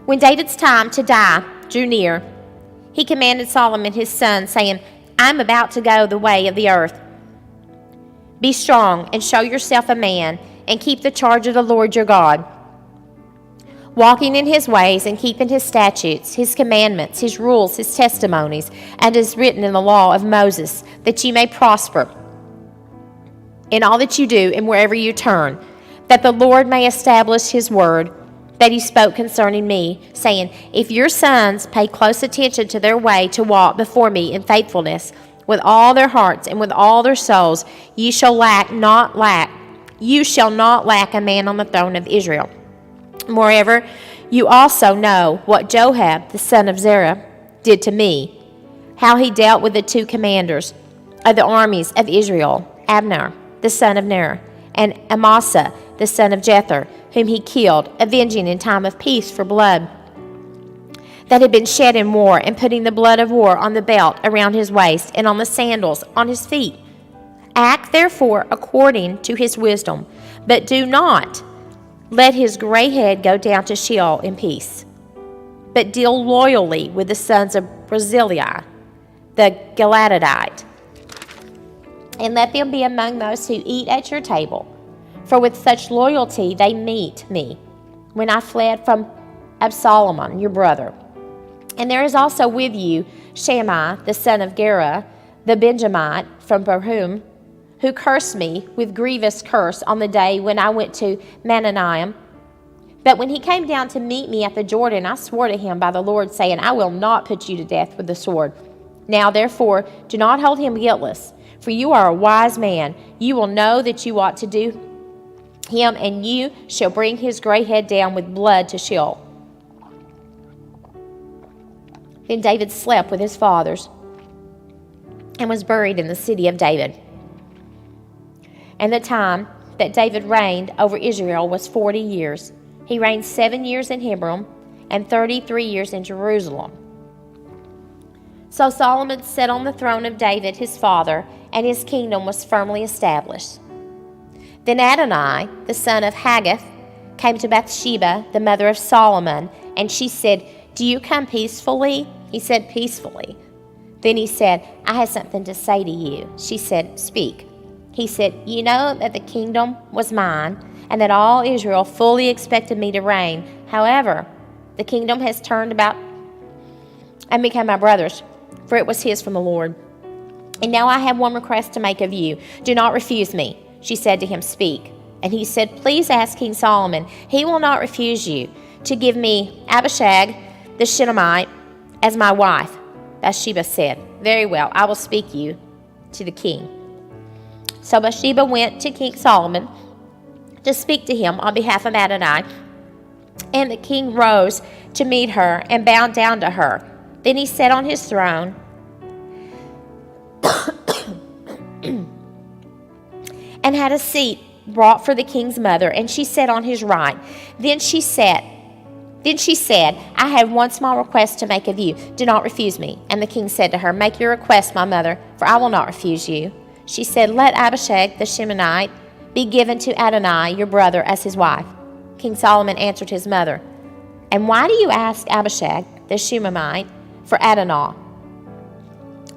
When David's time to die drew near, he commanded Solomon his son, saying, I am about to go the way of the earth. Be strong and show yourself a man, and keep the charge of the Lord your God, walking in his ways and keeping his statutes, his commandments, his rules, his testimonies, and as written in the law of Moses, that ye may prosper in all that you do and wherever you turn, that the Lord may establish his word that he spoke concerning me, saying, If your sons pay close attention to their way to walk before me in faithfulness with all their hearts and with all their souls, you shall not lack a man on the throne of Israel. Moreover, you also know what Joab, the son of Zeruiah, did to me, how he dealt with the two commanders of the armies of Israel, Abner, the son of Ner, and Amasa, the son of Jether, whom he killed, avenging in time of peace for blood that had been shed in war, and putting the blood of war on the belt around his waist and on the sandals on his feet. Act therefore according to his wisdom, but do not let his gray head go down to Sheol in peace, but deal loyally with the sons of Barzillai, the Gileadite, and let them be among those who eat at your table. For with such loyalty they meet me, when I fled from Absalom, your brother. And there is also with you Shammai, the son of Gera, the Benjamite from Barhum, who cursed me with grievous curse on the day when I went to Mahanaim. But when he came down to meet me at the Jordan, I swore to him by the Lord, saying, I will not put you to death with the sword. Now, therefore, do not hold him guiltless, for you are a wise man. You will know that you ought to do him, and you shall bring his gray head down with blood to Sheol. Then David slept with his fathers and was buried in the city of David. And the time that David reigned over Israel was 40 years. He reigned 7 years in Hebron and 33 years in Jerusalem. So Solomon sat on the throne of David his father, and his kingdom was firmly established. Then Adonai, the son of Haggith, came to Bathsheba, the mother of Solomon, and she said, "Do you come peacefully?" He said, "Peacefully." Then he said, "I have something to say to you." She said, "Speak." He said, "You know that the kingdom was mine, and that all Israel fully expected me to reign. However, the kingdom has turned about and become my brother's, for it was his from the Lord. And now I have one request to make of you. Do not refuse me." She said to him, "Speak." And he said, "Please ask King Solomon. He will not refuse you to give me Abishag the Shunammite as my wife." Bathsheba said, "Very well, I will speak you to the king." So Bathsheba went to King Solomon to speak to him on behalf of Adonai. And the king rose to meet her and bowed down to her. Then he sat on his throne and had a seat brought for the king's mother, and she sat on his right. Then she said, "I have one small request to make of you. Do not refuse me." And the king said to her, "Make your request, my mother, for I will not refuse you." She said, "Let Abishag the Shunammite be given to Adonai, your brother, as his wife." King Solomon answered his mother, "And why do you ask Abishag the Shunammite for Adonai?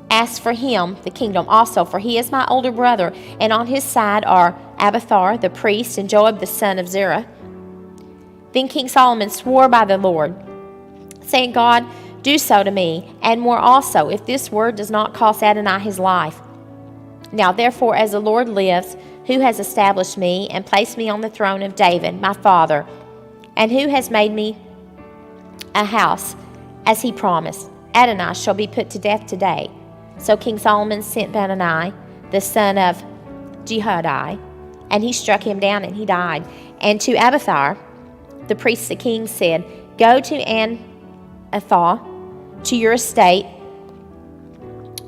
Ask for him the kingdom also, for he is my older brother, and on his side are Abiathar the priest and Joab the son of Zeruiah." Then King Solomon swore by the Lord, saying, "God, do so to me, and more also, if this word does not cost Adonai his life. Now therefore, as the Lord lives, who has established me and placed me on the throne of David, my father, and who has made me a house, as he promised, Adonai shall be put to death today." So King Solomon sent Benaiah, the son of Jehoiada, and he struck him down, and he died. And to Abiathar, the priest, the king said, "Go to Anathoth, to your estate,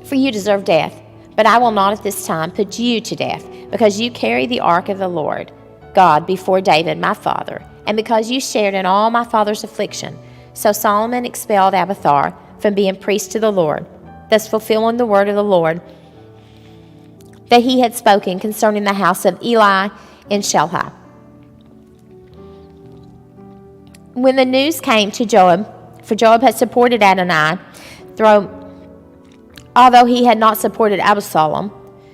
for you deserve death. But I will not at this time put you to death, because you carry the ark of the Lord God before David my father, and because you shared in all my father's affliction." So Solomon expelled Abiathar from being priest to the Lord, thus fulfilling the word of the Lord that he had spoken concerning the house of Eli in Shelha. When the news came to Joab, for Joab had supported Adonai, although he had not supported Absalom,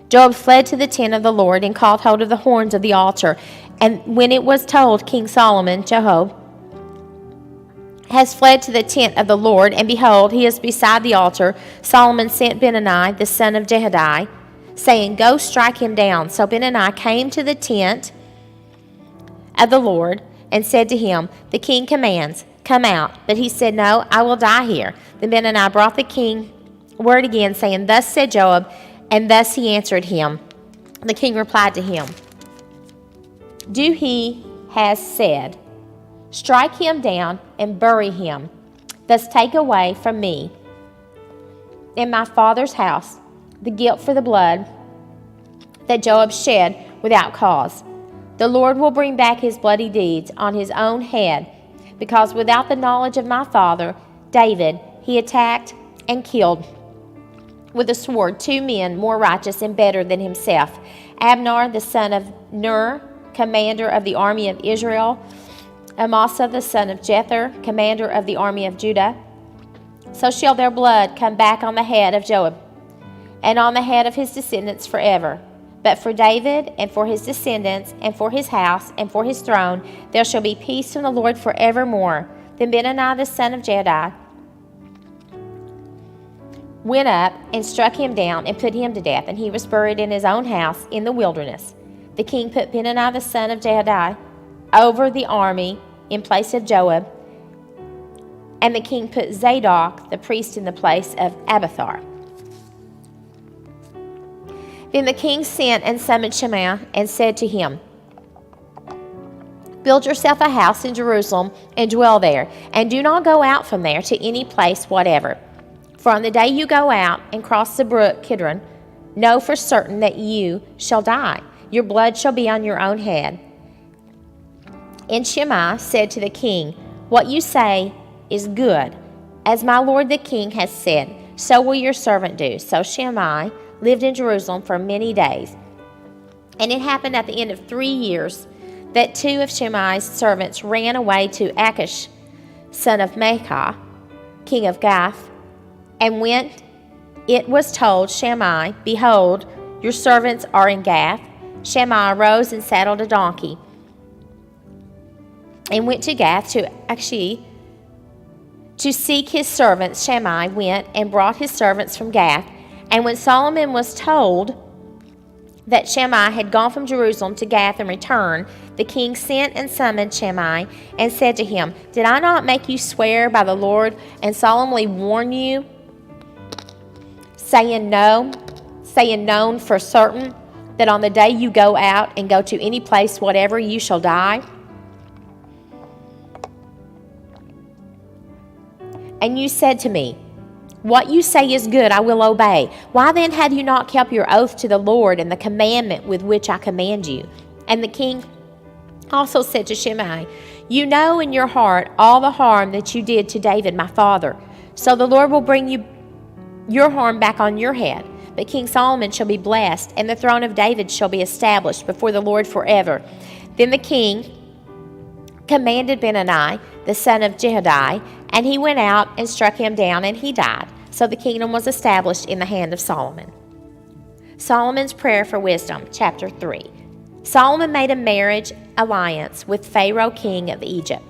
Joab fled to the tent of the Lord and caught hold of the horns of the altar. And when it was told King Solomon, Jehob has fled to the tent of the Lord, and behold, he is beside the altar, Solomon sent Benaiah, the son of Jehoiada, saying, "Go strike him down." So Benaiah came to the tent of the Lord and said to him, "The king commands, come out." But he said, "No, I will die here." Then Benaiah brought the king word again, saying, "Thus said Joab," and thus he answered him. The king replied to him, "Do he has said, strike him down and bury him. Thus take away from me in my father's house the guilt for the blood that Joab shed without cause. The Lord will bring back his bloody deeds on his own head, because without the knowledge of my father David he attacked and killed with a sword 2 men more righteous and better than himself, Abner the son of Ner, commander of the army of Israel, Amasa the son of Jether, commander of the army of Judah. So shall their blood come back on the head of Joab, and on the head of his descendants forever. But for David, and for his descendants, and for his house, and for his throne, there shall be peace from the Lord forevermore." Then Benaiah the son of Jehoiada went up and struck him down and put him to death, and he was buried in his own house in the wilderness. The king put Benaiah the son of Jehoiada over the army in place of Joab, and the king put Zadok the priest in the place of Abiathar. Then the king sent and summoned Shemaiah and said to him, "Build yourself a house in Jerusalem and dwell there, and do not go out from there to any place whatever. For on the day you go out and cross the brook Kidron, know for certain that you shall die. Your blood shall be on your own head." And Shimei said to the king, "What you say is good, as my lord the king has said. so will your servant do. So Shimei lived in Jerusalem for many days. And it happened at the end of 3 years that 2 of Shimei's servants ran away to Achish, son of Maacah, king of Gath, and when it was told Shimei, behold, your servants are in Gath, Shimei arose and saddled a donkey and went to Gath to Achish to seek his servants. Shimei went and brought his servants from Gath. And when Solomon was told that Shimei had gone from Jerusalem to Gath and returned, the king sent and summoned Shimei and said to him, Did I not make you swear by the Lord and solemnly warn you, saying known for certain, that on the day you go out and go to any place whatever, you shall die? And you said to me, What you say is good, I will obey. Why then had you not kept your oath to the Lord and the commandment with which I command you? And the king also said to Shimei, You know in your heart all the harm that you did to David my father. So the Lord will bring your harm back on your head. But King Solomon shall be blessed, and the throne of David shall be established before the Lord forever. Then the king commanded Benani, the son of Jehoiada, and he went out and struck him down, and he died. So the kingdom was established in the hand of Solomon. Solomon's prayer for wisdom, chapter 3. Solomon made a marriage alliance with Pharaoh, king of Egypt.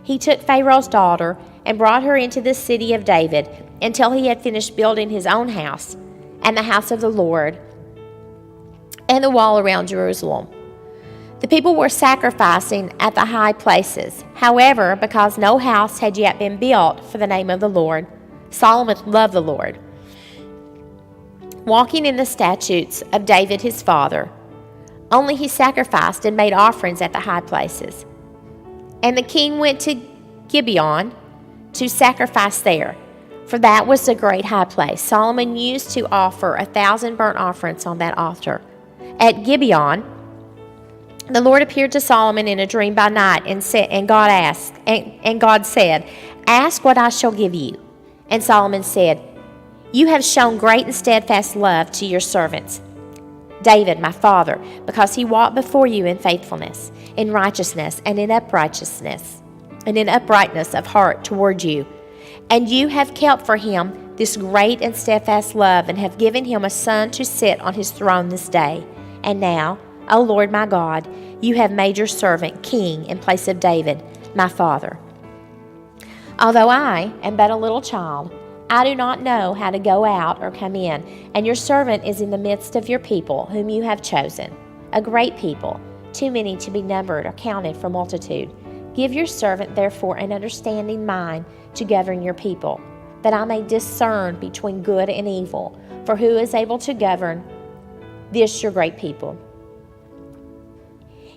He took Pharaoh's daughter and brought her into the city of David until he had finished building his own house and the house of the Lord and the wall around Jerusalem. The people were sacrificing at the high places. However, because no house had yet been built for the name of the Lord, Solomon loved the Lord, walking in the statutes of David his father. Only he sacrificed and made offerings at the high places. And the king went to Gibeon to sacrifice there, for that was the great high place. Solomon used to offer 1,000 burnt offerings on that altar. At Gibeon, the Lord appeared to Solomon in a dream by night, and God said, Ask what I shall give you. And Solomon said, You have shown great and steadfast love to your servants, David my father, because he walked before you in faithfulness, in righteousness, and in uprightness of heart toward you. And you have kept for him this great and steadfast love, and have given him a son to sit on his throne this day. And now, O Lord my God, you have made your servant king in place of David, my father. Although I am but a little child, I do not know how to go out or come in, and your servant is in the midst of your people, whom you have chosen, a great people, too many to be numbered or counted for multitude. Give your servant, therefore, an understanding mind to govern your people, that I may discern between good and evil. For who is able to govern this your great people?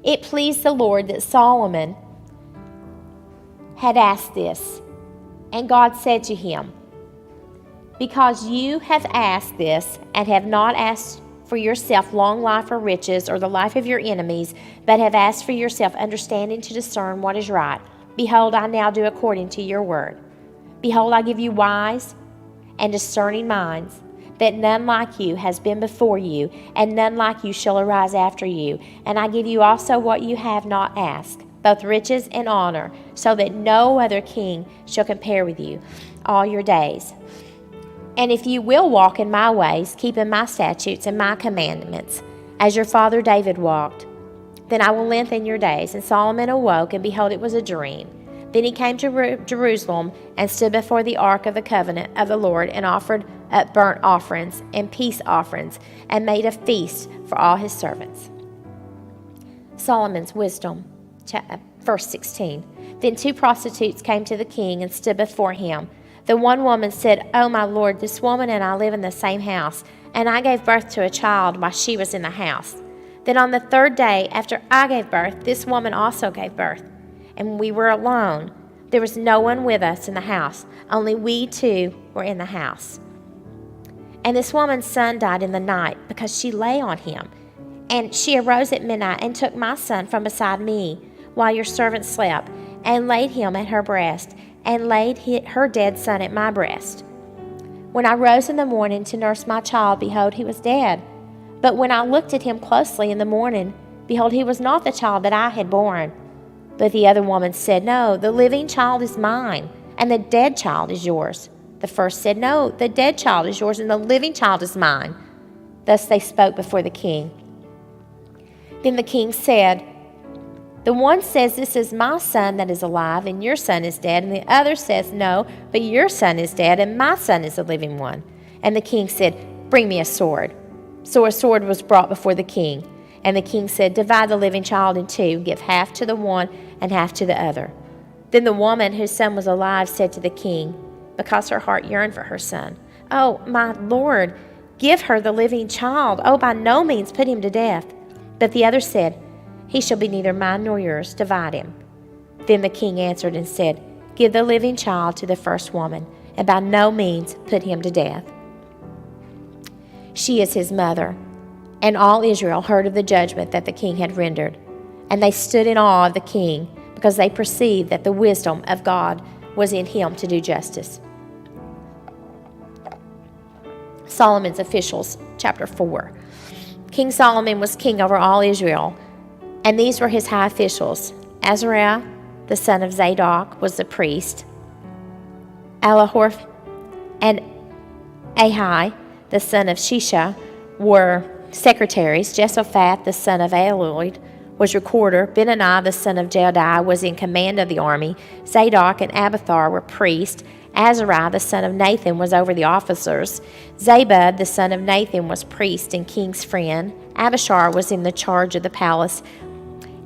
It pleased the Lord that Solomon had asked this. And God said to him, Because you have asked this, and have not asked for yourself long life or riches, or the life of your enemies, but have asked for yourself understanding to discern what is right, behold, I now do according to your word. Behold, I give you wise and discerning minds, that none like you has been before you, and none like you shall arise after you. And I give you also what you have not asked, both riches and honor, so that no other king shall compare with you all your days. And if you will walk in my ways, keeping my statutes and my commandments, as your father David walked, then I will lengthen your days. And Solomon awoke, and behold, it was a dream. Then he came to Jerusalem and stood before the ark of the covenant of the Lord, and offered up burnt offerings and peace offerings, and made a feast for all his servants. Solomon's wisdom, verse 16. Then 2 prostitutes came to the king and stood before him. The one woman said, Oh, my lord, this woman and I live in the same house, and I gave birth to a child while she was in the house. Then on the 3rd day after I gave birth, this woman also gave birth. And we were alone. There was no one with us in the house. Only we 2 were in the house. And this woman's son died in the night, because she lay on him. And she arose at midnight and took my son from beside me, while your servant slept, and laid him at her breast, and laid her dead son at my breast. When I rose in the morning to nurse my child, behold, he was dead. But when I looked at him closely in the morning, behold, he was not the child that I had borne. But the other woman said, No, the living child is mine, and the dead child is yours. The first said, No, the dead child is yours, and the living child is mine. Thus they spoke before the king. Then the king said, The one says, This is my son that is alive, and your son is dead. And the other says, No, but your son is dead, and my son is the living one. And the king said, Bring me a sword. So a sword was brought before the king. And the king said, Divide the living child in two, give half to the one and half to the other. Then the woman whose son was alive said to the king, because her heart yearned for her son, Oh, my lord, give her the living child. Oh, by no means put him to death. But the other said, He shall be neither mine nor yours. Divide him. Then the king answered and said, Give the living child to the first woman, and by no means put him to death. She is his mother. And all Israel heard of the judgment that the king had rendered. And they stood in awe of the king, because they perceived that the wisdom of God was in him to do justice. Solomon's officials, chapter 4. King Solomon was king over all Israel, and these were his high officials. Azariah, the son of Zadok, was the priest. Alahorf and Ahi, the son of Shisha, were secretaries. Jehoshaphat, the son of Ahilud, was recorder. Benaiah, the son of Jehoiada, was in command of the army. Zadok and Abiathar were priests. Azariah, the son of Nathan, was over the officers. Zabud, the son of Nathan, was priest and king's friend. Abishar was in the charge of the palace.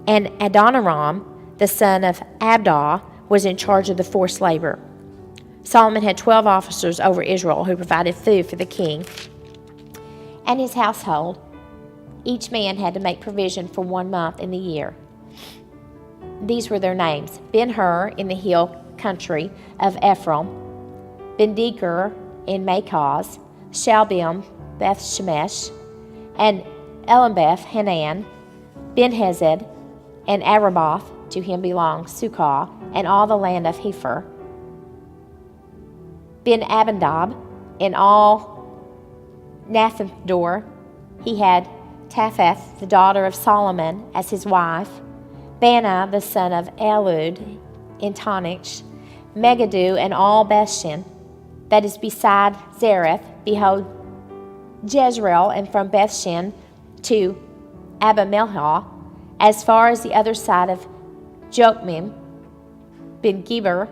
And Adoniram, the son of Abdah, was in charge of the forced labor. Solomon had 12 officers over Israel who provided food for the king and his household. Each man had to make provision for 1 month in the year. These were their names: Ben-Hur in the hill country of Ephraim, Ben-Deker in Makaz, Shalbim, Beth-Shemesh, and Elambeth Hanan, Ben-Hesed, and Araboth, to him belonged Sukkah, and all the land of Hepher, Ben-Abinadab, and all Nathandor. He had Tapheth, the daughter of Solomon, as his wife, Bana, the son of Elud, in Tanich, Megiddo, and all Bethshan, that is beside Zareth, behold, Jezreel, and from Bethshan to Abimelech, as far as the other side of Jokmim, Ben-Geber,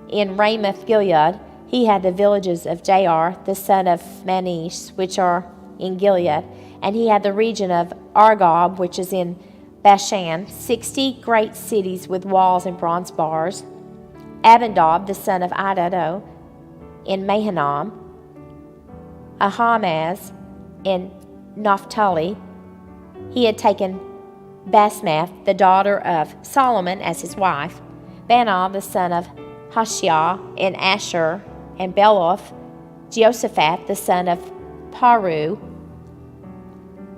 in Ramoth Gilead. He had the villages of Jair, the son of Manish, which are in Gilead, and he had the region of Argob, which is in Bashan, 60 great cities with walls and bronze bars. Abinadab, the son of Iddo, in Mahanaim. Ahamaz in Naphtali. He had taken Basmath, the daughter of Solomon, as his wife. Bana, the son of Hashiah, in Asher, and Beloth. Jehoshaphat, the son of Paru,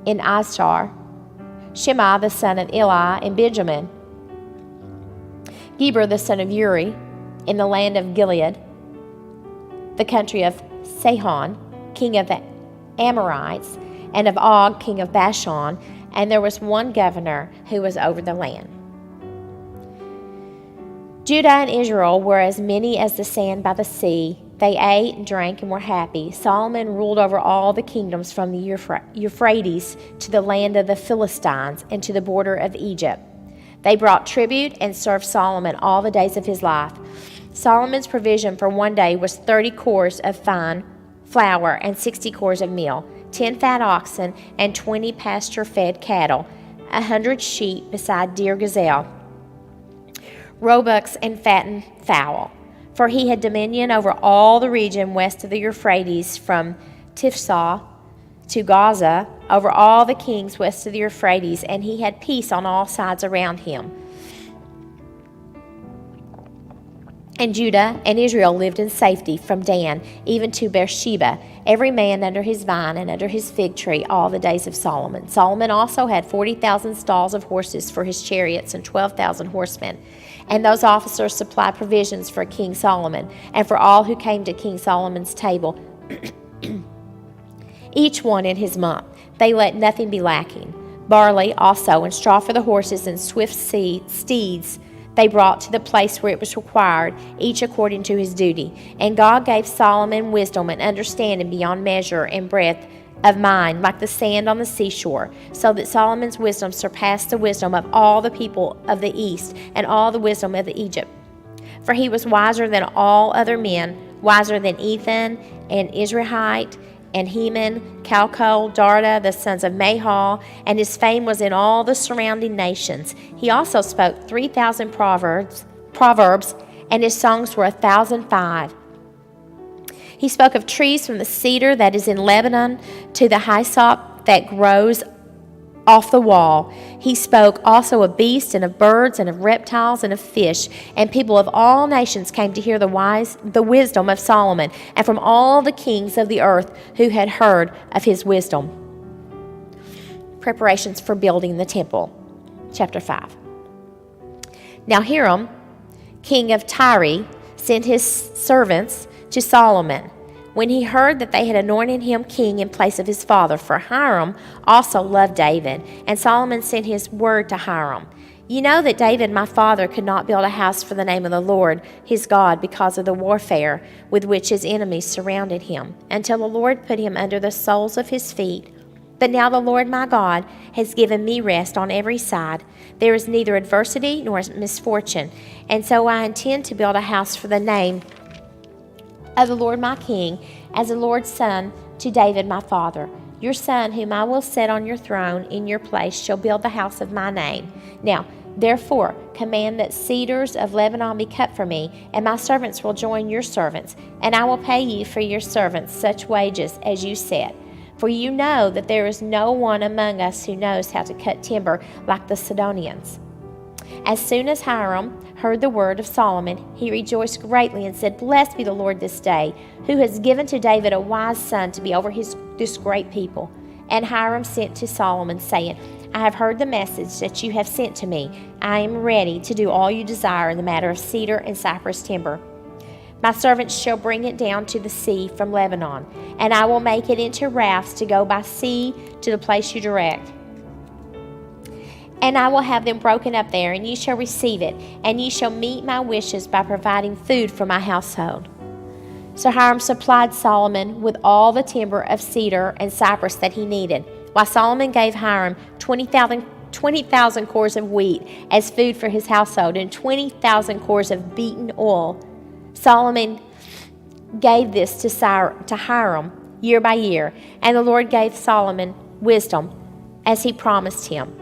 in Ashtar. Shema, the son of Eli, in Benjamin. Geber, the son of Uri, in the land of Gilead, the country of Sihon, king of the Amorites, and of Og, king of Bashan, and there was one governor who was over the land. Judah and Israel were as many as the sand by the sea. They ate and drank and were happy. Solomon ruled over all the kingdoms from the Euphrates to the land of the Philistines and to the border of Egypt. They brought tribute and served Solomon all the days of his life. Solomon's provision for one day was 30 cors of fine flour and 60 cors of meal, 10 fat oxen and 20 pasture-fed cattle, 100 sheep beside deer gazelle, roebucks and fattened fowl. For he had dominion over all the region west of the Euphrates, from Tifsah to Gaza, over all the kings west of the Euphrates, and he had peace on all sides around him. And Judah and Israel lived in safety from Dan even to Beersheba, every man under his vine and under his fig tree, all the days of Solomon. Solomon also had 40,000 stalls of horses for his chariots and 12,000 horsemen. And those officers supplied provisions for King Solomon and for all who came to King Solomon's table each one in his month. They let nothing be lacking. Barley also, and straw for the horses, and swift steeds they brought to the place where it was required, each according to his duty. And God gave Solomon wisdom and understanding beyond measure, and breadth of mind like the sand on the seashore, so that Solomon's wisdom surpassed the wisdom of all the people of the east and all the wisdom of Egypt. For he was wiser than all other men, wiser than Ethan and Israelite and Heman, Calcol, Darda, the sons of Mahal, and his fame was in all the surrounding nations. He also spoke 3,000 proverbs, and his songs were 1,005. He spoke of trees from the cedar that is in Lebanon to the hyssop that grows off the wall. He spoke also of beasts and of birds and of reptiles and of fish. And people of all nations came to hear the wisdom of Solomon, and from all the kings of the earth who had heard of his wisdom. Preparations for building the temple. Chapter 5. Now Hiram, king of Tyre, sent his servants to Solomon when he heard that they had anointed him king in place of his father. For Hiram also loved David, and Solomon sent his word to Hiram. You know that David my father could not build a house for the name of the Lord his God because of the warfare with which his enemies surrounded him, until the Lord put him under the soles of his feet. But now the Lord my God has given me rest on every side. There is neither adversity nor misfortune, and so I intend to build a house for the name of the Lord my king, as the Lord's son to David my father. Your son, whom I will set on your throne in your place, shall build the house of my name. Now, therefore, command that cedars of Lebanon be cut for me, and my servants will join your servants, and I will pay you for your servants such wages as you set. For you know that there is no one among us who knows how to cut timber like the Sidonians. As soon as Hiram heard the word of Solomon, he rejoiced greatly and said, Blessed be the Lord this day, who has given to David a wise son to be over this great people. And Hiram sent to Solomon, saying, I have heard the message that you have sent to me. I am ready to do all you desire in the matter of cedar and cypress timber. My servants shall bring it down to the sea from Lebanon, and I will make it into rafts to go by sea to the place you direct. And I will have them broken up there, and you shall receive it, and you shall meet my wishes by providing food for my household. So Hiram supplied Solomon with all the timber of cedar and cypress that he needed, while Solomon gave Hiram 20,000 cores of wheat as food for his household, and 20,000 cores of beaten oil. Solomon gave this to Hiram year by year, and the Lord gave Solomon wisdom as he promised him.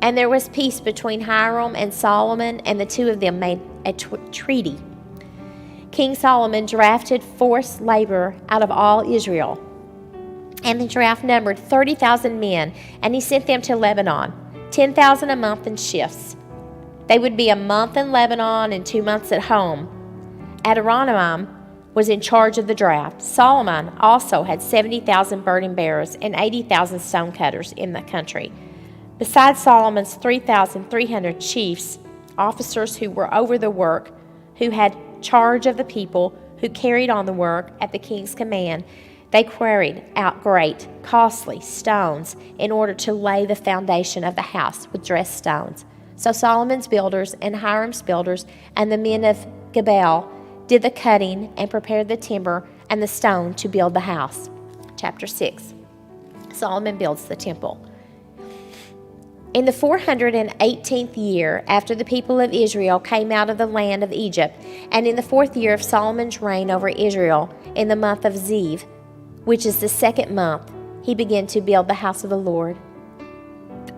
And there was peace between Hiram and Solomon, and the two of them made a treaty. King Solomon drafted forced labor out of all Israel, and the draft numbered 30,000 men, and he sent them to Lebanon, 10,000 a month in shifts. They would be a month in Lebanon and 2 months at home. Adoniram was in charge of the draft. Solomon also had 70,000 burden bearers and 80,000 stone cutters in the country. Besides Solomon's 3,300 chiefs, officers who were over the work, who had charge of the people, who carried on the work at the king's command, they quarried out great, costly stones in order to lay the foundation of the house with dressed stones. So Solomon's builders and Hiram's builders and the men of Gebal did the cutting and prepared the timber and the stone to build the house. Chapter 6. Solomon builds the temple. In the 418th year after the people of Israel came out of the land of Egypt, and in the 4th year of Solomon's reign over Israel, in the month of Ziv, which is the 2nd month, he began to build the house of the Lord.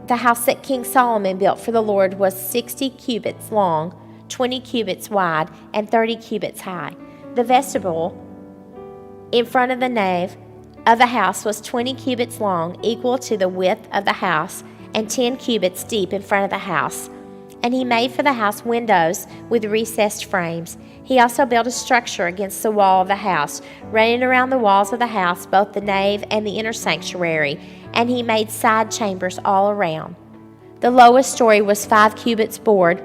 The house that King Solomon built for the Lord was 60 cubits long, 20 cubits wide, and 30 cubits high. The vestibule in front of the nave of the house was 20 cubits long, equal to the width of the house, and 10 cubits deep in front of the house. And he made for the house windows with recessed frames. He also built a structure against the wall of the house, running around the walls of the house, both the nave and the inner sanctuary, and he made side chambers all around. The lowest story was 5 cubits broad,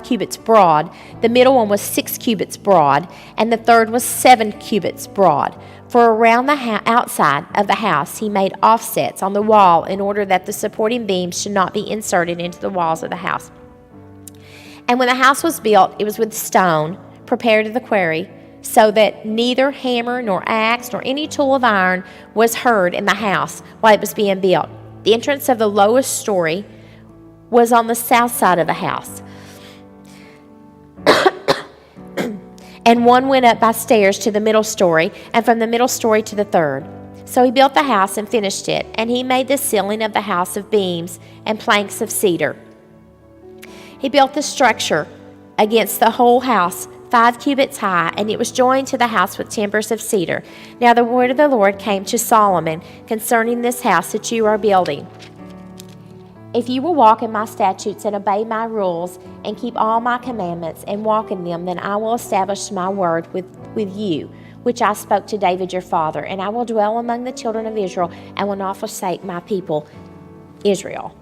cubits broad, the middle one was 6 cubits broad, and the third was 7 cubits broad. For around the outside of the house he made offsets on the wall in order that the supporting beams should not be inserted into the walls of the house. And when the house was built, it was with stone prepared at the quarry, so that neither hammer nor axe nor any tool of iron was heard in the house while it was being built. The entrance of the lowest story was on the south side of the house. And one went up by stairs to the middle story, and from the middle story to the third. So he built the house and finished it, and he made the ceiling of the house of beams and planks of cedar. He built the structure against the whole house 5 cubits high, and it was joined to the house with timbers of cedar. Now the word of the Lord came to Solomon concerning this house that you are building. If you will walk in my statutes and obey my rules and keep all my commandments and walk in them, then I will establish my word with you, which I spoke to David your father, and I will dwell among the children of Israel and will not forsake my people, Israel.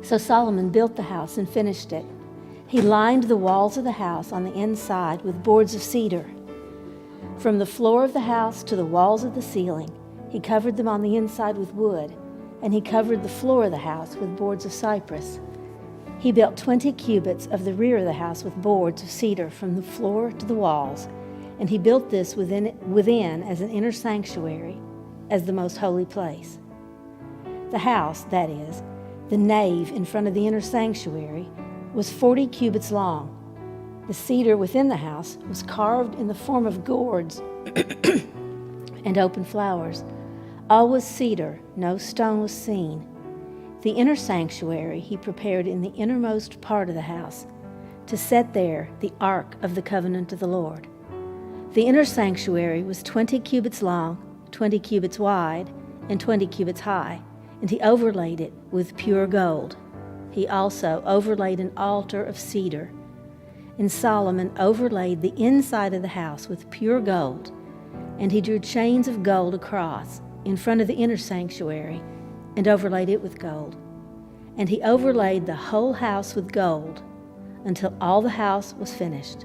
So Solomon built the house and finished it. He lined the walls of the house on the inside with boards of cedar. From the floor of the house to the walls of the ceiling, he covered them on the inside with wood, and he covered the floor of the house with boards of cypress. He built 20 cubits of the rear of the house with boards of cedar from the floor to the walls, and he built this within as an inner sanctuary, as the most holy place. The house, that is, the nave in front of the inner sanctuary, was 40 cubits long. The cedar within the house was carved in the form of gourds and open flowers. All was cedar, no stone was seen. The inner sanctuary he prepared in the innermost part of the house, to set there the ark of the covenant of the Lord. The inner sanctuary was 20 cubits long, 20 cubits wide, and 20 cubits high, and he overlaid it with pure gold. He also overlaid an altar of cedar. And Solomon overlaid the inside of the house with pure gold, and he drew chains of gold across in front of the inner sanctuary and overlaid it with gold. And he overlaid the whole house with gold until all the house was finished.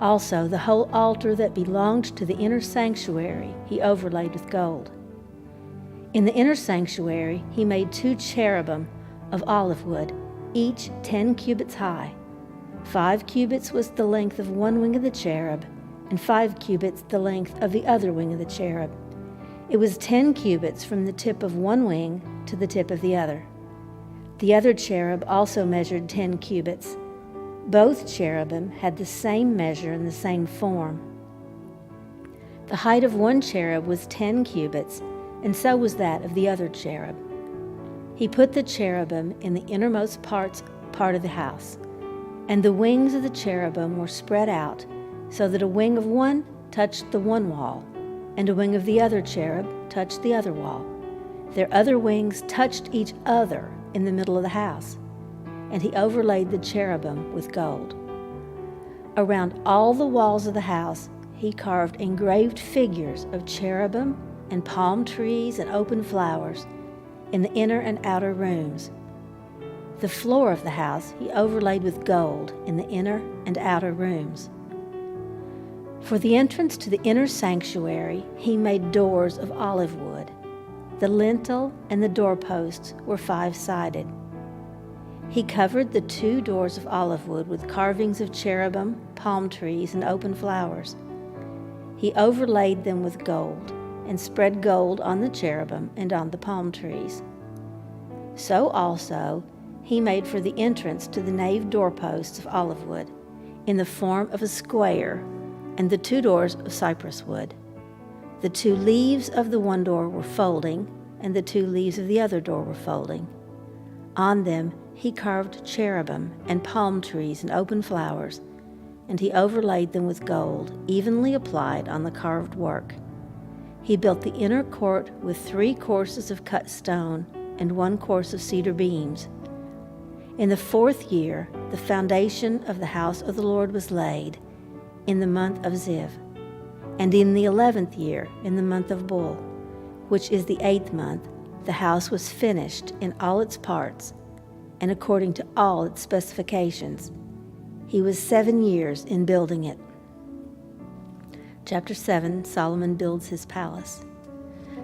Also, the whole altar that belonged to the inner sanctuary he overlaid with gold. In the inner sanctuary, he made 2 cherubim of olive wood, each 10 cubits high. 5 cubits was the length of one wing of the cherub, and 5 cubits the length of the other wing of the cherub. It was 10 cubits from the tip of one wing to the tip of the other. The other cherub also measured 10 cubits. Both cherubim had the same measure and the same form. The height of one cherub was 10 cubits, and so was that of the other cherub. He put the cherubim in the innermost part of the house, and the wings of the cherubim were spread out, so that a wing of one touched the one wall, and a wing of the other cherub touched the other wall. Their other wings touched each other in the middle of the house, and he overlaid the cherubim with gold. Around all the walls of the house he carved engraved figures of cherubim and palm trees and open flowers in the inner and outer rooms. The floor of the house he overlaid with gold in the inner and outer rooms. For the entrance to the inner sanctuary he made doors of olive wood. The lintel and the doorposts were 5-sided. He covered the 2 doors of olive wood with carvings of cherubim, palm trees, and open flowers. He overlaid them with gold, and spread gold on the cherubim and on the palm trees. So also he made for the entrance to the nave doorposts of olive wood, in the form of a square, and the 2 doors of cypress wood. The 2 leaves of the one door were folding, and the 2 leaves of the other door were folding. On them he carved cherubim and palm trees and open flowers, and he overlaid them with gold, evenly applied on the carved work. He built the inner court with 3 courses of cut stone and 1 course of cedar beams. In the 4th year, the foundation of the house of the Lord was laid, in the month of Ziv. And in the 11th year, in the month of Bul, which is the 8th month, the house was finished in all its parts, and according to all its specifications. He was 7 years in building it. Chapter 7, Solomon builds his palace.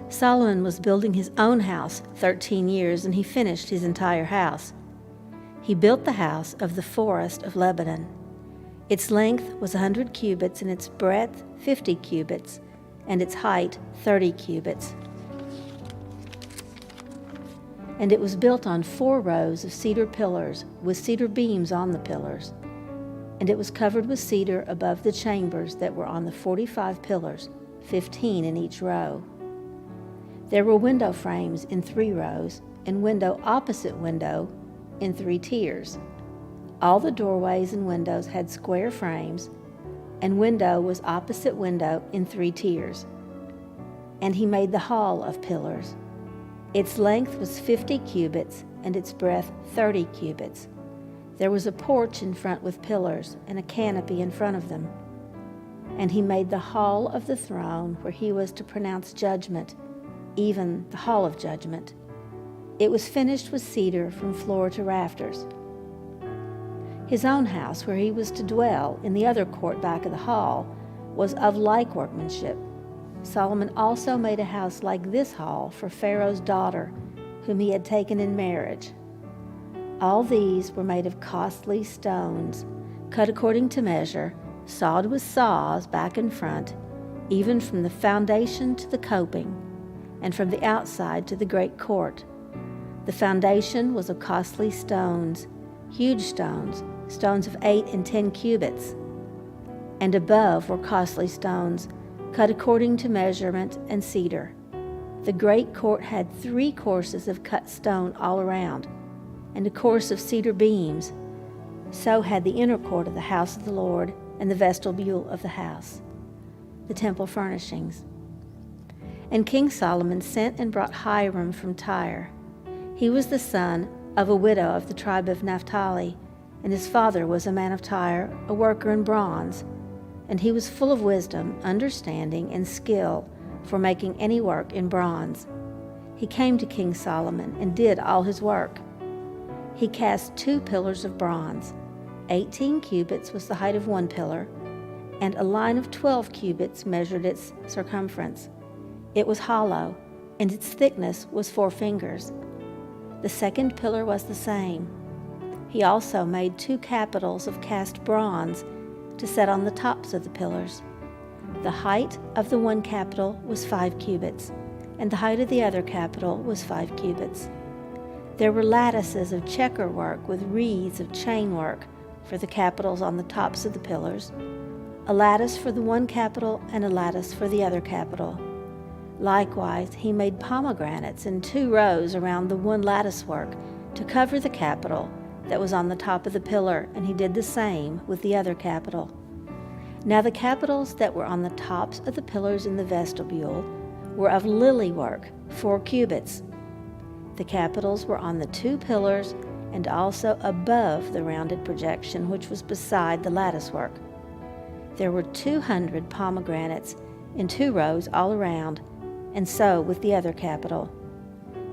Solomon was building his own house 13 years, and he finished his entire house. He built the house of the forest of Lebanon. Its length was 100 cubits, and its breadth 50 cubits, and its height 30 cubits. And it was built on 4 rows of cedar pillars, with cedar beams on the pillars. And it was covered with cedar above the chambers that were on the 45 pillars, 15 in each row. There were window frames in 3 rows, and window opposite window in 3 tiers. All the doorways and windows had square frames, and window was opposite window in 3 tiers. And he made the hall of pillars. Its length was 50 cubits, and its breadth 30 cubits. There was a porch in front with pillars, and a canopy in front of them. And he made the hall of the throne where he was to pronounce judgment, even the hall of judgment. It was finished with cedar from floor to rafters. His own house, where he was to dwell in the other court back of the hall, was of like workmanship. Solomon also made a house like this hall for Pharaoh's daughter, whom he had taken in marriage. All these were made of costly stones, cut according to measure, sawed with saws back and front, even from the foundation to the coping, and from the outside to the great court. The foundation was of costly stones, huge stones, stones of 8 and 10 cubits. And above were costly stones, cut according to measurement, and cedar. The great court had 3 courses of cut stone all around, and a course of cedar beams. So had the inner court of the house of the Lord, and the vestibule of the house. The temple furnishings. And King Solomon sent and brought Hiram from Tyre. He was the son of a widow of the tribe of Naphtali, and his father was a man of Tyre, a worker in bronze. And he was full of wisdom, understanding, and skill for making any work in bronze. He came to King Solomon and did all his work. He cast 2 pillars of bronze. 18 cubits was the height of one pillar, and a line of 12 cubits measured its circumference. It was hollow, and its thickness was 4 fingers. The second pillar was the same. He also made 2 capitals of cast bronze to set on the tops of the pillars. The height of the one capital was 5 cubits, and the height of the other capital was 5 cubits. There were lattices of checker work with wreaths of chain work for the capitals on the tops of the pillars, a lattice for the one capital and a lattice for the other capital. Likewise, he made pomegranates in 2 rows around the one lattice work to cover the capital that was on the top of the pillar, and he did the same with the other capital. Now the capitals that were on the tops of the pillars in the vestibule were of lily work, 4 cubits. The capitals were on the 2 pillars and also above the rounded projection which was beside the lattice work. There were 200 pomegranates in 2 rows all around, and so with the other capital.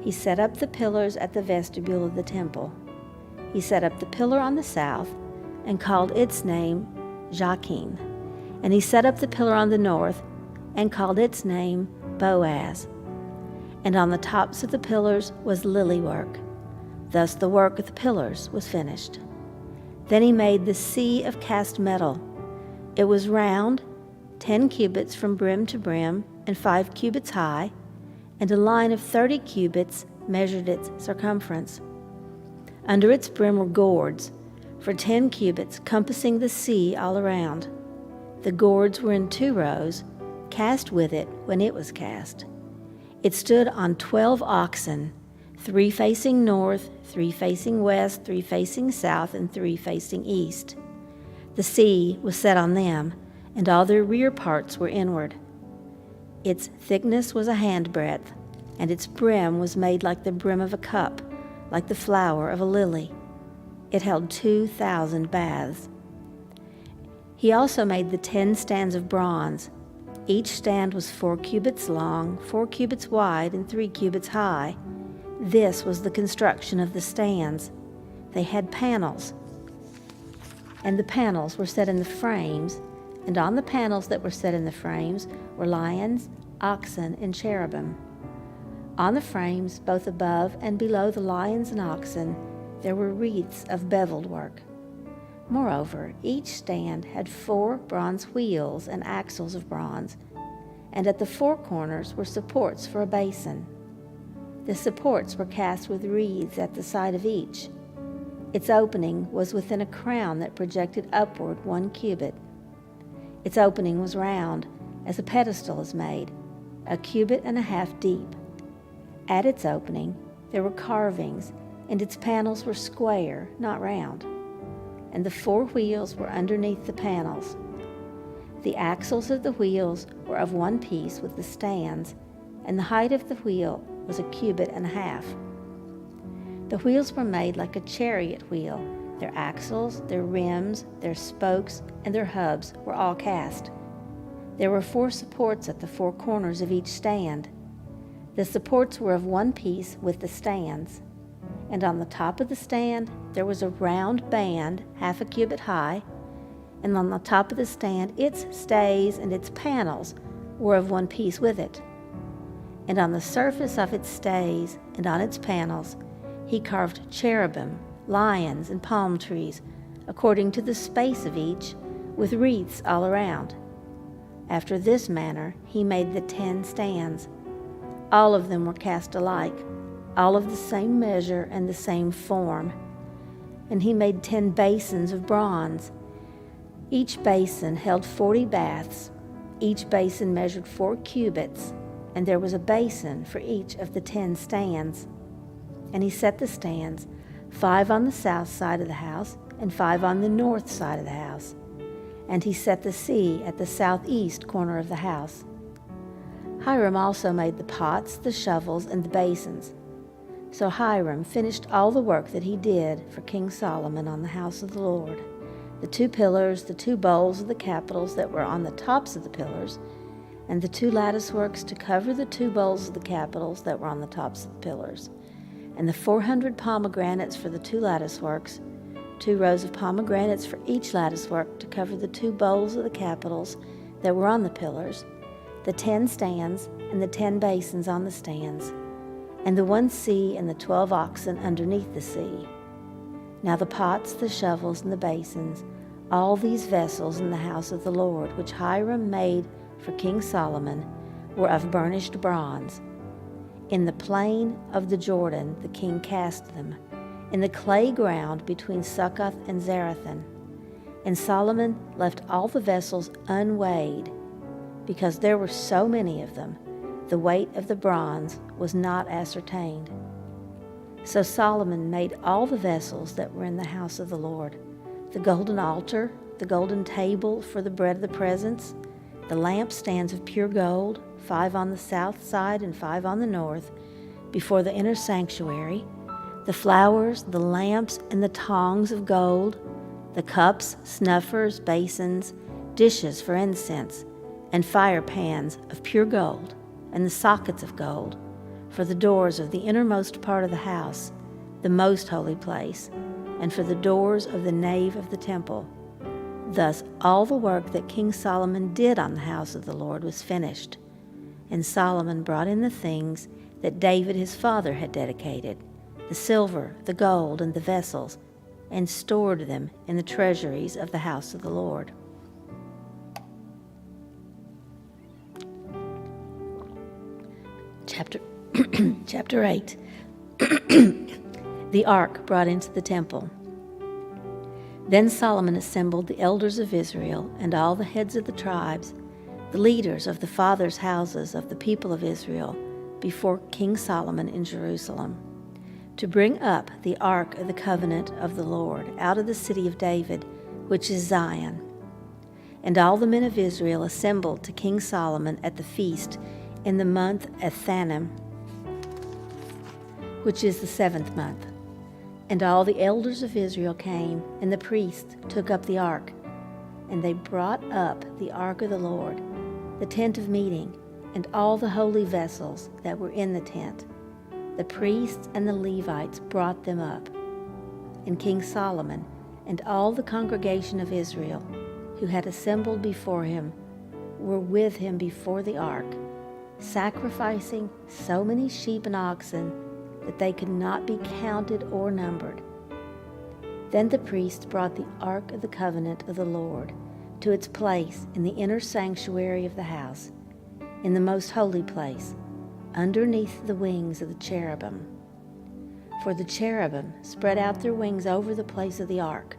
He set up the pillars at the vestibule of the temple. He set up the pillar on the south and called its name Jachin. And he set up the pillar on the north and called its name Boaz. And on the tops of the pillars was lily work. Thus the work of the pillars was finished. Then he made the sea of cast metal. It was round, 10 cubits from brim to brim, and 5 cubits high, and a line of 30 cubits measured its circumference. Under its brim were gourds, for 10 cubits, compassing the sea all around. The gourds were in 2 rows, cast with it when it was cast. It stood on 12 oxen, 3 facing north, 3 facing west, 3 facing south, and 3 facing east. The sea was set on them, and all their rear parts were inward. Its thickness was a handbreadth, and its brim was made like the brim of a cup, like the flower of a lily. It held 2,000 baths. He also made the 10 stands of bronze. Each stand was 4 cubits long, 4 cubits wide, and 3 cubits high. This was the construction of the stands. They had panels, and the panels were set in the frames, and on the panels that were set in the frames were lions, oxen, and cherubim. On the frames, both above and below the lions and oxen, there were wreaths of beveled work. Moreover, each stand had 4 bronze wheels and axles of bronze, and at the 4 corners were supports for a basin. The supports were cast with wreaths at the side of each. Its opening was within a crown that projected upward 1 cubit. Its opening was round, as a pedestal is made, 1.5 cubits deep. At its opening there were carvings, and its panels were square, not round. And the 4 wheels were underneath the panels. The axles of the wheels were of 1 piece with the stands, and the height of the wheel was 1.5 cubits. The wheels were made like a chariot wheel. Their axles, their rims, their spokes, and their hubs were all cast. There were 4 supports at the 4 corners of each stand. The supports were of 1 piece with the stands. And on the top of the stand there was a round band 0.5 cubit high, and on the top of the stand its stays and its panels were of 1 piece with it. And on the surface of its stays and on its panels he carved cherubim, lions, and palm trees, according to the space of each, with wreaths all around. After this manner he made the 10 stands. All of them were cast alike, all of the same measure and the same form. And he made 10 basins of bronze. Each basin held 40 baths. Each basin measured 4 cubits, and there was a basin for each of the 10 stands. And he set the stands, 5 on the south side of the house, and 5 on the north side of the house. And he set the sea at the southeast corner of the house. Hiram also made the pots, the shovels, and the basins. So Hiram finished all the work that he did for King Solomon on the house of the Lord. The 2 pillars, the 2 bowls of the capitals that were on the tops of the pillars, and the 2 lattice works to cover the 2 bowls of the capitals that were on the tops of the pillars, and the 400 pomegranates for the 2 lattice works, 2 rows of pomegranates for each lattice work to cover the 2 bowls of the capitals that were on the pillars, the 10 stands and the 10 basins on the stands, and the 1 sea and the 12 oxen underneath the sea. Now the pots, the shovels, and the basins, all these vessels in the house of the Lord, which Hiram made for King Solomon, were of burnished bronze. In the plain of the Jordan the king cast them, in the clay ground between Succoth and Zarethan. And Solomon left all the vessels unweighed, because there were so many of them. The weight of the bronze was not ascertained. So Solomon made all the vessels that were in the house of the Lord: the golden altar, the golden table for the bread of the presence, the lampstands of pure gold, 5 on the south side and 5 on the north, before the inner sanctuary, the flowers, the lamps, and the tongs of gold, the cups, snuffers, basins, dishes for incense, and fire pans of pure gold, and the sockets of gold, for the doors of the innermost part of the house, the most holy place, and for the doors of the nave of the temple. Thus all the work that King Solomon did on the house of the Lord was finished. And Solomon brought in the things that David his father had dedicated, the silver, the gold, and the vessels, and stored them in the treasuries of the house of the Lord. Chapter 8. The ark brought into the temple. Then Solomon assembled the elders of Israel and all the heads of the tribes, the leaders of the fathers' houses of the people of Israel, before King Solomon in Jerusalem, to bring up the ark of the covenant of the Lord out of the city of David, which is Zion. And all the men of Israel assembled to King Solomon at the feast in the month Ethanim, which is the 7th month. And all the elders of Israel came, and the priests took up the ark. And they brought up the ark of the Lord, the tent of meeting, and all the holy vessels that were in the tent. The priests and the Levites brought them up. And King Solomon and all the congregation of Israel, who had assembled before him, were with him before the ark, sacrificing so many sheep and oxen that they could not be counted or numbered. Then the priests brought the ark of the covenant of the Lord to its place in the inner sanctuary of the house, in the most holy place, underneath the wings of the cherubim. For the cherubim spread out their wings over the place of the ark,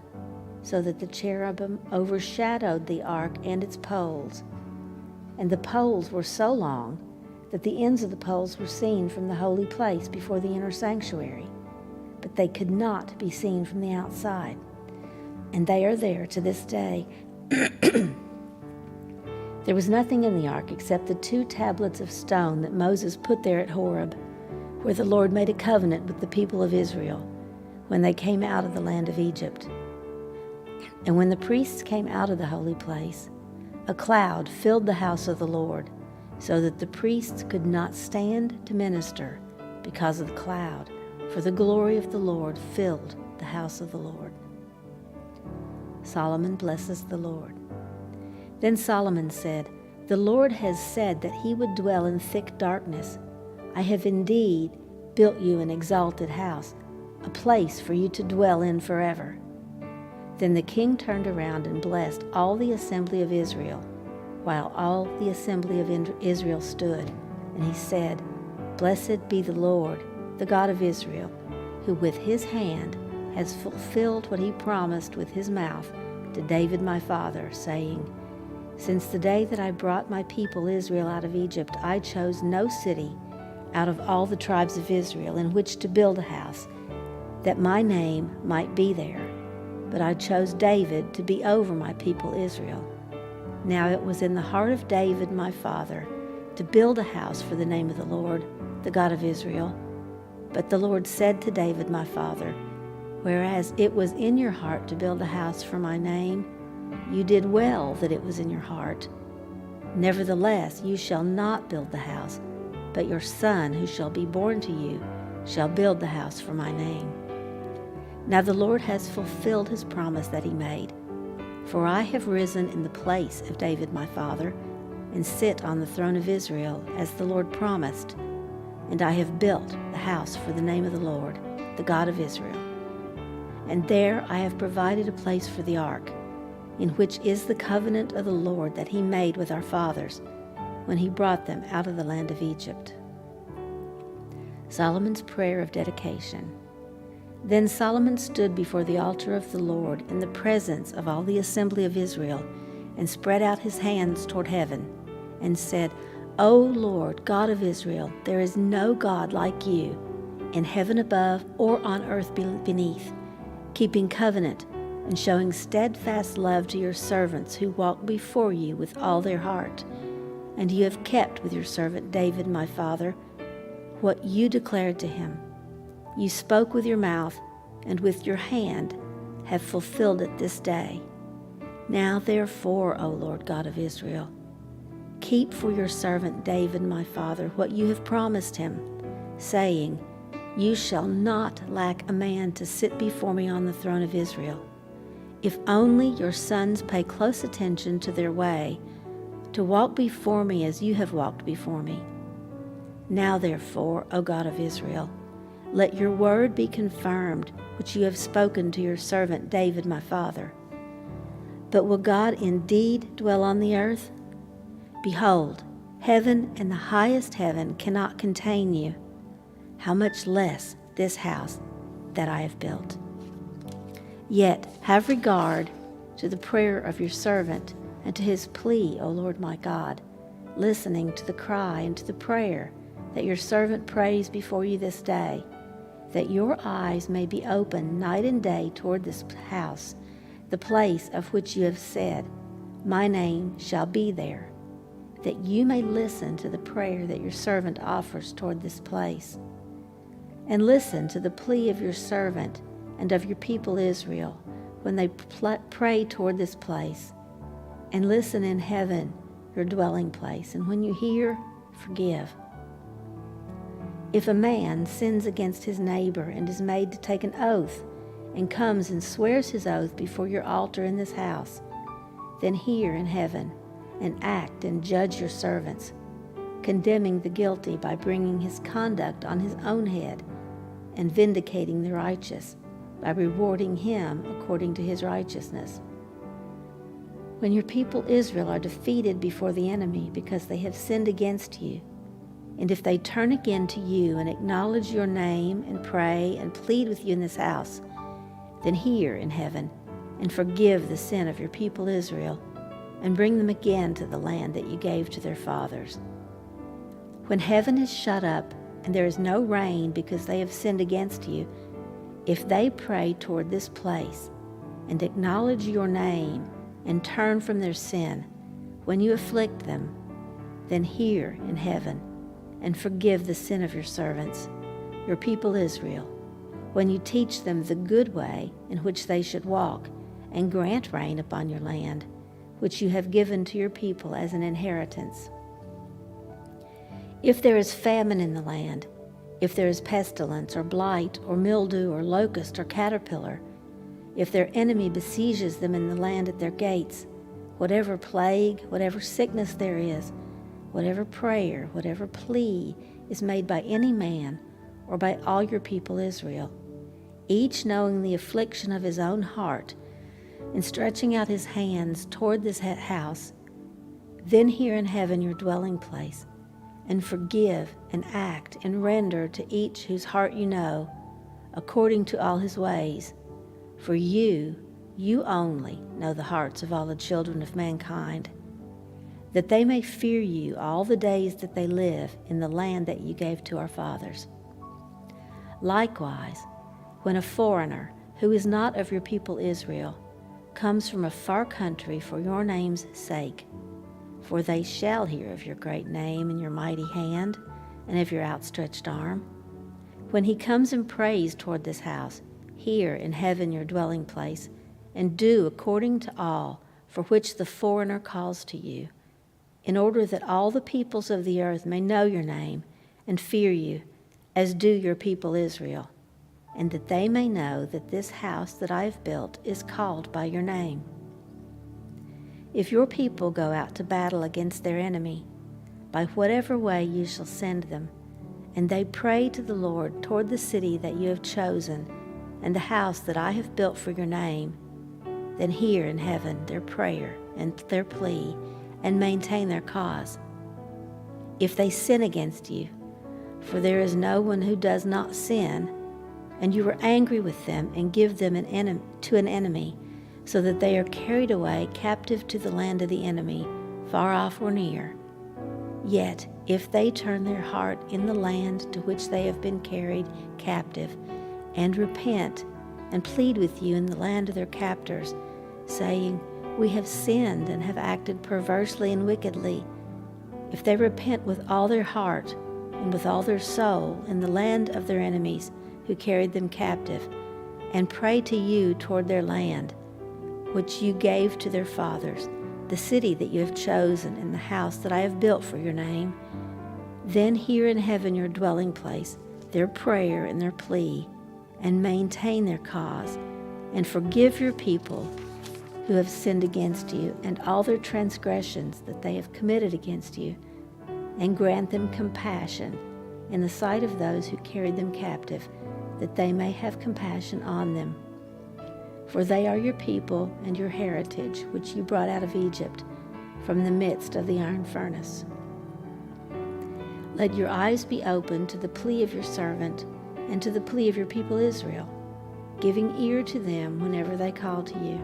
so that the cherubim overshadowed the ark and its poles. And the poles were so long that the ends of the poles were seen from the holy place before the inner sanctuary, but they could not be seen from the outside. And they are there to this day. There was nothing in the ark except the 2 tablets of stone that Moses put there at Horeb, where the Lord made a covenant with the people of Israel when they came out of the land of Egypt. And when the priests came out of the holy place, a cloud filled the house of the Lord, so that the priests could not stand to minister because of the cloud, for the glory of the Lord filled the house of the Lord. Solomon blesses the Lord. Then Solomon said, "The Lord has said that he would dwell in thick darkness. I have indeed built you an exalted house, a place for you to dwell in forever." Then the king turned around and blessed all the assembly of Israel, while all the assembly of Israel stood. And he said, "Blessed be the Lord, the God of Israel, who with his hand has fulfilled what he promised with his mouth to David my father, saying, Since the day that I brought my people Israel out of Egypt, I chose no city out of all the tribes of Israel in which to build a house, that my name might be there. But I chose David to be over my people Israel. Now it was in the heart of David my father to build a house for the name of the Lord, the God of Israel. But the Lord said to David my father, Whereas it was in your heart to build a house for my name, you did well that it was in your heart. Nevertheless, you shall not build the house, but your son who shall be born to you shall build the house for my name. Now the Lord has fulfilled his promise that he made. For I have risen in the place of David my father, and sit on the throne of Israel, as the Lord promised. And I have built the house for the name of the Lord, the God of Israel. And there I have provided a place for the ark, in which is the covenant of the Lord that he made with our fathers, when he brought them out of the land of Egypt. Solomon's prayer of dedication. Then Solomon stood before the altar of the Lord in the presence of all the assembly of Israel, and spread out his hands toward heaven, and said, O Lord, God of Israel, there is no God like you, in heaven above or on earth beneath, keeping covenant and showing steadfast love to your servants who walk before you with all their heart. And you have kept with your servant David my father what you declared to him. You spoke with your mouth, and with your hand have fulfilled it this day. Now therefore, O Lord God of Israel, keep for your servant David my father what you have promised him, saying, You shall not lack a man to sit before me on the throne of Israel. If only your sons pay close attention to their way, to walk before me as you have walked before me. Now therefore, O God of Israel, let your word be confirmed, which you have spoken to your servant David my father. But will God indeed dwell on the earth? Behold, heaven and the highest heaven cannot contain you. How much less this house that I have built? Yet have regard to the prayer of your servant and to his plea, O Lord my God, listening to the cry and to the prayer that your servant prays before you this day, that your eyes may be open night and day toward this house, the place of which you have said, My name shall be there, that you may listen to the prayer that your servant offers toward this place. And listen to the plea of your servant and of your people Israel when they pray toward this place. And listen in heaven, your dwelling place, and when you hear, forgive. If a man sins against his neighbor and is made to take an oath, and comes and swears his oath before your altar in this house, then hear in heaven, and act and judge your servants, condemning the guilty by bringing his conduct on his own head, and vindicating the righteous by rewarding him according to his righteousness. When your people Israel are defeated before the enemy because they have sinned against you, and if they turn again to you and acknowledge your name and pray and plead with you in this house, then hear in heaven and forgive the sin of your people Israel, and bring them again to the land that you gave to their fathers. When heaven is shut up and there is no rain because they have sinned against you, if they pray toward this place and acknowledge your name and turn from their sin when you afflict them, then hear in heaven and forgive the sin of your servants, your people Israel, when you teach them the good way in which they should walk, and grant rain upon your land, which you have given to your people as an inheritance. If there is famine in the land, if there is pestilence or blight or mildew or locust or caterpillar, if their enemy besieges them in the land at their gates, whatever plague, whatever sickness there is, whatever prayer, whatever plea is made by any man or by all your people Israel, each knowing the affliction of his own heart, and stretching out his hands toward this house, then hear in heaven your dwelling place, and forgive and act and render to each whose heart you know, according to all his ways. For you only know the hearts of all the children of mankind, that they may fear you all the days that they live in the land that you gave to our fathers. Likewise, when a foreigner who is not of your people Israel comes from a far country for your name's sake, for they shall hear of your great name and your mighty hand and of your outstretched arm, when he comes and prays toward this house, hear in heaven your dwelling place, and do according to all for which the foreigner calls to you, in order that all the peoples of the earth may know your name and fear you, as do your people Israel, and that they may know that this house that I have built is called by your name. If your people go out to battle against their enemy, by whatever way you shall send them, and they pray to the Lord toward the city that you have chosen, and the house that I have built for your name, then hear in heaven their prayer and their plea, and maintain their cause. If they sin against you, for there is no one who does not sin, and you are angry with them and give them to an enemy, so that they are carried away captive to the land of the enemy, far off or near. Yet if they turn their heart in the land to which they have been carried captive, and repent and plead with you in the land of their captors, saying, We have sinned and have acted perversely and wickedly, if they repent with all their heart and with all their soul in the land of their enemies who carried them captive, and pray to you toward their land, which you gave to their fathers, the city that you have chosen, and the house that I have built for your name, then hear in heaven your dwelling place, their prayer and their plea, and maintain their cause, and forgive your people who have sinned against you, and all their transgressions that they have committed against you, and grant them compassion in the sight of those who carried them captive, that they may have compassion on them. For they are your people and your heritage, which you brought out of Egypt, from the midst of the iron furnace. Let your eyes be open to the plea of your servant and to the plea of your people Israel, giving ear to them whenever they call to you.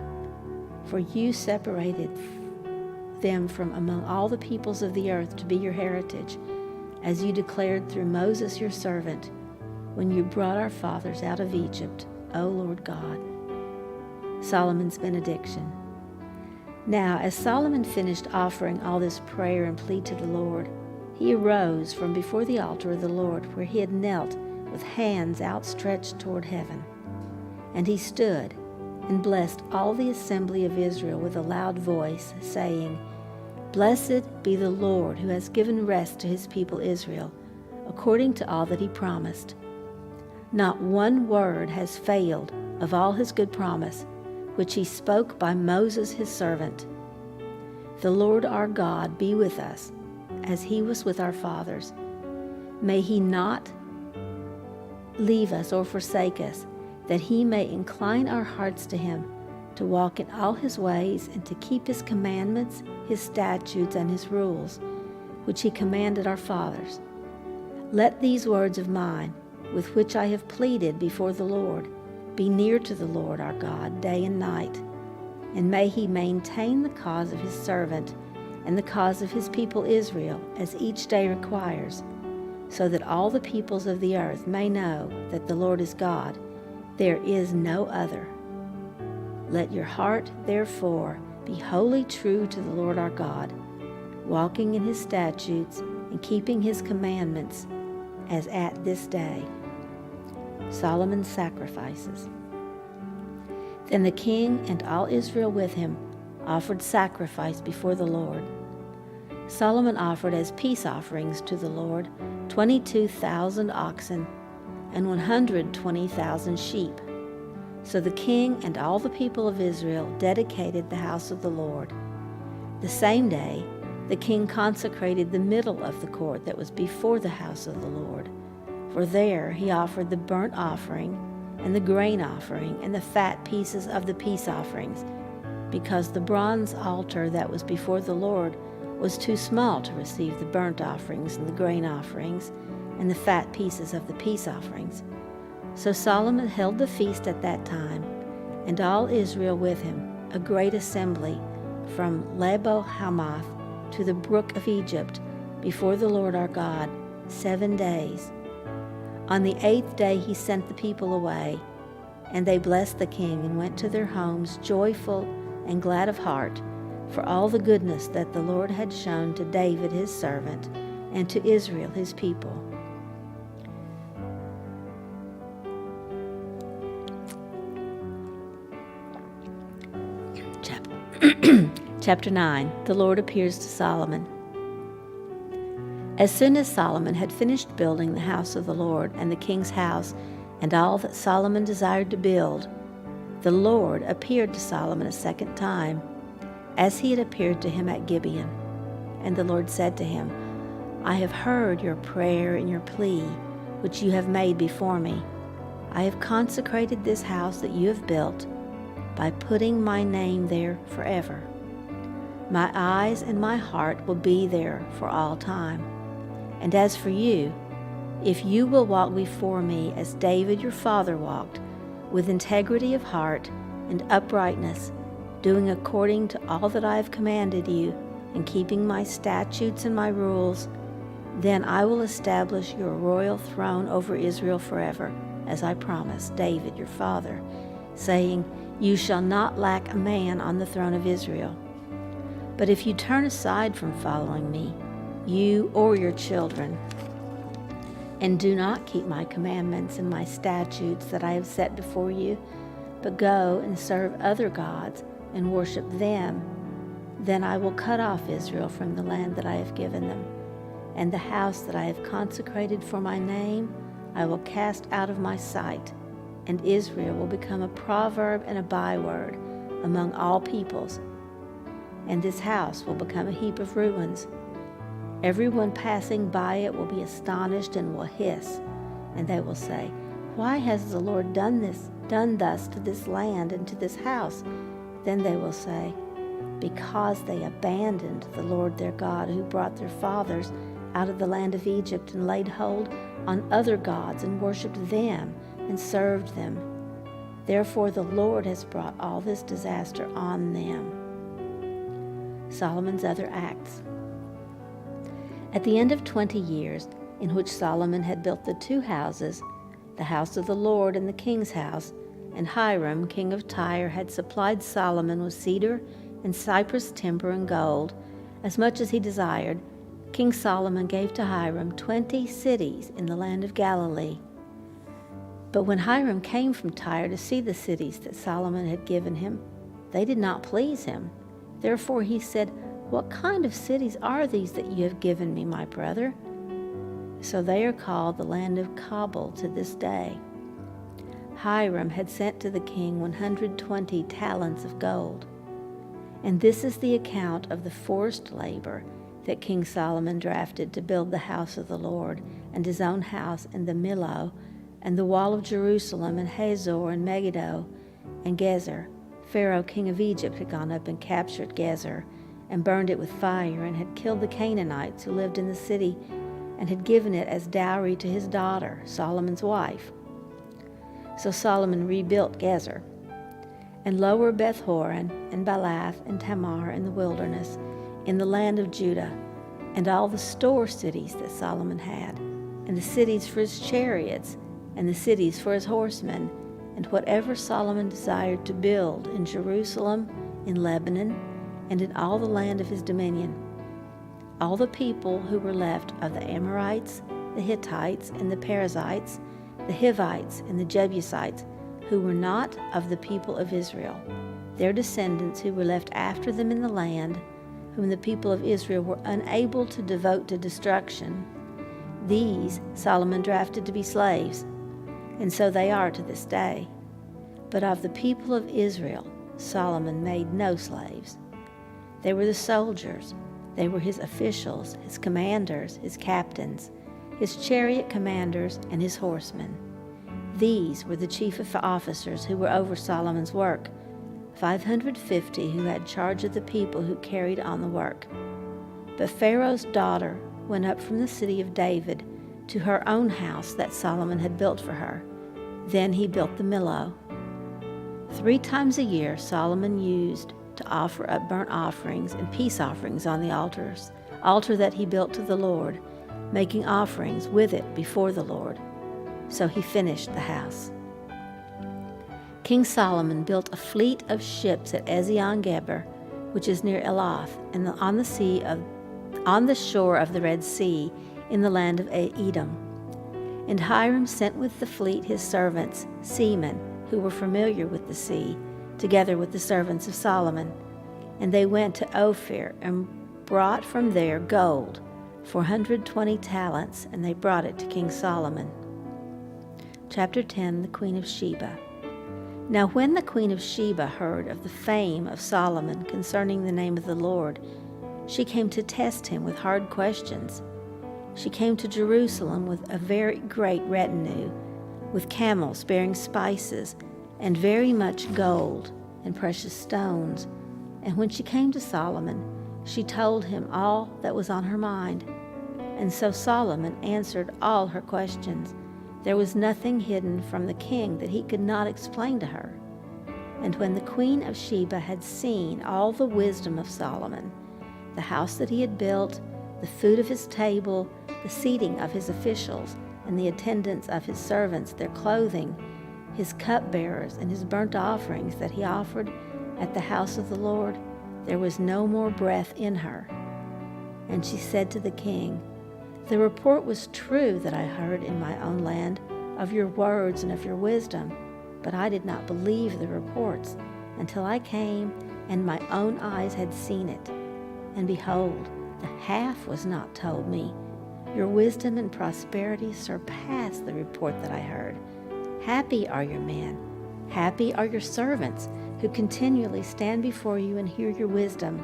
For you separated them from among all the peoples of the earth to be your heritage, as you declared through Moses your servant, when you brought our fathers out of Egypt, O Lord God. Solomon's benediction. Now, as Solomon finished offering all this prayer and plea to the Lord, he arose from before the altar of the Lord, where he had knelt with hands outstretched toward heaven. And he stood and blessed all the assembly of Israel with a loud voice, saying, Blessed be the Lord, who has given rest to his people Israel, according to all that he promised. Not one word has failed of all his good promise, which he spoke by Moses his servant. The Lord our God be with us, as he was with our fathers. May he not leave us or forsake us, that he may incline our hearts to him, to walk in all his ways, and to keep his commandments, his statutes, and his rules, which he commanded our fathers. Let these words of mine, with which I have pleaded before the Lord, be near to the Lord our God day and night, and may he maintain the cause of his servant and the cause of his people Israel, as each day requires, so that all the peoples of the earth may know that the Lord is God, there is no other. Let your heart, therefore, be wholly true to the Lord our God, walking in his statutes and keeping his commandments, as at this day. Solomon's sacrifices. Then the king and all Israel with him offered sacrifice before the Lord. Solomon offered as peace offerings to the Lord 22,000 oxen and 120,000 sheep. So the king and all the people of Israel dedicated the house of the Lord. The same day, the king consecrated the middle of the court that was before the house of the Lord. For there he offered the burnt offering and the grain offering and the fat pieces of the peace offerings, because the bronze altar that was before the Lord was too small to receive the burnt offerings and the grain offerings and the fat pieces of the peace offerings. So Solomon held the feast at that time, and all Israel with him, a great assembly, from Lebo Hamath to the brook of Egypt, before the Lord our God, 7 days. On the 8th day he sent the people away, and they blessed the king and went to their homes joyful and glad of heart, for all the goodness that the Lord had shown to David his servant and to Israel his people. Chapter 9. The Lord appears to Solomon. As soon as Solomon had finished building the house of the Lord and the king's house and all that Solomon desired to build, the Lord appeared to Solomon a second time, as he had appeared to him at Gibeon. And the Lord said to him, I have heard your prayer and your plea, which you have made before me. I have consecrated this house that you have built by putting my name there forever. My eyes and my heart will be there for all time. And as for you, if you will walk before me as David your father walked, with integrity of heart and uprightness, doing according to all that I have commanded you, and keeping my statutes and my rules, then I will establish your royal throne over Israel forever, as I promised David your father, saying, You shall not lack a man on the throne of Israel. But if you turn aside from following me, you or your children, and do not keep my commandments and my statutes that I have set before you, but go and serve other gods and worship them, then I will cut off Israel from the land that I have given them, and the house that I have consecrated for my name I will cast out of my sight, and Israel will become a proverb and a byword among all peoples, and this house will become a heap of ruins. Everyone passing by it will be astonished and will hiss, and they will say, Why has the Lord done thus to this land and to this house? Then they will say, Because they abandoned the Lord their God, who brought their fathers out of the land of Egypt, and laid hold on other gods and worshipped them and served them. Therefore the Lord has brought all this disaster on them. Solomon's other acts. At the end of 20 years, in which Solomon had built the 2 houses, the house of the Lord and the king's house, and Hiram, king of Tyre, had supplied Solomon with cedar and cypress timber and gold, as much as he desired, King Solomon gave to Hiram 20 cities in the land of Galilee. But when Hiram came from Tyre to see the cities that Solomon had given him, they did not please him. Therefore he said, "What kind of cities are these that you have given me, my brother?" So they are called the land of Cabul to this day. Hiram had sent to the king 120 talents of gold. And this is the account of the forced labor that King Solomon drafted to build the house of the Lord, and his own house, and the Millo, and the wall of Jerusalem, and Hazor, and Megiddo, and Gezer. Pharaoh, king of Egypt, had gone up and captured Gezer, and burned it with fire, and had killed the Canaanites who lived in the city, and had given it as dowry to his daughter, Solomon's wife. So Solomon rebuilt Gezer, and Lower Beth-horon, and Baalath, and Tamar in the wilderness, in the land of Judah, and all the store cities that Solomon had, and the cities for his chariots, and the cities for his horsemen, and whatever Solomon desired to build in Jerusalem, in Lebanon, and in all the land of his dominion. All the people who were left of the Amorites, the Hittites, and the Perizzites, the Hivites, and the Jebusites, who were not of the people of Israel, their descendants who were left after them in the land, whom the people of Israel were unable to devote to destruction, these Solomon drafted to be slaves, and so they are to this day. But of the people of Israel, Solomon made no slaves. They were the soldiers, they were his officials, his commanders, his captains, his chariot commanders, and his horsemen. These were the chief officers who were over Solomon's work, 550 who had charge of the people who carried on the work. But Pharaoh's daughter went up from the city of David to her own house that Solomon had built for her. Then he built the Millo. 3 times a year Solomon used to offer up burnt offerings and peace offerings on the altar that he built to the Lord, making offerings with it before the Lord. So he finished the house. King Solomon built a fleet of ships at Ezion-Geber, which is near Elath, and on the shore of the Red Sea, in the land of Edom. And Hiram sent with the fleet his servants, seamen, who were familiar with the sea, together with the servants of Solomon. And they went to Ophir and brought from there gold, 420 talents, and they brought it to King Solomon. Chapter 10, the Queen of Sheba. Now when the Queen of Sheba heard of the fame of Solomon concerning the name of the Lord, she came to test him with hard questions. She came to Jerusalem with a very great retinue, with camels bearing spices, and very much gold and precious stones. And when she came to Solomon, she told him all that was on her mind. And so Solomon answered all her questions. There was nothing hidden from the king that he could not explain to her. And when the Queen of Sheba had seen all the wisdom of Solomon, the house that he had built, the food of his table, the seating of his officials, and the attendance of his servants, their clothing, his cupbearers, and his burnt offerings that he offered at the house of the Lord, there was no more breath in her. And she said to the king, "The report was true that I heard in my own land of your words and of your wisdom, but I did not believe the reports until I came and my own eyes had seen it. And behold, the half was not told me. Your wisdom and prosperity surpass the report that I heard. Happy are your men, happy are your servants, who continually stand before you and hear your wisdom.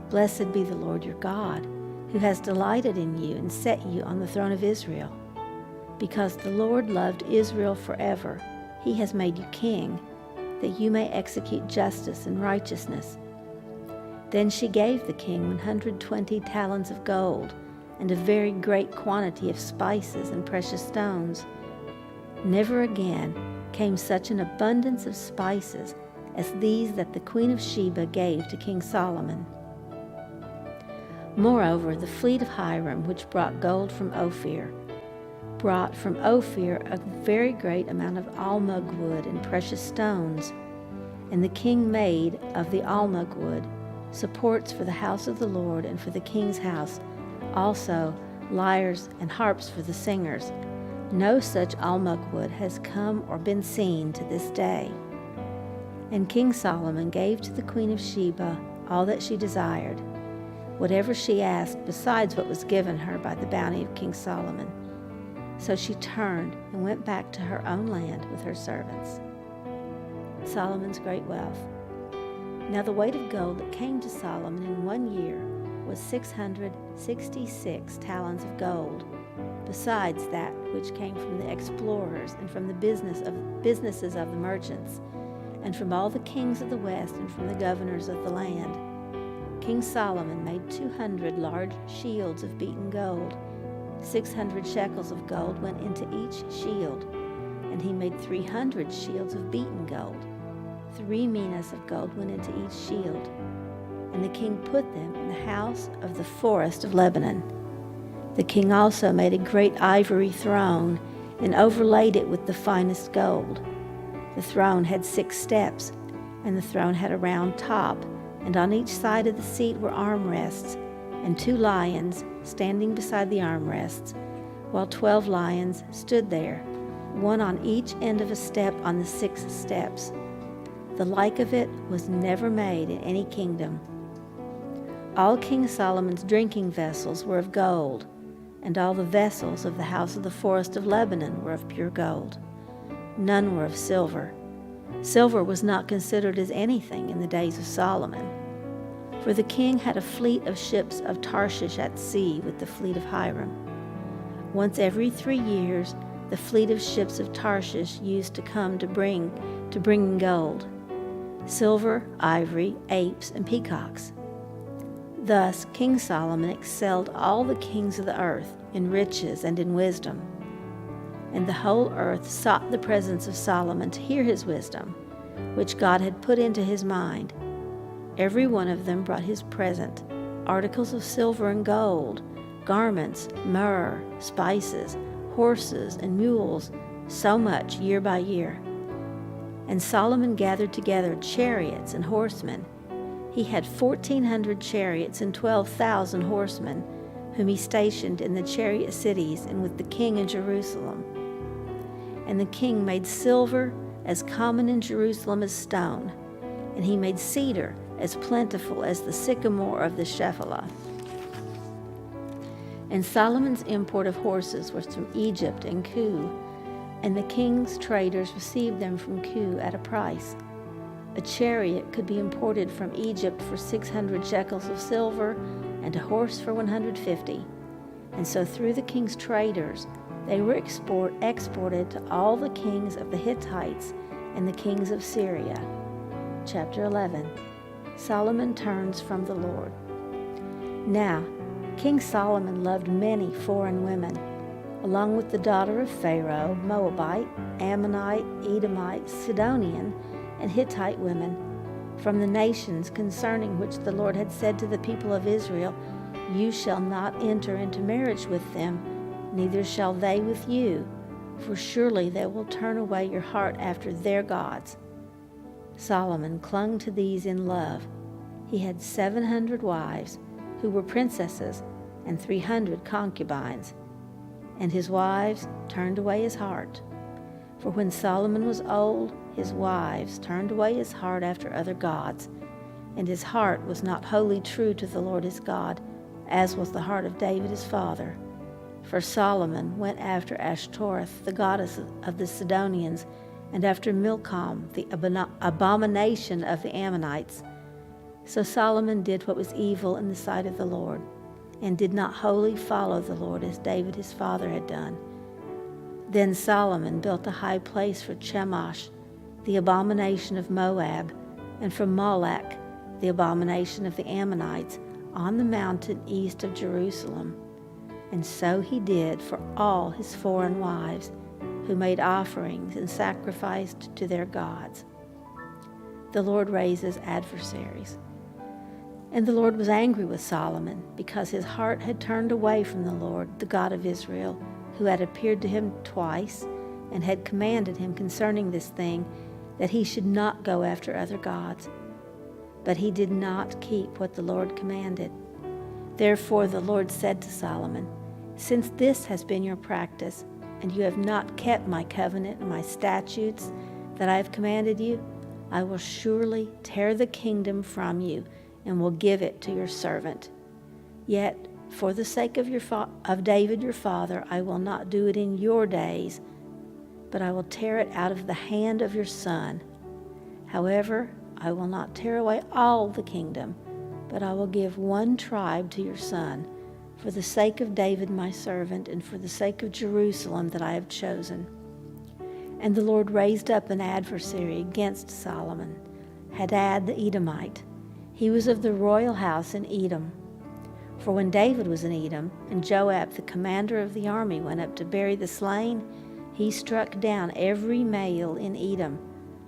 Blessed be the Lord your God, who has delighted in you and set you on the throne of Israel. Because the Lord loved Israel forever, he has made you king, that you may execute justice and righteousness." Then she gave the king 120 talents of gold, and a very great quantity of spices and precious stones. Never again came such an abundance of spices as these that the Queen of Sheba gave to King Solomon. Moreover, the fleet of Hiram, which brought gold from Ophir, brought from Ophir a very great amount of almug wood and precious stones. And the king made of the almug wood supports for the house of the Lord and for the king's house, also lyres and harps for the singers. No such almug wood has come or been seen to this day. And King Solomon gave to the queen of Sheba all that she desired, whatever she asked besides what was given her by the bounty of King Solomon. So she turned and went back to her own land with her servants. Solomon's great wealth. Now the weight of gold that came to Solomon in 1 year was 666 talents of gold, besides that which came from the explorers and from the businesses of the merchants, and from all the kings of the west and from the governors of the land. King Solomon made 200 large shields of beaten gold. 600 shekels of gold went into each shield, and he made 300 shields of beaten gold. 3 minas of gold went into each shield, and the king put them in the house of the forest of Lebanon. The king also made a great ivory throne and overlaid it with the finest gold. The throne had 6 steps, and the throne had a round top, and on each side of the seat were armrests, and 2 lions standing beside the armrests, while 12 lions stood there, one on each end of a step on the 6 steps. The like of it was never made in any kingdom. All King Solomon's drinking vessels were of gold, and all the vessels of the house of the forest of Lebanon were of pure gold. None were of silver. Silver was not considered as anything in the days of Solomon. For the king had a fleet of ships of Tarshish at sea with the fleet of Hiram. Once every 3 years, the fleet of ships of Tarshish used to come to bring gold, silver, ivory, apes, and peacocks. Thus King Solomon excelled all the kings of the earth in riches and in wisdom. And the whole earth sought the presence of Solomon to hear his wisdom, which God had put into his mind. Every one of them brought his present, articles of silver and gold, garments, myrrh, spices, horses, and mules, so much year by year. And Solomon gathered together chariots and horsemen. He had 1,400 chariots and 12,000 horsemen, whom he stationed in the chariot cities and with the king in Jerusalem. And the king made silver as common in Jerusalem as stone, and he made cedar as plentiful as the sycamore of the Shephelah. And Solomon's import of horses was from Egypt and Kue, and the king's traders received them from Kue at a price. A chariot could be imported from Egypt for 600 shekels of silver, and a horse for 150. And so through the king's traders, they were exported to all the kings of the Hittites and the kings of Syria. Chapter 11. Solomon turns from the Lord. Now, King Solomon loved many foreign women, along with the daughter of Pharaoh, Moabite, Ammonite, Edomite, Sidonian, and Hittite women, from the nations concerning which the Lord had said to the people of Israel, "You shall not enter into marriage with them, neither shall they with you, for surely they will turn away your heart after their gods." Solomon clung to these in love. He had 700 wives, who were princesses, and 300 concubines. And his wives turned away his heart. For when Solomon was old, his wives turned away his heart after other gods, and his heart was not wholly true to the Lord his God, as was the heart of David his father. For Solomon went after Ashtoreth, the goddess of the Sidonians, and after Milcom, the abomination of the Ammonites. So Solomon did what was evil in the sight of the Lord, and did not wholly follow the Lord as David his father had done. Then Solomon built a high place for Chemosh, the abomination of Moab, and for Molech, the abomination of the Ammonites, on the mountain east of Jerusalem. And so he did for all his foreign wives, who made offerings and sacrificed to their gods. The Lord raises adversaries. And the Lord was angry with Solomon, because his heart had turned away from the Lord, the God of Israel, who had appeared to him twice, and had commanded him concerning this thing, that he should not go after other gods. But he did not keep what the Lord commanded. Therefore the Lord said to Solomon, "Since this has been your practice, and you have not kept my covenant and my statutes that I have commanded you, I will surely tear the kingdom from you and will give it to your servant. Yet, for the sake of David your father, I will not do it in your days, but I will tear it out of the hand of your son. However, I will not tear away all the kingdom, but I will give one tribe to your son, for the sake of David my servant, and for the sake of Jerusalem that I have chosen." And the Lord raised up an adversary against Solomon, Hadad the Edomite. He was of the royal house in Edom. For when David was in Edom, and Joab the commander of the army went up to bury the slain, he struck down every male in Edom.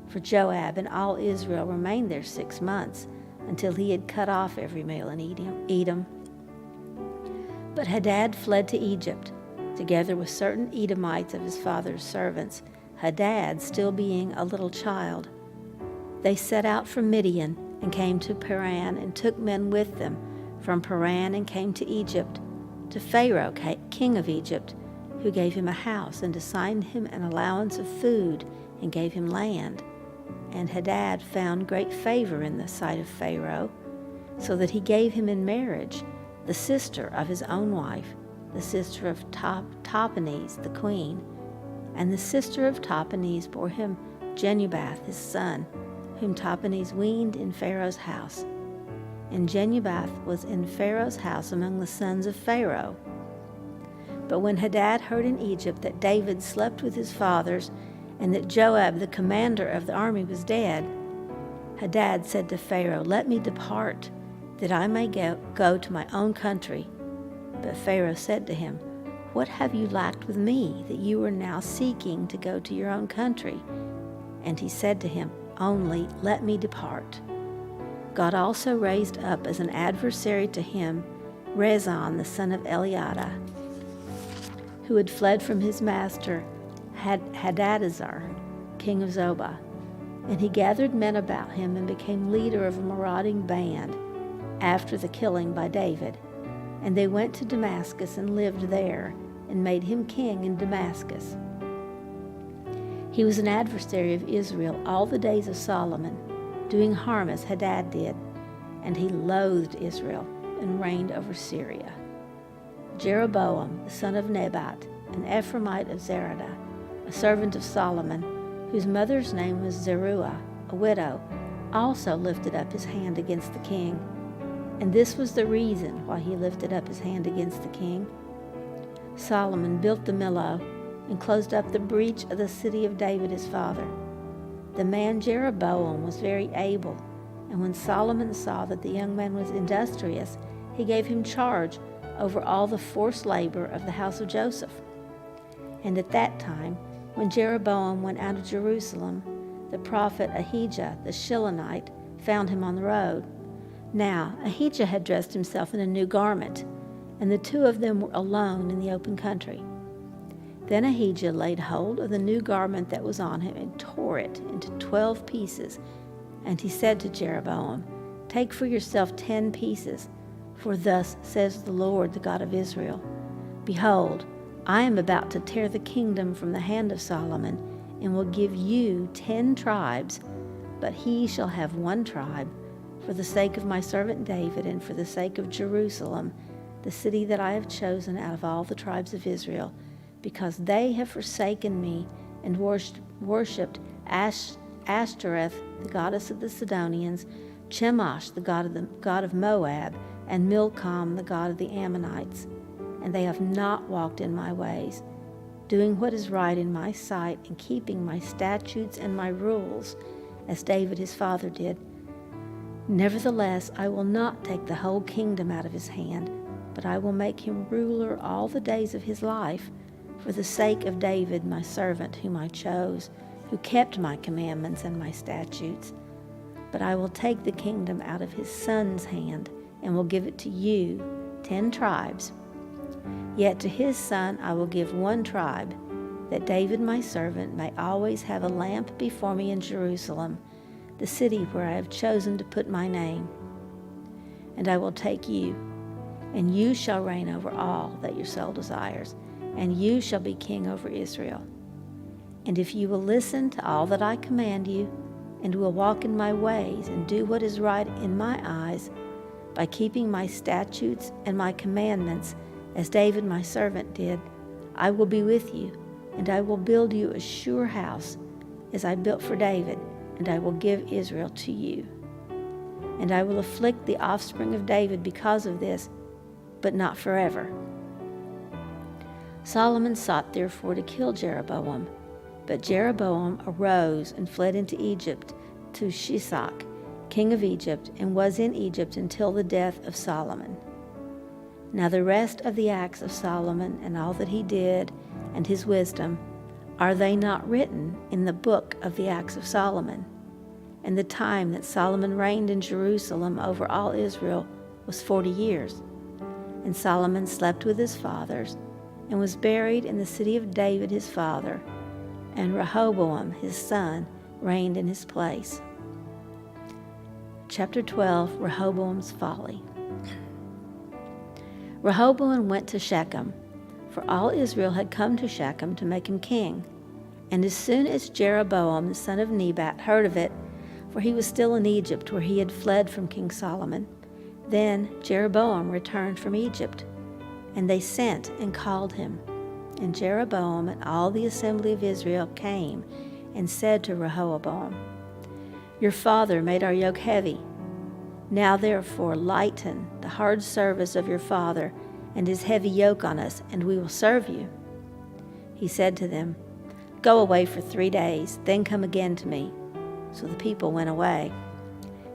For Joab and all Israel remained there 6 months, until he had cut off every male in Edom. But Hadad fled to Egypt, together with certain Edomites of his father's servants, Hadad still being a little child. They set out from Midian and came to Paran, and took men with them from Paran, and came to Egypt, to Pharaoh, king of Egypt, who gave him a house and assigned him an allowance of food and gave him land. And Hadad found great favor in the sight of Pharaoh, so that he gave him in marriage the sister of his own wife, the sister of Tahpenes the queen. And the sister of Tahpenes bore him Genubath his son, whom Tahpenes weaned in Pharaoh's house. And Genubath was in Pharaoh's house among the sons of Pharaoh. But when Hadad heard in Egypt that David slept with his fathers, and that Joab the commander of the army was dead, Hadad said to Pharaoh, "Let me depart, that I may go to my own country." But Pharaoh said to him, "What have you lacked with me, that you are now seeking to go to your own country?" And he said to him, "Only let me depart." God also raised up as an adversary to him Rezon the son of Eliada, who had fled from his master Hadadezer, king of Zobah. And he gathered men about him and became leader of a marauding band after the killing by David. And they went to Damascus and lived there, and made him king in Damascus. He was an adversary of Israel all the days of Solomon, doing harm as Hadad did, and he loathed Israel and reigned over Syria. Jeroboam, the son of Nebat, an Ephraimite of Zeradah, a servant of Solomon, whose mother's name was Zeruiah, a widow, also lifted up his hand against the king. And this was the reason why he lifted up his hand against the king. Solomon built the Millo and closed up the breach of the city of David his father. The man Jeroboam was very able, and when Solomon saw that the young man was industrious, he gave him charge over all the forced labor of the house of Joseph. And at that time, when Jeroboam went out of Jerusalem, the prophet Ahijah the Shilonite found him on the road. Now Ahijah had dressed himself in a new garment, and the two of them were alone in the open country. Then Ahijah laid hold of the new garment that was on him and tore it into 12 pieces. And he said to Jeroboam, "Take for yourself 10 pieces, for thus says the Lord, the God of Israel, Behold, I am about to tear the kingdom from the hand of Solomon, and will give you 10 tribes, but he shall have 1 tribe, for the sake of my servant David, and for the sake of Jerusalem, the city that I have chosen out of all the tribes of Israel, because they have forsaken me and worshipped Ashtoreth, the goddess of the Sidonians, Chemosh, the god of Moab, and Milcom, the god of the Ammonites. And they have not walked in my ways, doing what is right in my sight, and keeping my statutes and my rules, as David his father did. Nevertheless, I will not take the whole kingdom out of his hand, but I will make him ruler all the days of his life, for the sake of David my servant, whom I chose, who kept my commandments and my statutes. But I will take the kingdom out of his son's hand, and will give it to you, 10 tribes. Yet to his son I will give 1 tribe, that David my servant may always have a lamp before me in Jerusalem, the city where I have chosen to put my name. And I will take you, and you shall reign over all that your soul desires. and you shall be king over Israel. And if you will listen to all that I command you, and will walk in my ways and do what is right in my eyes, by keeping my statutes and my commandments, as David my servant did, I will be with you, and I will build you a sure house, as I built for David, and I will give Israel to you. And I will afflict the offspring of David because of this, but not forever. Solomon sought therefore to kill Jeroboam, but Jeroboam arose and fled into Egypt to Shishak, king of Egypt, and was in Egypt until the death of Solomon. Now the rest of the acts of Solomon and all that he did and his wisdom, are they not written in the book of the acts of Solomon? And the time that Solomon reigned in Jerusalem over all Israel was 40 years. And Solomon slept with his fathers, and was buried in the city of David his father, and Rehoboam his son reigned in his place. Chapter 12, Rehoboam's folly. Rehoboam went to Shechem, for all Israel had come to Shechem to make him king. And as soon as Jeroboam the son of Nebat heard of it, for he was still in Egypt where he had fled from King Solomon, then Jeroboam returned from Egypt, and they sent and called him. And Jeroboam and all the assembly of Israel came and said to Rehoboam, Your father made our yoke heavy. Now therefore lighten the hard service of your father and his heavy yoke on us, and we will serve you. He said to them, Go away for 3 days, then come again to me. So the people went away.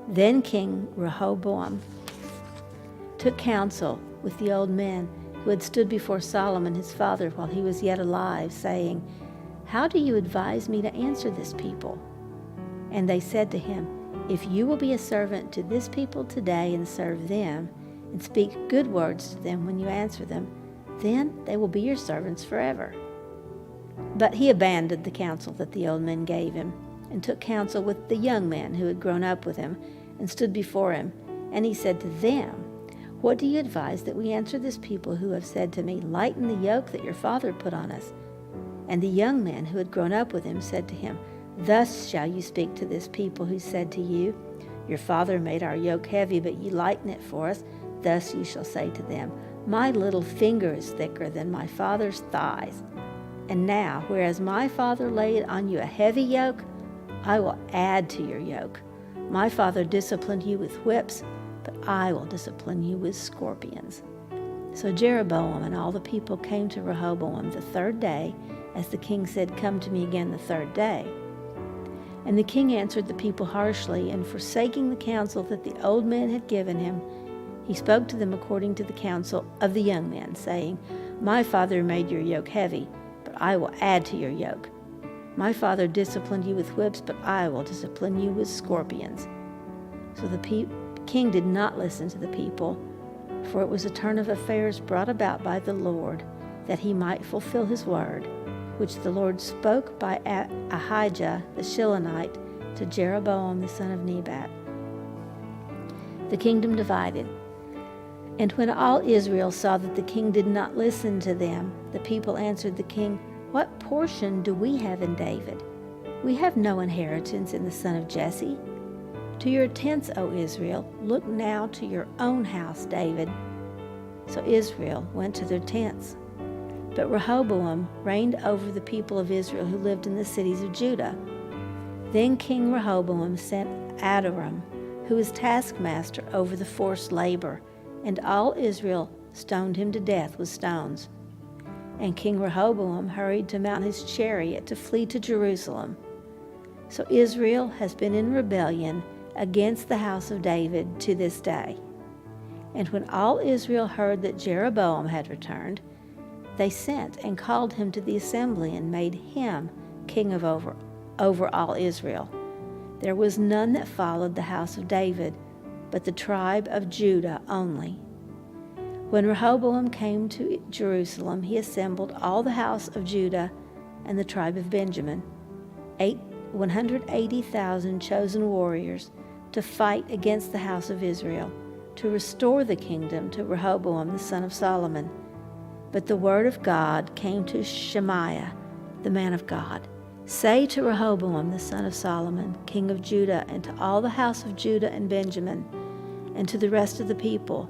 Then King Rehoboam took counsel with the old men who had stood before Solomon his father while he was yet alive, saying, How do you advise me to answer this people? And they said to him, If you will be a servant to this people today and serve them, and speak good words to them when you answer them, then they will be your servants forever. But he abandoned the counsel that the old men gave him, and took counsel with the young men who had grown up with him, and stood before him. And he said to them, What do you advise that we answer this people who have said to me, Lighten the yoke that your father put on us? And the young men who had grown up with him said to him, Thus shall you speak to this people who said to you, Your father made our yoke heavy, but you lighten it for us. Thus you shall say to them, My little finger is thicker than my father's thighs. And now, whereas my father laid on you a heavy yoke, I will add to your yoke. My father disciplined you with whips, but I will discipline you with scorpions. So Jeroboam and all the people came to Rehoboam the 3rd day, as the king said, Come to me again the 3rd day. And the king answered the people harshly, and forsaking the counsel that the old men had given him, he spoke to them according to the counsel of the young men, saying, My father made your yoke heavy, but I will add to your yoke. My father disciplined you with whips, but I will discipline you with scorpions. So the king did not listen to the people, for it was a turn of affairs brought about by the Lord, that he might fulfill his word, which the Lord spoke by Ahijah the Shilonite to Jeroboam the son of Nebat. The kingdom divided. And when all Israel saw that the king did not listen to them, the people answered the king, What portion do we have in David? We have no inheritance in the son of Jesse. To your tents, O Israel, look now to your own house, David. So Israel went to their tents. But Rehoboam reigned over the people of Israel who lived in the cities of Judah. Then King Rehoboam sent Adoram, who was taskmaster over the forced labor, and all Israel stoned him to death with stones. And King Rehoboam hurried to mount his chariot to flee to Jerusalem. So Israel has been in rebellion against the house of David to this day. And when all Israel heard that Jeroboam had returned, they sent and called him to the assembly and made him king over all Israel. There was none that followed the house of David, but the tribe of Judah only. When Rehoboam came to Jerusalem, he assembled all the house of Judah and the tribe of Benjamin, 180,000 chosen warriors, to fight against the house of Israel, to restore the kingdom to Rehoboam the son of Solomon. But the word of God came to Shemaiah, the man of God. Say to Rehoboam, the son of Solomon, king of Judah, and to all the house of Judah and Benjamin, and to the rest of the people,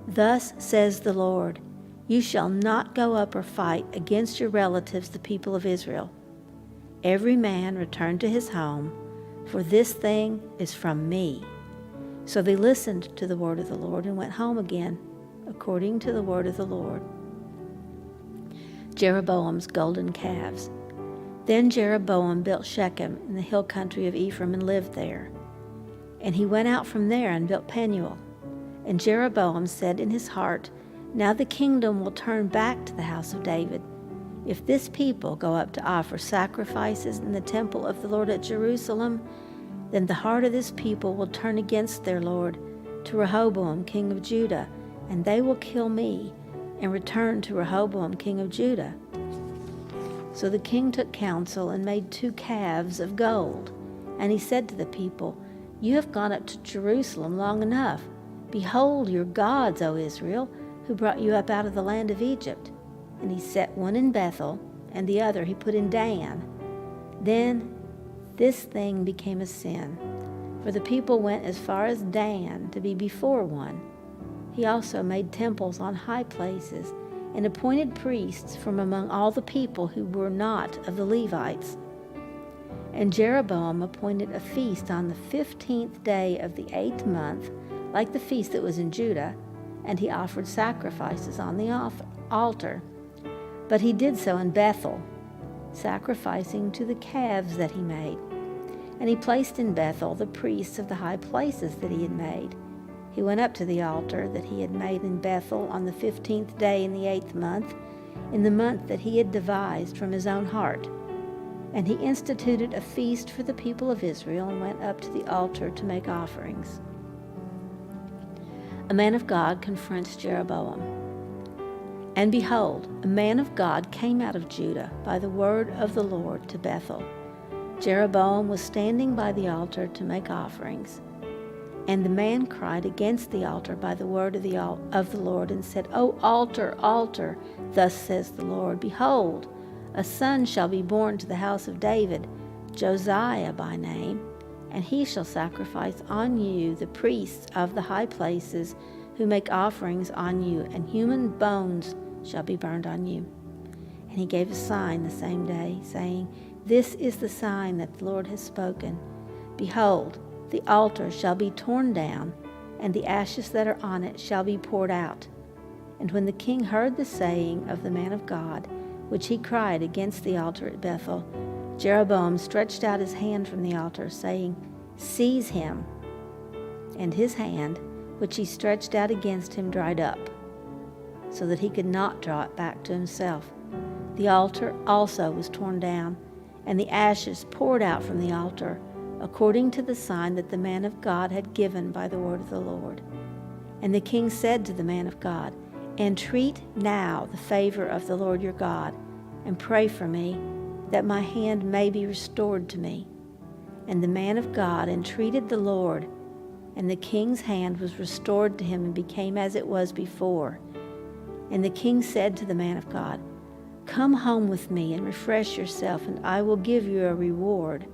thus says the Lord, you shall not go up or fight against your relatives, the people of Israel. Every man return to his home, for this thing is from me. So they listened to the word of the Lord and went home again, according to the word of the Lord. Jeroboam's golden calves. Then Jeroboam built Shechem in the hill country of Ephraim and lived there. And he went out from there and built Penuel. And Jeroboam said in his heart, now the kingdom will turn back to the house of David. If this people go up to offer sacrifices in the temple of the Lord at Jerusalem, then the heart of this people will turn against their Lord to Rehoboam, king of Judah, and they will kill me and return to Rehoboam, king of Judah. So the king took counsel and made 2 calves of gold. And he said to the people, you have gone up to Jerusalem long enough. Behold your gods, O Israel, who brought you up out of the land of Egypt. And he set one in Bethel, and the other he put in Dan. Then this thing became a sin, for the people went as far as Dan to be before one. He also made temples on high places, and appointed priests from among all the people who were not of the Levites. And Jeroboam appointed a feast on the 15th day of the 8th month, like the feast that was in Judah, and he offered sacrifices on the altar. But he did so in Bethel, sacrificing to the calves that he made. And he placed in Bethel the priests of the high places that he had made. He went up to the altar that he had made in Bethel on the 15th day in the 8th month, in the month that he had devised from his own heart. And he instituted a feast for the people of Israel and went up to the altar to make offerings. A man of God confronts Jeroboam. And behold, a man of God came out of Judah by the word of the Lord to Bethel. Jeroboam was standing by the altar to make offerings. And the man cried against the altar by the word of the Lord and said, O altar, altar, thus says the Lord, behold, a son shall be born to the house of David, Josiah by name, and he shall sacrifice on you the priests of the high places who make offerings on you, and human bones shall be burned on you. And he gave a sign the same day, saying, This is the sign that the Lord has spoken. Behold, the altar shall be torn down, and the ashes that are on it shall be poured out. And when the king heard the saying of the man of God, which he cried against the altar at Bethel, Jeroboam stretched out his hand from the altar, saying, Seize him. And his hand, which he stretched out against him, dried up, so that he could not draw it back to himself. The altar also was torn down, and the ashes poured out from the altar, according to the sign that the man of God had given by the word of the Lord. And the king said to the man of God, Entreat now the favor of the Lord your God, and pray for me, that my hand may be restored to me. And the man of God entreated the Lord, and the king's hand was restored to him and became as it was before. And the king said to the man of God, Come home with me and refresh yourself, and I will give you a reward.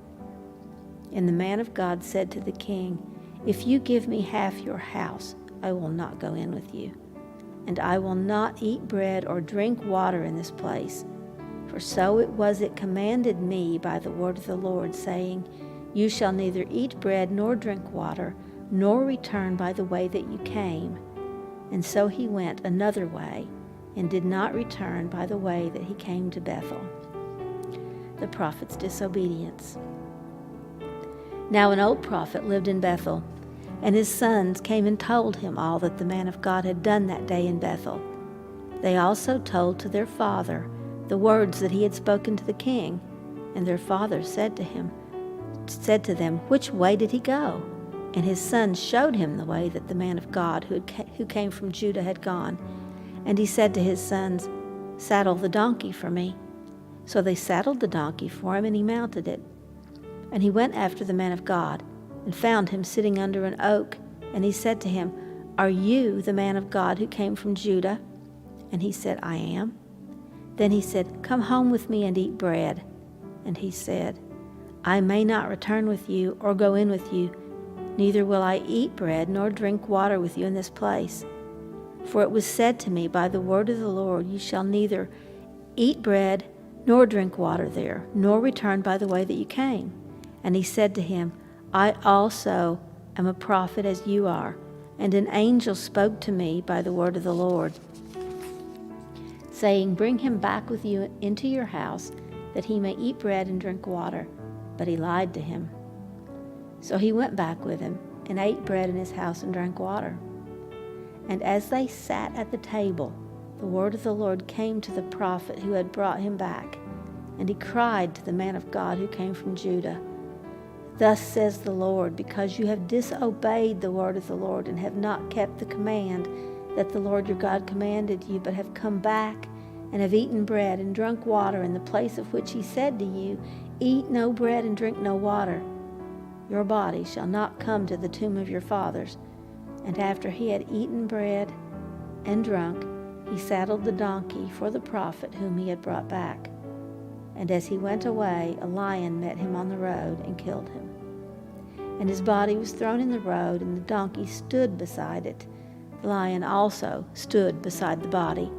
And the man of God said to the king, If you give me half your house, I will not go in with you. And I will not eat bread or drink water in this place. For so it commanded me by the word of the Lord, saying, You shall neither eat bread nor drink water, nor return by the way that you came. And so he went another way, and did not return by the way that he came to Bethel. The prophet's disobedience. Now an old prophet lived in Bethel, and his sons came and told him all that the man of God had done that day in Bethel. They also told to their father the words that he had spoken to the king, and their father said to them, Which way did he go? And his sons showed him the way that the man of God who came from Judah had gone. And he said to his sons, Saddle the donkey for me. So they saddled the donkey for him, and he mounted it. And he went after the man of God, and found him sitting under an oak. And he said to him, Are you the man of God who came from Judah? And he said, I am. Then he said, Come home with me and eat bread. And he said, I may not return with you or go in with you, neither will I eat bread nor drink water with you in this place. For it was said to me by the word of the Lord, You shall neither eat bread nor drink water there, nor return by the way that you came. And he said to him, I also am a prophet as you are, and an angel spoke to me by the word of the Lord, saying, Bring him back with you into your house, that he may eat bread and drink water. But he lied to him. So he went back with him, and ate bread in his house and drank water. And as they sat at the table, the word of the Lord came to the prophet who had brought him back. And he cried to the man of God who came from Judah, Thus says the Lord, because you have disobeyed the word of the Lord and have not kept the command that the Lord your God commanded you, but have come back and have eaten bread and drunk water in the place of which he said to you, Eat no bread and drink no water. Your body shall not come to the tomb of your fathers. And after he had eaten bread and drunk, he saddled the donkey for the prophet whom he had brought back. And as he went away, a lion met him on the road and killed him. And his body was thrown in the road, and the donkey stood beside it. The lion also stood beside the body.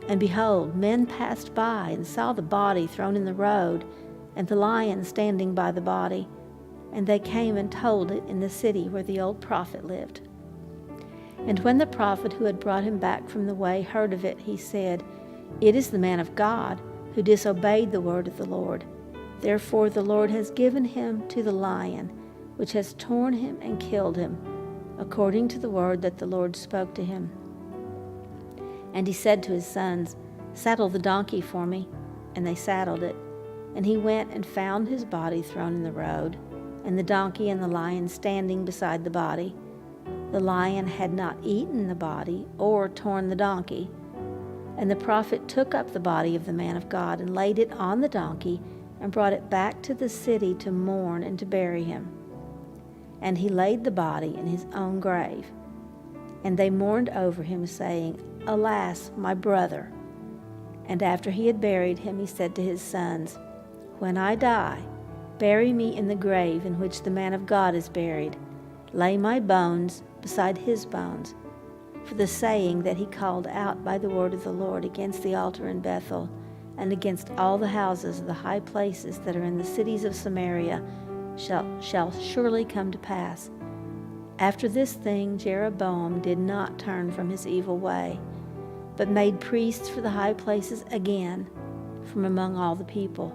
And behold, men passed by and saw the body thrown in the road, and the lion standing by the body. And they came and told it in the city where the old prophet lived. And when the prophet who had brought him back from the way heard of it, he said, It is the man of God who disobeyed the word of the Lord. Therefore the Lord has given him to the lion, which has torn him and killed him, according to the word that the Lord spoke to him. And he said to his sons, Saddle the donkey for me. And they saddled it. And he went and found his body thrown in the road, and the donkey and the lion standing beside the body. The lion had not eaten the body or torn the donkey. And the prophet took up the body of the man of God and laid it on the donkey and brought it back to the city to mourn and to bury him. And he laid the body in his own grave. And they mourned over him, saying, Alas, my brother. And after he had buried him, he said to his sons, When I die, bury me in the grave in which the man of God is buried. Lay my bones beside his bones. For the saying that he called out by the word of the Lord against the altar in Bethel, and against all the houses of the high places that are in the cities of Samaria, shall surely come to pass. After this thing Jeroboam did not turn from his evil way, but made priests for the high places again from among all the people.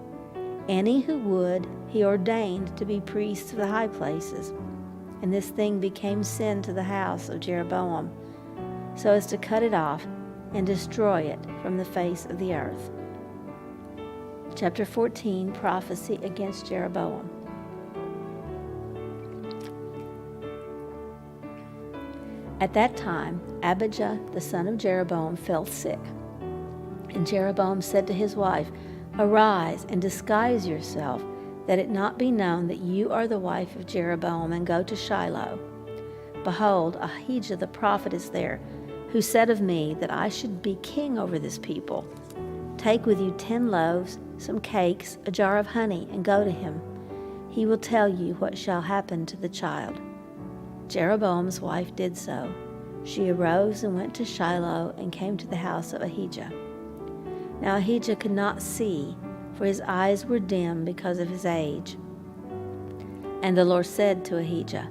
Any who would, he ordained to be priests of the high places. And this thing became sin to the house of Jeroboam, so as to cut it off and destroy it from the face of the earth. Chapter 14, Prophecy against Jeroboam. At that time, Abijah, the son of Jeroboam, fell sick. And Jeroboam said to his wife, Arise and disguise yourself, that it not be known that you are the wife of Jeroboam, and go to Shiloh. Behold, Ahijah the prophet is there, who said of me that I should be king over this people. Take with you 10 loaves, some cakes, a jar of honey, and go to him. He will tell you what shall happen to the child. Jeroboam's wife did so. She arose and went to Shiloh and came to the house of Ahijah. Now Ahijah could not see, for his eyes were dim because of his age. And the Lord said to Ahijah,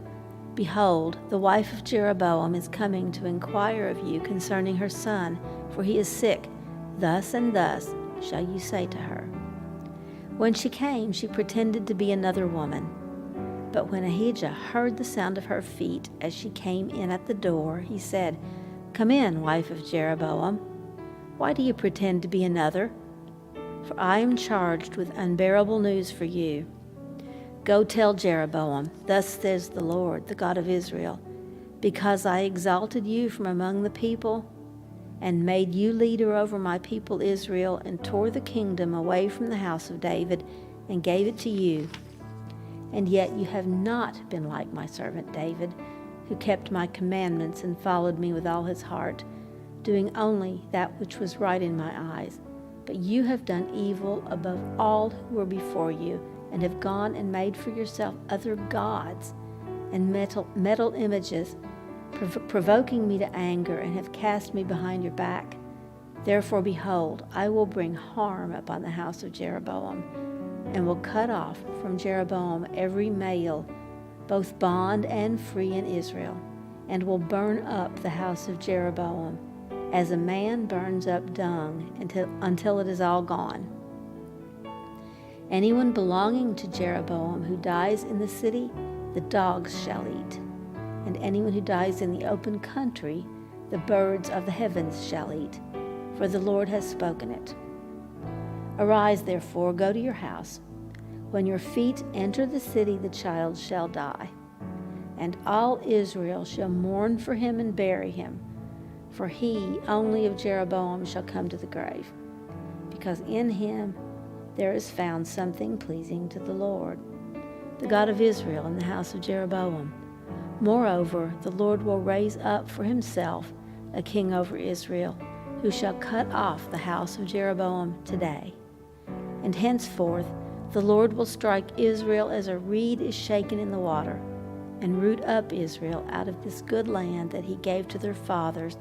Behold, the wife of Jeroboam is coming to inquire of you concerning her son, for he is sick. Thus and thus shall you say to her. When she came, she pretended to be another woman. But when Ahijah heard the sound of her feet as she came in at the door, he said, Come in, wife of Jeroboam. Why do you pretend to be another? For I am charged with unbearable news for you. Go tell Jeroboam, Thus says the Lord, the God of Israel, because I exalted you from among the people, and made you leader over my people Israel, and tore the kingdom away from the house of David, and gave it to you. And yet you have not been like my servant David, who kept my commandments and followed me with all his heart, doing only that which was right in my eyes. But you have done evil above all who were before you, and have gone and made for yourself other gods and metal images, provoking me to anger, and have cast me behind your back. Therefore, behold, I will bring harm upon the house of Jeroboam, and will cut off from Jeroboam every male, both bond and free in Israel, and will burn up the house of Jeroboam, as a man burns up dung until it is all gone. Anyone belonging to Jeroboam who dies in the city, the dogs shall eat. And anyone who dies in the open country, the birds of the heavens shall eat. For the Lord has spoken it. Arise, therefore, go to your house. When your feet enter the city, the child shall die. And all Israel shall mourn for him and bury him. For he only of Jeroboam shall come to the grave, because in him there is found something pleasing to the Lord, the God of Israel, in the house of Jeroboam. Moreover, the Lord will raise up for himself a king over Israel, who shall cut off the house of Jeroboam today. And henceforth the Lord will strike Israel as a reed is shaken in the water, and root up Israel out of this good land that he gave to their fathers,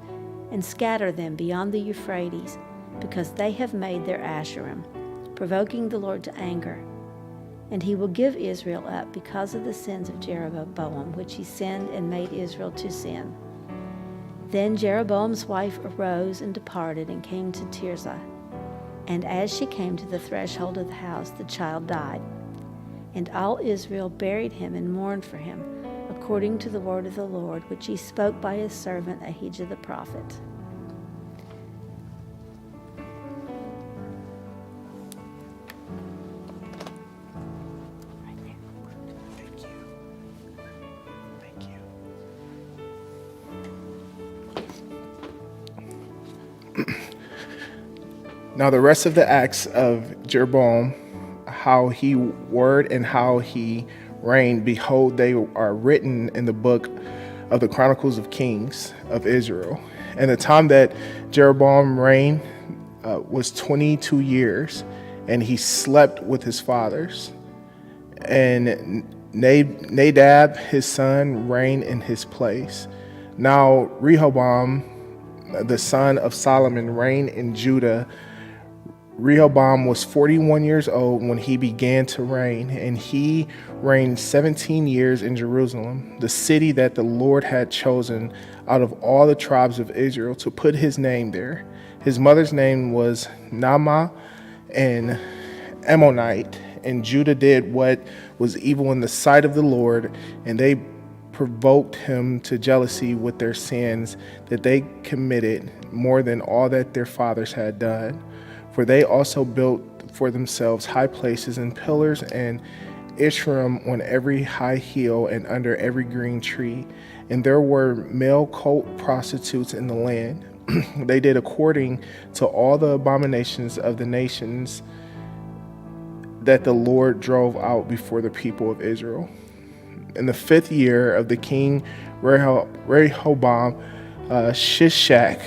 and scatter them beyond the Euphrates, because they have made their Asherim, provoking the Lord to anger. And he will give Israel up because of the sins of Jeroboam, which he sinned and made Israel to sin. Then Jeroboam's wife arose and departed and came to Tirzah. And as she came to the threshold of the house, the child died. And all Israel buried him and mourned for him, according to the word of the Lord, which he spoke by his servant Ahijah the prophet. Now the rest of the acts of Jeroboam, how he warred and how he reigned, behold, they are written in the book of the Chronicles of Kings of Israel. And the time that Jeroboam reigned was 22 years, and he slept with his fathers. And Nadab, his son, reigned in his place. Now Rehoboam, the son of Solomon, reigned in Judah. Rehoboam was 41 years old when he began to reign, and he reigned 17 years in Jerusalem, the city that the Lord had chosen out of all the tribes of Israel to put his name there. His mother's name was Naamah, an Ammonite, and Judah did what was evil in the sight of the Lord, and they provoked him to jealousy with their sins that they committed more than all that their fathers had done. For they also built for themselves high places and pillars and Isharim on every high hill and under every green tree. And there were male cult prostitutes in the land. They did according to all the abominations of the nations that the Lord drove out before the people of Israel. In the 5th year of the king Rehoboam, Shishak,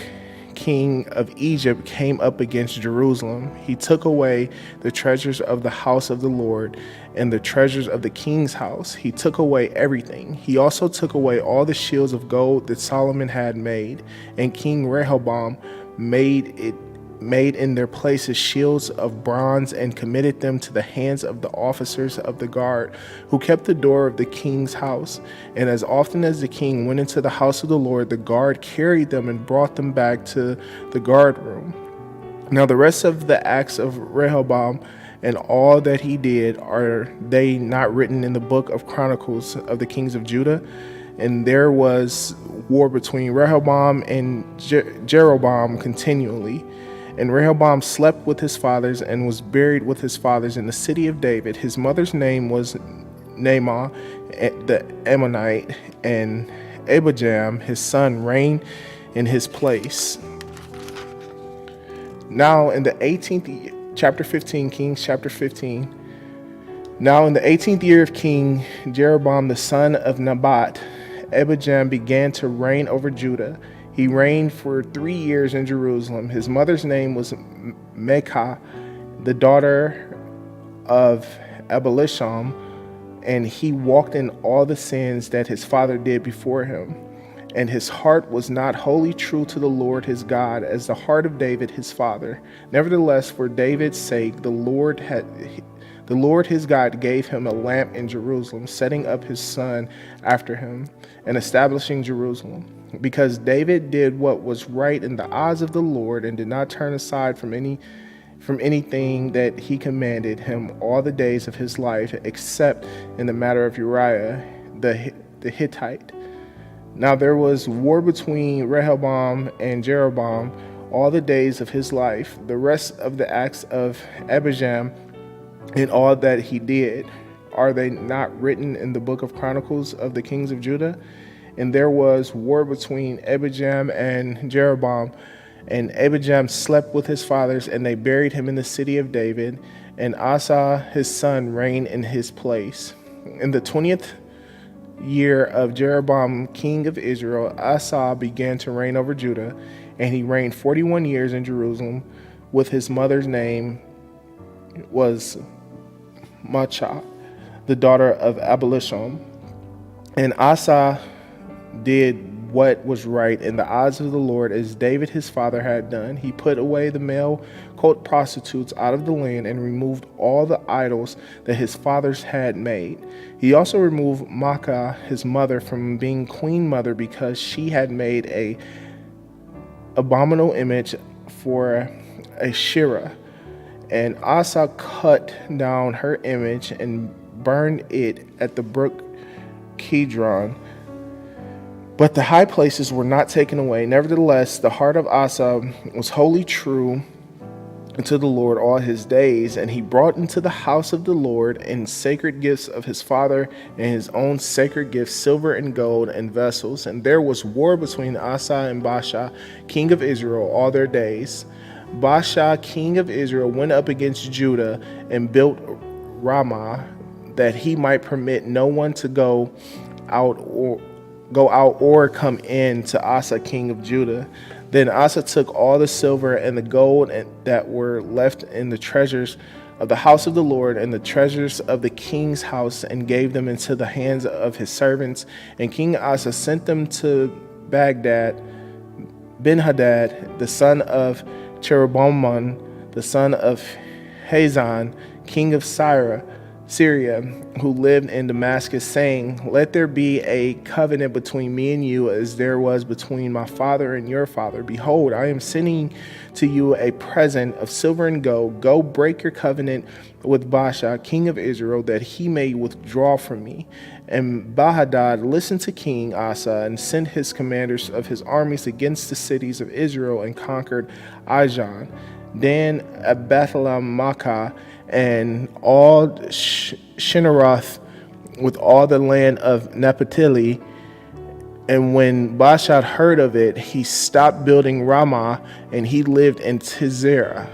king of Egypt, came up against Jerusalem. He took away the treasures of the house of the Lord and the treasures of the king's house. He took away everything. He also took away all the shields of gold that Solomon had made, and King Rehoboam made in their places shields of bronze and committed them to the hands of the officers of the guard who kept the door of the king's house. And as often as the king went into the house of the Lord, the guard carried them and brought them back to the guard room. Now the rest of the acts of Rehoboam and all that he did, are they not written in the book of Chronicles of the kings of Judah? And there was war between Rehoboam and Jeroboam continually. And Rehoboam slept with his fathers and was buried with his fathers in the city of David. His mother's name was Naamah the Ammonite, and Abijam, his son, reigned in his place. Now in the 18th year, chapter 15, Kings chapter 15. Now in the 18th year of King Jeroboam, the son of Nebat, Abijam began to reign over Judah. He reigned for 3 years in Jerusalem. His mother's name was Mecca, the daughter of Abelisham, and he walked in all the sins that his father did before him. And his heart was not wholly true to the Lord his God, as the heart of David his father. Nevertheless, for David's sake, the Lord his God gave him a lamp in Jerusalem, setting up his son after him, and establishing Jerusalem. Because David did what was right in the eyes of the Lord, and did not turn aside from anything that he commanded him all the days of his life, except in the matter of Uriah the Hittite. Now there was war between Rehoboam and Jeroboam all the days of his life. The rest of the acts of Abijam and all that he did, are they not written in the book of Chronicles of the kings of Judah? And there was war between Abijam and Jeroboam. And Abijam slept with his fathers, and they buried him in the city of David. And Asa his son reigned in his place. In the 20th year of Jeroboam king of Israel, Asa began to reign over Judah, and he reigned 41 years in Jerusalem. With his mother's name was Maachah, the daughter of Abelisham. And Asa did what was right in the eyes of the Lord, as David his father had done. He put away the male colt prostitutes out of the land, and removed all the idols that his fathers had made. He also removed Maachah his mother from being queen mother, because she had made a abominable image for Asherah. And Asa cut down her image and burned it at the brook Kidron. But the high places were not taken away. Nevertheless, the heart of Asa was wholly true unto the Lord all his days, and he brought into the house of the Lord in sacred gifts of his father, and his own sacred gifts, silver and gold and vessels. And there was war between Asa and Baasha, king of Israel, all their days. Baasha, king of Israel, went up against Judah and built Ramah, that he might permit no one to go out or come in to Asa, king of Judah. Then Asa took all the silver and the gold that were left in the treasures of the house of the Lord and the treasures of the king's house, and gave them into the hands of his servants. And King Asa sent them to Baghdad. Ben-Hadad, the son of Cherubbim, the son of Hazan, king of Syria, who lived in Damascus, saying, Let there be a covenant between me and you, as there was between my father and your father. Behold, I am sending to you a present of silver and gold. Go break your covenant with Baasha, king of Israel, that he may withdraw from me. And Ben-Hadad listened to King Asa, and sent his commanders of his armies against the cities of Israel, and conquered Ijon, Dan, Bethlehem, Makkah, and all Shinneroth, with all the land of Naphtali. And when Baasha heard of it, he stopped building Ramah, and he lived in Tizerah.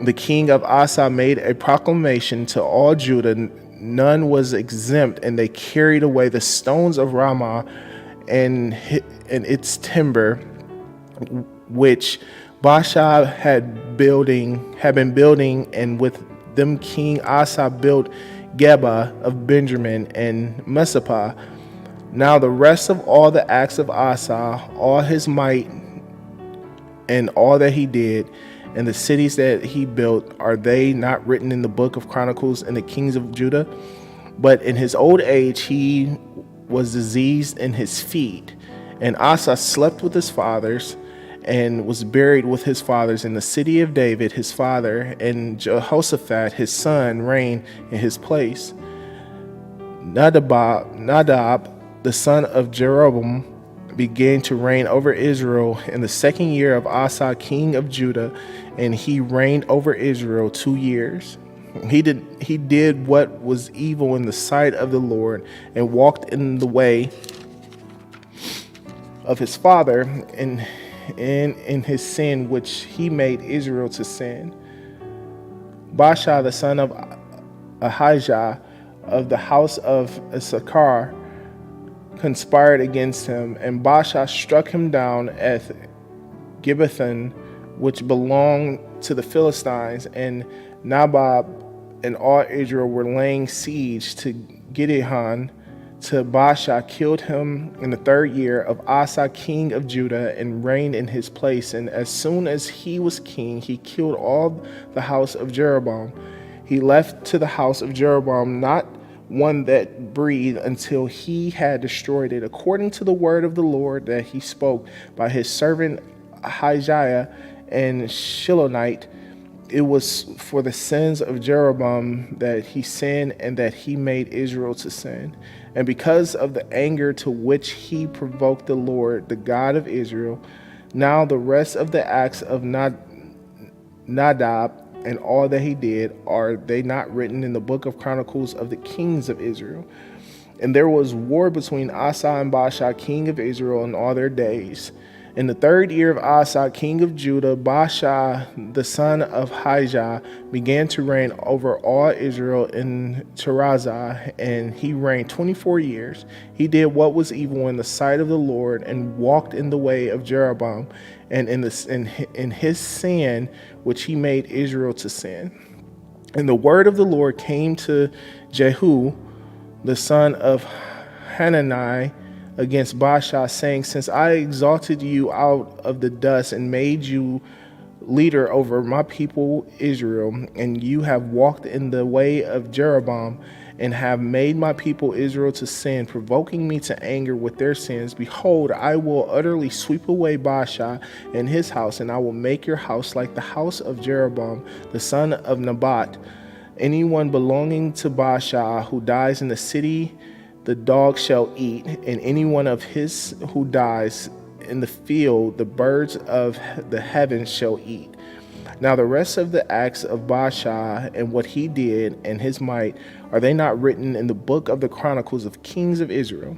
The king of Asa made a proclamation to all Judah. None was exempt, and they carried away the stones of Ramah and its timber, which Baasha had been building, and with them King Asa built Geba of Benjamin and Mizpah. Now the rest of all the acts of Asa, all his might, and all that he did, and the cities that he built, are they not written in the book of Chronicles in the kings of Judah? But in his old age he was diseased in his feet, and Asa slept with his fathers, and was buried with his fathers in the city of David his father, and Jehoshaphat his son reigned in his place. Nadab, the son of Jeroboam, began to reign over Israel in the 2nd year of Asa, king of Judah, and he reigned over Israel 2 years. He did what was evil in the sight of the Lord, and walked in the way of his father, and in his sin which he made Israel to sin. Baasha, the son of Ahijah, of the house of Issachar, conspired against him, and Baasha struck him down at Gibbethon, which belonged to the Philistines, and Nabab and all Israel were laying siege to Gideon. To Baasha killed him in the 3rd year of Asa, king of Judah, and reigned in his place. And as soon as he was king, he killed all the house of Jeroboam. He left to the house of Jeroboam not one that breathed until he had destroyed it, according to the word of the Lord that he spoke by his servant Ahijah and Shilonite. It was for the sins of Jeroboam that he sinned and that he made Israel to sin. And because of the anger to which he provoked the Lord, the God of Israel, now the rest of the acts of Nadab and all that he did, are they not written in the book of Chronicles of the kings of Israel? And there was war between Asa and Baasha, king of Israel, in all their days. In the 3rd year of Asa, king of Judah, Baasha, the son of Ahijah, began to reign over all Israel in Tirzah, and he reigned 24 years. He did what was evil in the sight of the Lord, and walked in the way of Jeroboam, and in his sin, which he made Israel to sin. And the word of the Lord came to Jehu, the son of Hanani, against Baasha, saying, since I exalted you out of the dust and made you leader over my people Israel, and you have walked in the way of Jeroboam, and have made my people Israel to sin, provoking me to anger with their sins, behold, I will utterly sweep away Baasha and his house, and I will make your house like the house of Jeroboam, the son of Nebat. Anyone belonging to Baasha who dies in the city, the dog shall eat, and anyone of his who dies in the field, the birds of the heavens shall eat. Now the rest of the acts of Baasha and what he did and his might, are they not written in the book of the Chronicles of kings of Israel?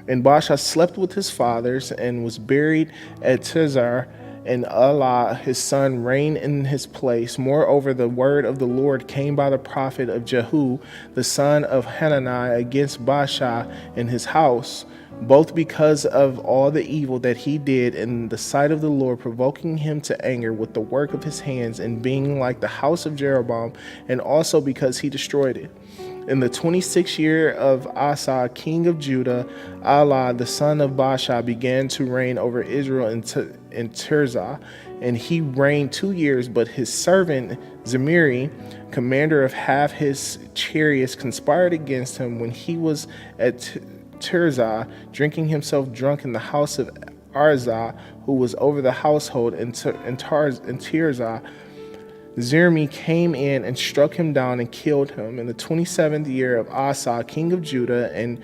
And Baasha slept with his fathers and was buried at Tirzah, and Allah his son reigned in his place. Moreover, the word of the Lord came by the prophet of Jehu, the son of Hanani, against Baasha and his house, both because of all the evil that he did in the sight of the Lord, provoking him to anger with the work of his hands, and being like the house of Jeroboam, and also because he destroyed it. In the 26th year of Asa, king of Judah, Allah, the son of Baasha, began to reign over Israel in Tirzah, and he reigned 2 years. But his servant Zimri, commander of half his chariots, conspired against him when he was at Tirzah, drinking himself drunk in the house of Arzah, who was over the household in Tirzah. Zimri came in and struck him down and killed him in the 27th year of Asa, king of Judah, and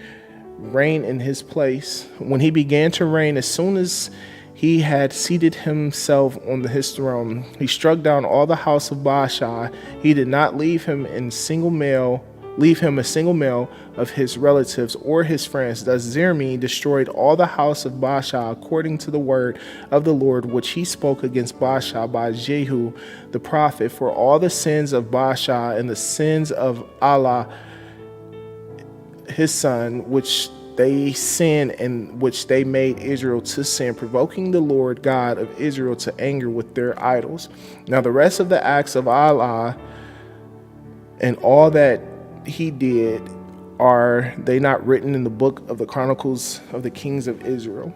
reigned in his place. When he began to reign, as soon as he had seated himself on his throne, he struck down all the house of Baasha. He did not leave him a single male of his relatives or his friends. Thus Zimri destroyed all the house of Baasha according to the word of the Lord, which he spoke against Baasha by Jehu the prophet, for all the sins of Baasha and the sins of Allah his son, which they sinned and which they made Israel to sin, provoking the Lord God of Israel to anger with their idols. Now the rest of the acts of Allah and all that he did, are they not written in the book of the Chronicles of the kings of Israel?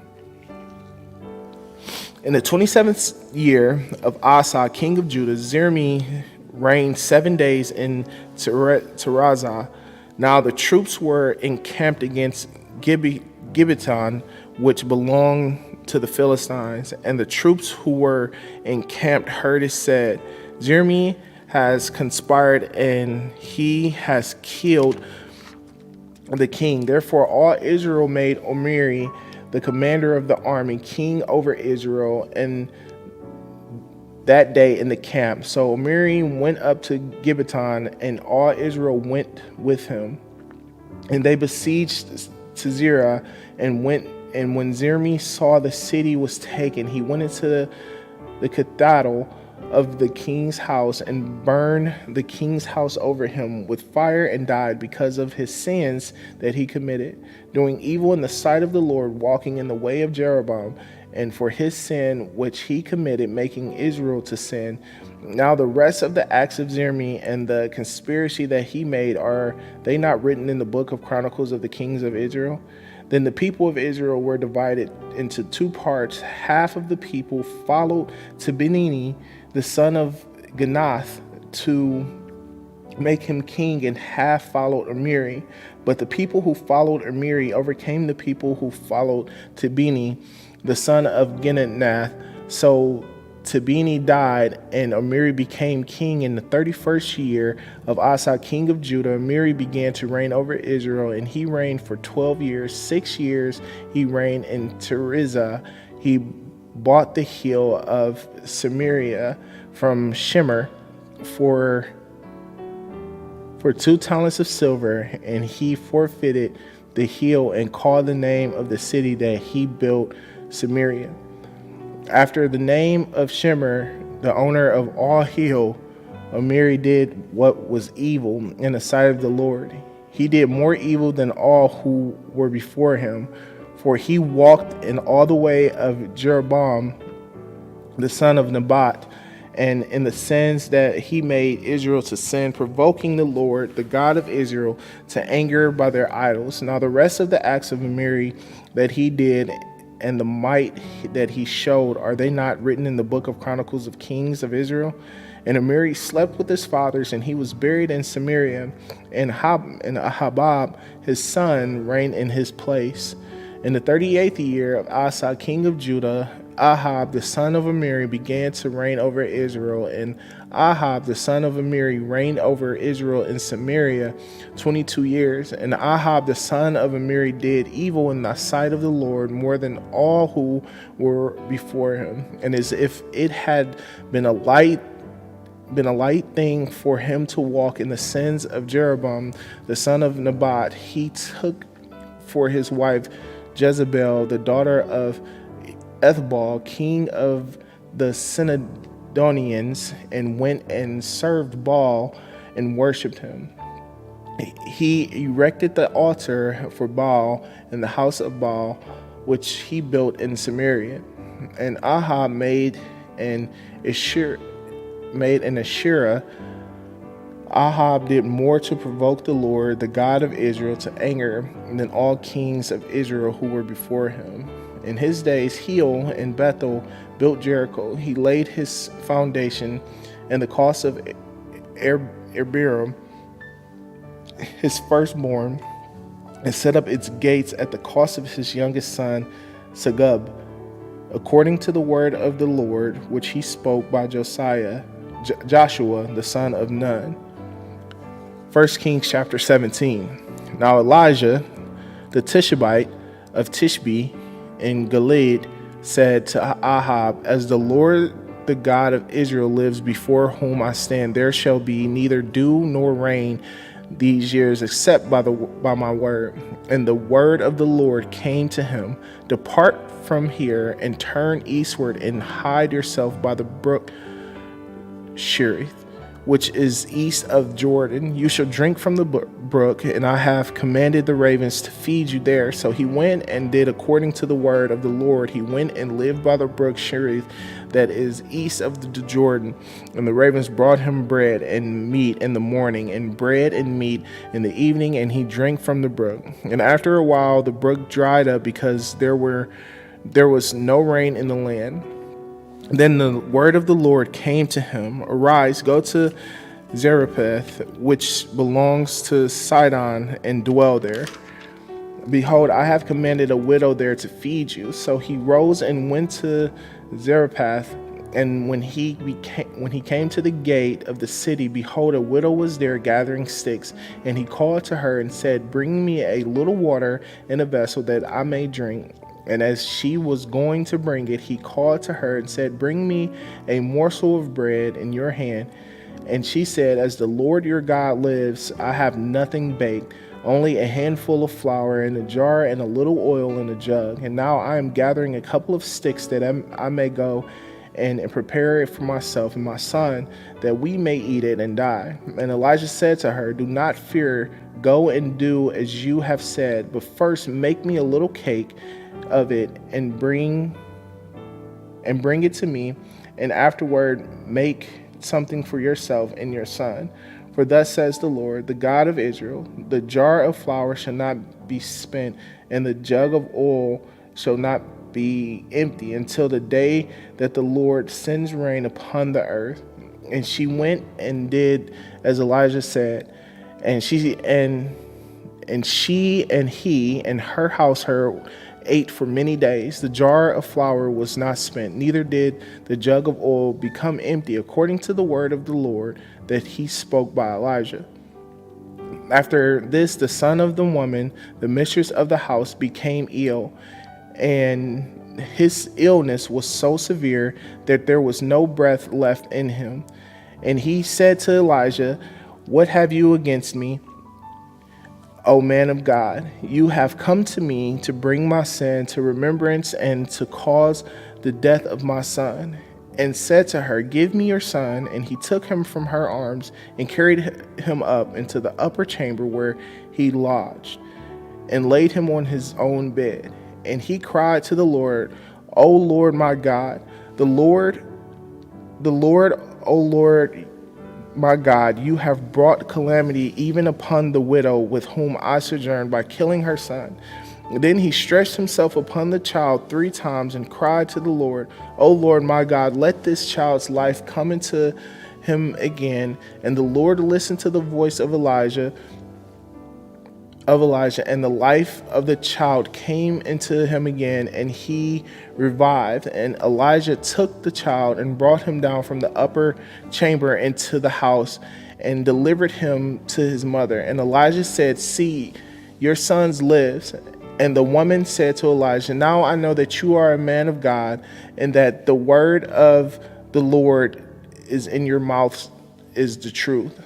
In the 27th year of Asa, king of Judah, Zimri reigned 7 days in Tirzah. Now the troops were encamped against Gibbethon, which belonged to the Philistines, and the troops who were encamped heard it said, Zimri has conspired and he has killed the king. Therefore all Israel made Omri, the commander of the army, king over Israel, and that day in the camp. So Omri went up to Gibbethon, and all Israel went with him. And they besieged Tirzah, and when Zimri saw the city was taken, he went into the cathedral of the king's house and burned the king's house over him with fire and died because of his sins that he committed, doing evil in the sight of the Lord, walking in the way of Jeroboam, and for his sin which he committed, making Israel to sin. Now the rest of the acts of Zimri and the conspiracy that he made, are they not written in the book of Chronicles of the kings of Israel? Then the people of Israel were divided into two parts. Half of the people followed Tibni, the son of Ginath, to make him king, and half followed Omri. But the people who followed Omri overcame the people who followed Tibni, the son of Ginath. So Tibni died, and Omri became king in the 31st year of Asa, king of Judah. Omri began to reign over Israel, and he reigned for 12 years. 6 years he reigned in Tirzah. He bought the hill of Samaria from Shemer for 2 talents of silver, and he forfeited the hill and called the name of the city that he built Samaria, after the name of Shemer, the owner of all hill. Omri did what was evil in the sight of the Lord. He did more evil than all who were before him, for he walked in all the way of Jeroboam, the son of Nebat, and in the sins that he made Israel to sin, provoking the Lord, the God of Israel, to anger by their idols. Now the rest of the acts of Omri that he did, and the might that he showed, are they not written in the book of Chronicles of Kings of Israel? And Omri slept with his fathers, and he was buried in Samaria, and Ahabab, his son, reigned in his place. In the 38th year of Asa, king of Judah, Ahab, the son of Omri, began to reign over Israel, and Ahab, the son of Omri, reigned over Israel in Samaria 22 years. And Ahab, the son of Omri, did evil in the sight of the Lord more than all who were before him. And as if it had been a light thing for him to walk in the sins of Jeroboam, the son of Nebat, he took for his wife Jezebel, the daughter of Ethbaal, king of the Sidonians, and went and served Baal and worshipped him. He erected the altar for Baal in the house of Baal, which he built in Samaria. And Ahab made an Asherah. Ahab did more to provoke the Lord, the God of Israel, to anger than all kings of Israel who were before him. In his days, Hiel and Bethel built Jericho. He laid his foundation and the cost of Abiram, his firstborn, and set up its gates at the cost of his youngest son, Segub, according to the word of the Lord, which he spoke by Joshua, the son of Nun. 1 Kings chapter 17. Now Elijah, the Tishbite of Tishbe in Gilead, said to Ahab, as the Lord, the God of Israel, lives before whom I stand, there shall be neither dew nor rain these years except by my word. And the word of the Lord came to him, depart from here and turn eastward and hide yourself by the brook Cherith, which is east of Jordan. You shall drink from the brook, and I have commanded the ravens to feed you there. So he went and did according to the word of the Lord. He went and lived by the brook Cherith, that is east of the Jordan. And the ravens brought him bread and meat in the morning, and bread and meat in the evening, and he drank from the brook. And after a while the brook dried up, because there was no rain in the land. Then the word of the Lord came to him, arise, go to Zarephath, which belongs to Sidon, and dwell there. Behold, I have commanded a widow there to feed you. So he rose and went to Zarephath, and when he came to the gate of the city, behold, a widow was there gathering sticks. And he called to her and said, bring me a little water in a vessel, that I may drink. And as she was going to bring it, he called to her and said, bring me a morsel of bread in your hand. And she said, as the Lord your God lives, I have nothing baked, only a handful of flour in a jar and a little oil in a jug. And now I am gathering a couple of sticks, that I may go and prepare it for myself and my son, that we may eat it and die. And Elijah said to her, do not fear, go and do as you have said, but first make me a little cake of it and bring it to me, and afterward make something for yourself and your son. For thus says the Lord, the God of Israel, the jar of flour shall not be spent, and the jug of oil shall not be empty until the day that the Lord sends rain upon the earth. And she went and did as Elijah said, and she and he and her household ate for many days. The jar of flour was not spent, neither did the jug of oil become empty, according to the word of the Lord that he spoke by Elijah. After this, the son of the woman, the mistress of the house, became ill, and his illness was so severe that there was no breath left in him. And he said to Elijah, what have you against me, O man of God? You have come to me to bring my sin to remembrance and to cause the death of my son. And said to her, give me your son. And he took him from her arms and carried him up into the upper chamber where he lodged, and laid him on his own bed. And he cried to the Lord, O Lord my God, the Lord, O Lord my God, you have brought calamity even upon the widow with whom I sojourned by killing her son. Then he stretched himself upon the child 3 times and cried to the Lord, O Lord my God, let this child's life come into him again. And the Lord listened to the voice of Elijah, and the life of the child came into him again, and he revived. And Elijah took the child and brought him down from the upper chamber into the house and delivered him to his mother. And Elijah said, see, your son lives. And the woman said to Elijah, now I know that you are a man of God, and that the word of the Lord is in your mouth is the truth.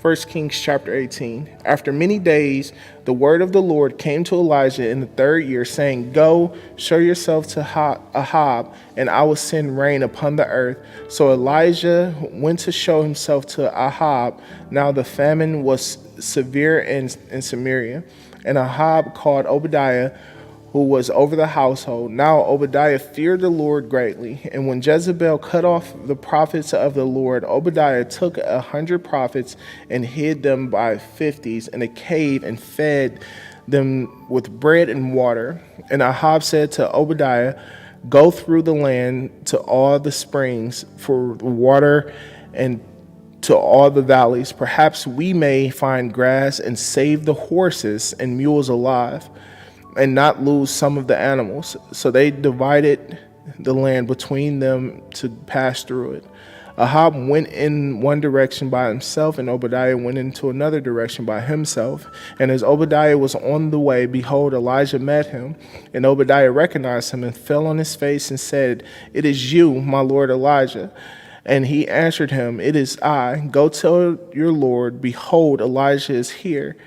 1 Kings chapter 18. After many days, the word of the Lord came to Elijah in the 3rd year, saying, go, show yourself to Ahab, and I will send rain upon the earth. So Elijah went to show himself to Ahab. Now the famine was severe in Samaria. And Ahab called Obadiah, who was over the household. Now Obadiah feared the Lord greatly. And when Jezebel cut off the prophets of the Lord, Obadiah took 100 prophets and hid them by 50s in a cave and fed them with bread and water. And Ahab said to Obadiah, go through the land to all the springs for water and to all the valleys. Perhaps we may find grass and save the horses and mules alive, and not lose some of the animals. So they divided the land between them to pass through it. Ahab went in one direction by himself, and Obadiah went into another direction by himself. And as Obadiah was on the way, behold, Elijah met him. And Obadiah recognized him and fell on his face and said, it is you, my lord Elijah. And he answered him, it is I. Go tell your Lord, behold, Elijah is here.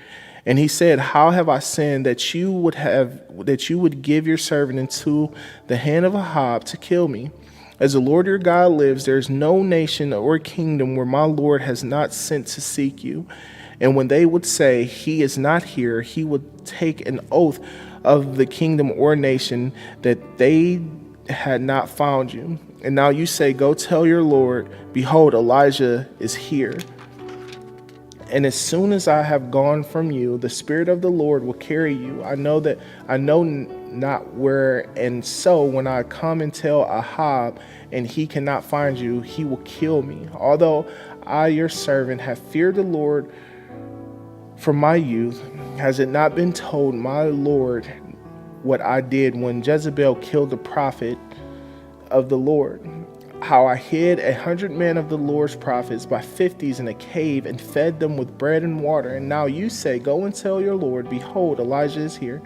And he said, how have I sinned that you would give your servant into the hand of Ahab to kill me? As the Lord your God lives, there is no nation or kingdom where my Lord has not sent to seek you. And when they would say, he is not here, he would take an oath of the kingdom or nation that they had not found you. And now you say, go tell your Lord, behold, Elijah is here. And as soon as I have gone from you, the Spirit of the Lord will carry you. I know not where. And so when I come and tell Ahab and he cannot find you, he will kill me. Although I, your servant, have feared the Lord from my youth, has it not been told my Lord what I did when Jezebel killed the prophet of the Lord? How I hid 100 men of the Lord's prophets by 50s in a cave and fed them with bread and water. And now you say, go and tell your Lord, behold, Elijah is here,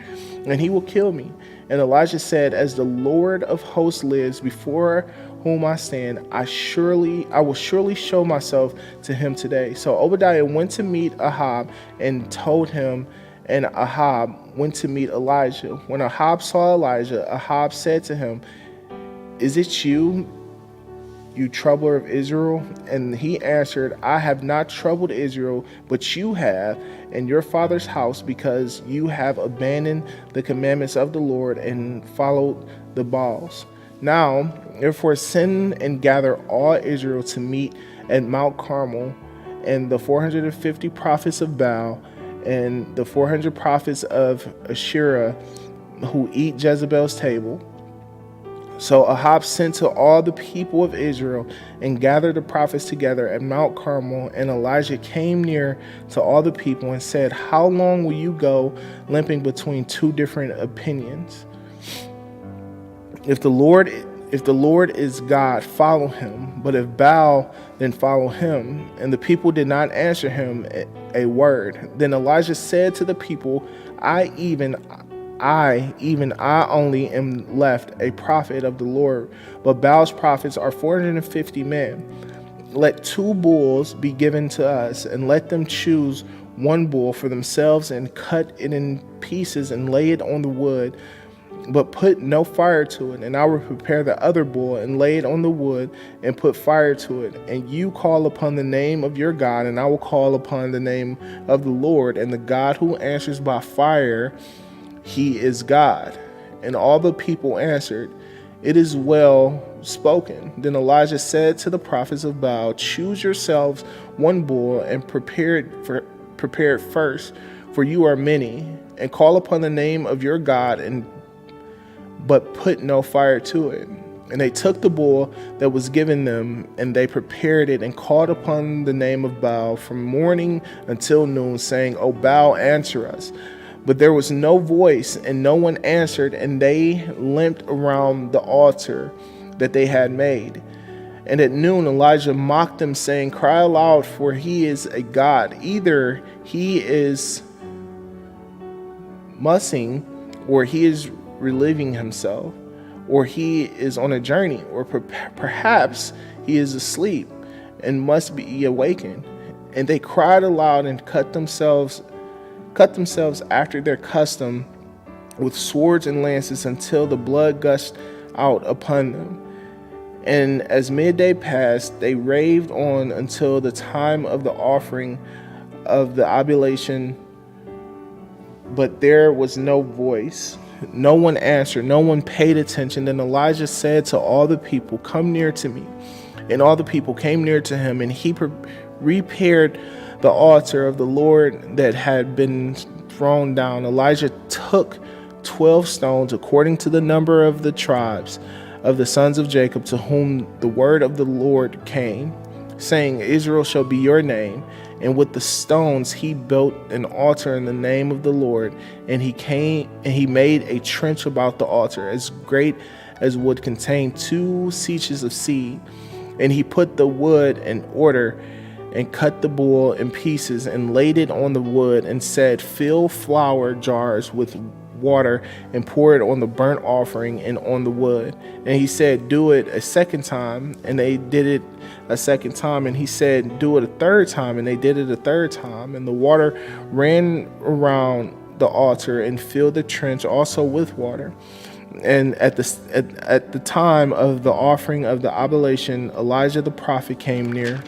and he will kill me. And Elijah said, as the Lord of hosts lives, before whom I stand, I will surely show myself to him today. So Obadiah went to meet Ahab and told him, and Ahab went to meet Elijah. When Ahab saw Elijah, Ahab said to him, is it you, you troubler of Israel? And he answered, I have not troubled Israel, but you have, and your father's house, because you have abandoned the commandments of the Lord and followed the Baals. Now, therefore, send and gather all Israel to meet at Mount Carmel, and the 450 prophets of Baal, and the 400 prophets of Asherah, who eat Jezebel's table. So Ahab sent to all the people of Israel and gathered the prophets together at Mount Carmel. And Elijah came near to all the people and said, how long will you go limping between two different opinions? If the Lord is God, follow him. But if Baal, then follow him. And the people did not answer him a word. Then Elijah said to the people, I only am left a prophet of the Lord, but Baal's prophets are 450 men. Let 2 bulls be given to us, and let them choose 1 bull for themselves and cut it in pieces and lay it on the wood, but put no fire to it. And I will prepare the other bull and lay it on the wood and put fire to it. And you call upon the name of your God, and I will call upon the name of the Lord, and the God who answers by fire, he is God. And all the people answered, it is well spoken. Then Elijah said to the prophets of Baal, choose yourselves 1 bull and prepare it first, for you are many, and call upon the name of your God, but put no fire to it. And they took the bull that was given them, and they prepared it and called upon the name of Baal from morning until noon, saying, O Baal, answer us. But there was no voice, and no one answered, and they limped around the altar that they had made. And at noon Elijah mocked them, saying, cry aloud, for he is a god. Either he is mussing, or he is relieving himself, or he is on a journey, or perhaps he is asleep and must be awakened. And they cried aloud and cut themselves after their custom with swords and lances until the blood gushed out upon them. And as midday passed, they raved on until the time of the offering of the oblation, but there was no voice. No one answered, no one paid attention. Then Elijah said to all the people, come near to me. And all the people came near to him, and he repaired the altar of the Lord that had been thrown down. Elijah took 12 stones according to the number of the tribes of the sons of Jacob, to whom the word of the Lord came, saying, Israel shall be your name. And with the stones he built an altar in the name of the Lord. And he made a trench about the altar, as great as would contain 2 seahs of seed. And he put the wood in order, and cut the bull in pieces, and laid it on the wood, and said, fill flour jars with water, and pour it on the burnt offering and on the wood. And he said, do it a second time. And they did it a second time. And he said, do it a third time. And they did it a third time. And the water ran around the altar and filled the trench also with water. And at the time of the offering of the oblation, Elijah the prophet came near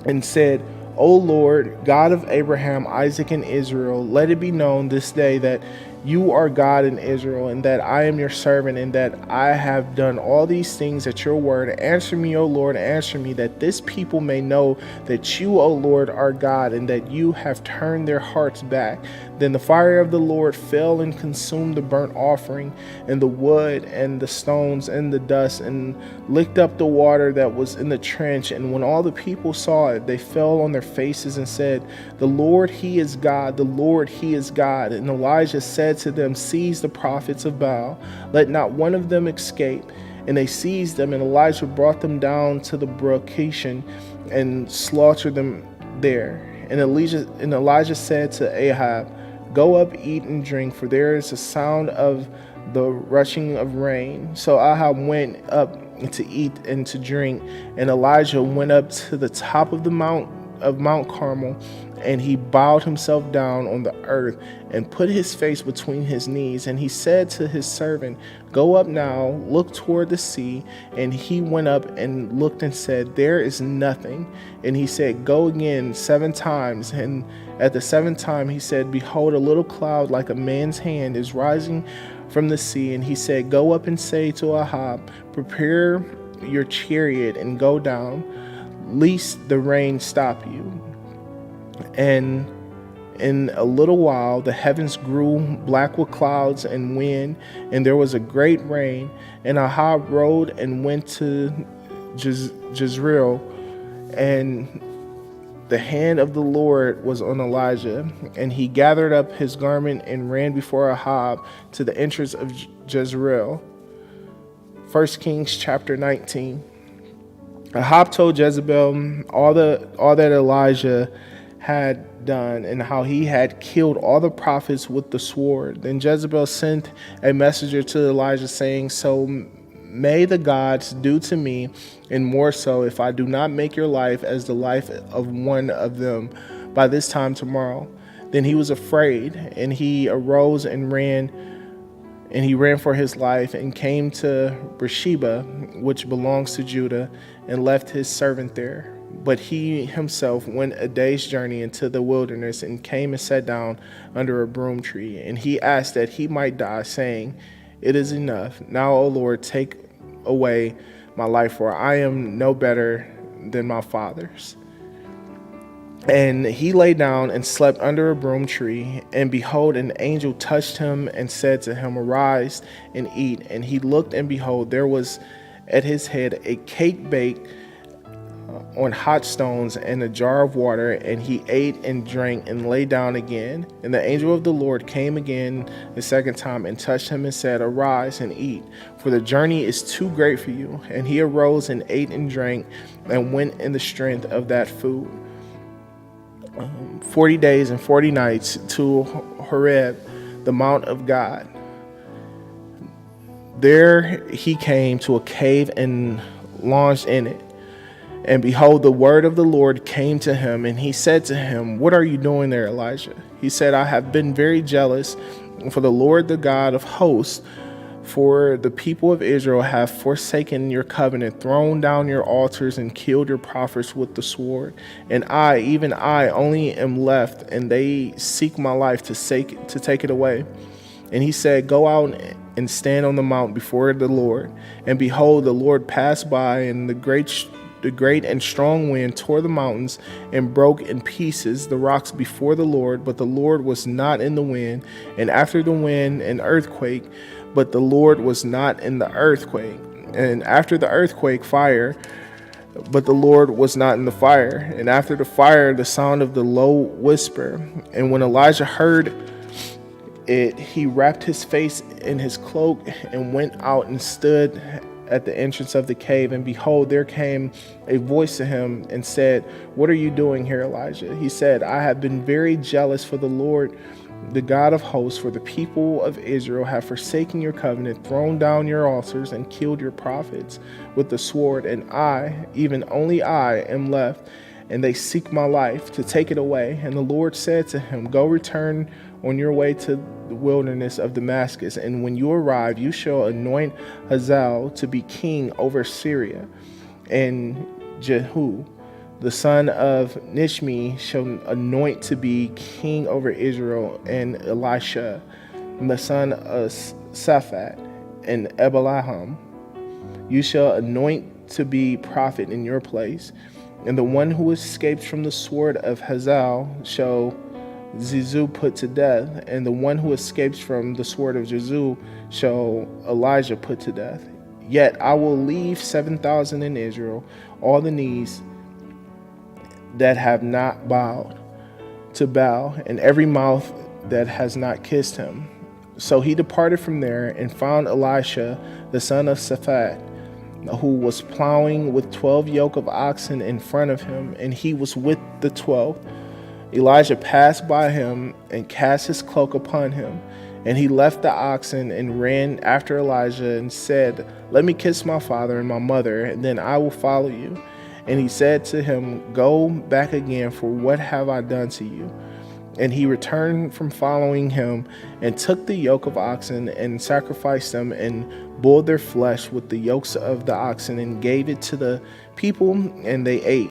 and said, O Lord, God of Abraham, Isaac, and Israel, let it be known this day that you are God in Israel, and that I am your servant, and that I have done all these things at your word. Answer me, O Lord, answer me, that this people may know that you, O Lord, are God, and that you have turned their hearts back. Then the fire of the Lord fell and consumed the burnt offering, and the wood, and the stones, and the dust, and licked up the water that was in the trench. And when all the people saw it, they fell on their faces and said, the Lord, he is God, the Lord, he is God. And Elijah said to them, seize the prophets of Baal, let not one of them escape. And they seized them, and Elijah brought them down to the brook Kishon and slaughtered them there. And Elijah said to Ahab, go up, eat and drink, for there is a sound of the rushing of rain. So Ahab went up to eat and to drink, and Elijah went up to the top of the Mount Carmel, and he bowed himself down on the earth and put his face between his knees. And he said to his servant, "Go up now, look toward the sea." And he went up and looked and said, "There is nothing." And he said, "Go again 7 times. And at the 7th time he said, "Behold, a little cloud like a man's hand is rising from the sea." And he said, "Go up and say to Ahab, prepare your chariot and go down, lest the rain stop you." And in a little while the heavens grew black with clouds and wind, and there was a great rain. And Ahab rode and went to Jezreel, and the hand of the Lord was on Elijah, and he gathered up his garment and ran before Ahab to the entrance of Jezreel. 1 Kings chapter 19. Ahab told Jezebel all that Elijah had done and how he had killed all the prophets with the sword. Then Jezebel sent a messenger to Elijah saying, "So may the gods do to me, and more so, if I do not make your life as the life of one of them by this time tomorrow." Then he was afraid, and he arose and ran for his life and came to Beersheba, which belongs to Judah, and left his servant there. But he himself went a day's journey into the wilderness and came and sat down under a broom tree. And he asked that he might die, saying, "It is enough. Now, O Lord, take away my life, for I am no better than my fathers." And he lay down and slept under a broom tree. And behold, an angel touched him and said to him, "Arise and eat." And he looked, and behold, there was at his head a cake baked on hot stones and a jar of water. And he ate and drank and lay down again. And the angel of the Lord came again the 2nd time and touched him and said, "Arise and eat, for the journey is too great for you." And he arose and ate and drank and went in the strength of that food 40 days and 40 nights to Horeb, the mount of God. There he came to a cave and lodged in it. And behold, the word of the Lord came to him, and he said to him, "What are you doing there, Elijah?" He said, "I have been very jealous for the Lord, the God of hosts, for the people of Israel have forsaken your covenant, thrown down your altars, and killed your prophets with the sword. And I, even I, only am left, and they seek my life to take it away." And he said, "Go out and stand on the mount before the Lord." And behold, the Lord passed by, and the great and strong wind tore the mountains and broke in pieces the rocks before the Lord, but the Lord was not in the wind. And after the wind, an earthquake, but the Lord was not in the earthquake. And after the earthquake, fire, but the Lord was not in the fire. And after the fire, the sound of the low whisper. And when Elijah heard it, he wrapped his face in his cloak and went out and stood at the entrance of the cave. And behold, there came a voice to him and said, "What are you doing here, Elijah?" He said, "I have been very jealous for the Lord, the God of hosts, for the people of Israel have forsaken your covenant, thrown down your altars, and killed your prophets with the sword. And I, even only I, am left, and they seek my life to take it away." And the Lord said to him, "Go return on your way to the wilderness of Damascus, and when you arrive, you shall anoint Hazael to be king over Syria, and Jehu, the son of Nishmi, shall anoint to be king over Israel, and Elisha, the son of Shaphat, and Ebelaham, you shall anoint to be prophet in your place. And the one who escapes from the sword of Hazael shall Jehu put to death, and the one who escapes from the sword of Jehu shall Elijah put to death. Yet I will leave 7,000 in Israel, all the knees that have not bowed to Baal, and every mouth that has not kissed him." So he departed from there and found Elisha, the son of Shaphat, who was plowing with 12 yoke of oxen in front of him, and he was with the 12. Elijah passed by him and cast his cloak upon him, and he left the oxen and ran after Elijah and said, "Let me kiss my father and my mother, and then I will follow you." And he said to him, Go back again, for what have I done to you? And he returned from following him and took the yoke of oxen and sacrificed them and boiled their flesh with the yokes of the oxen and gave it to the people, and they ate.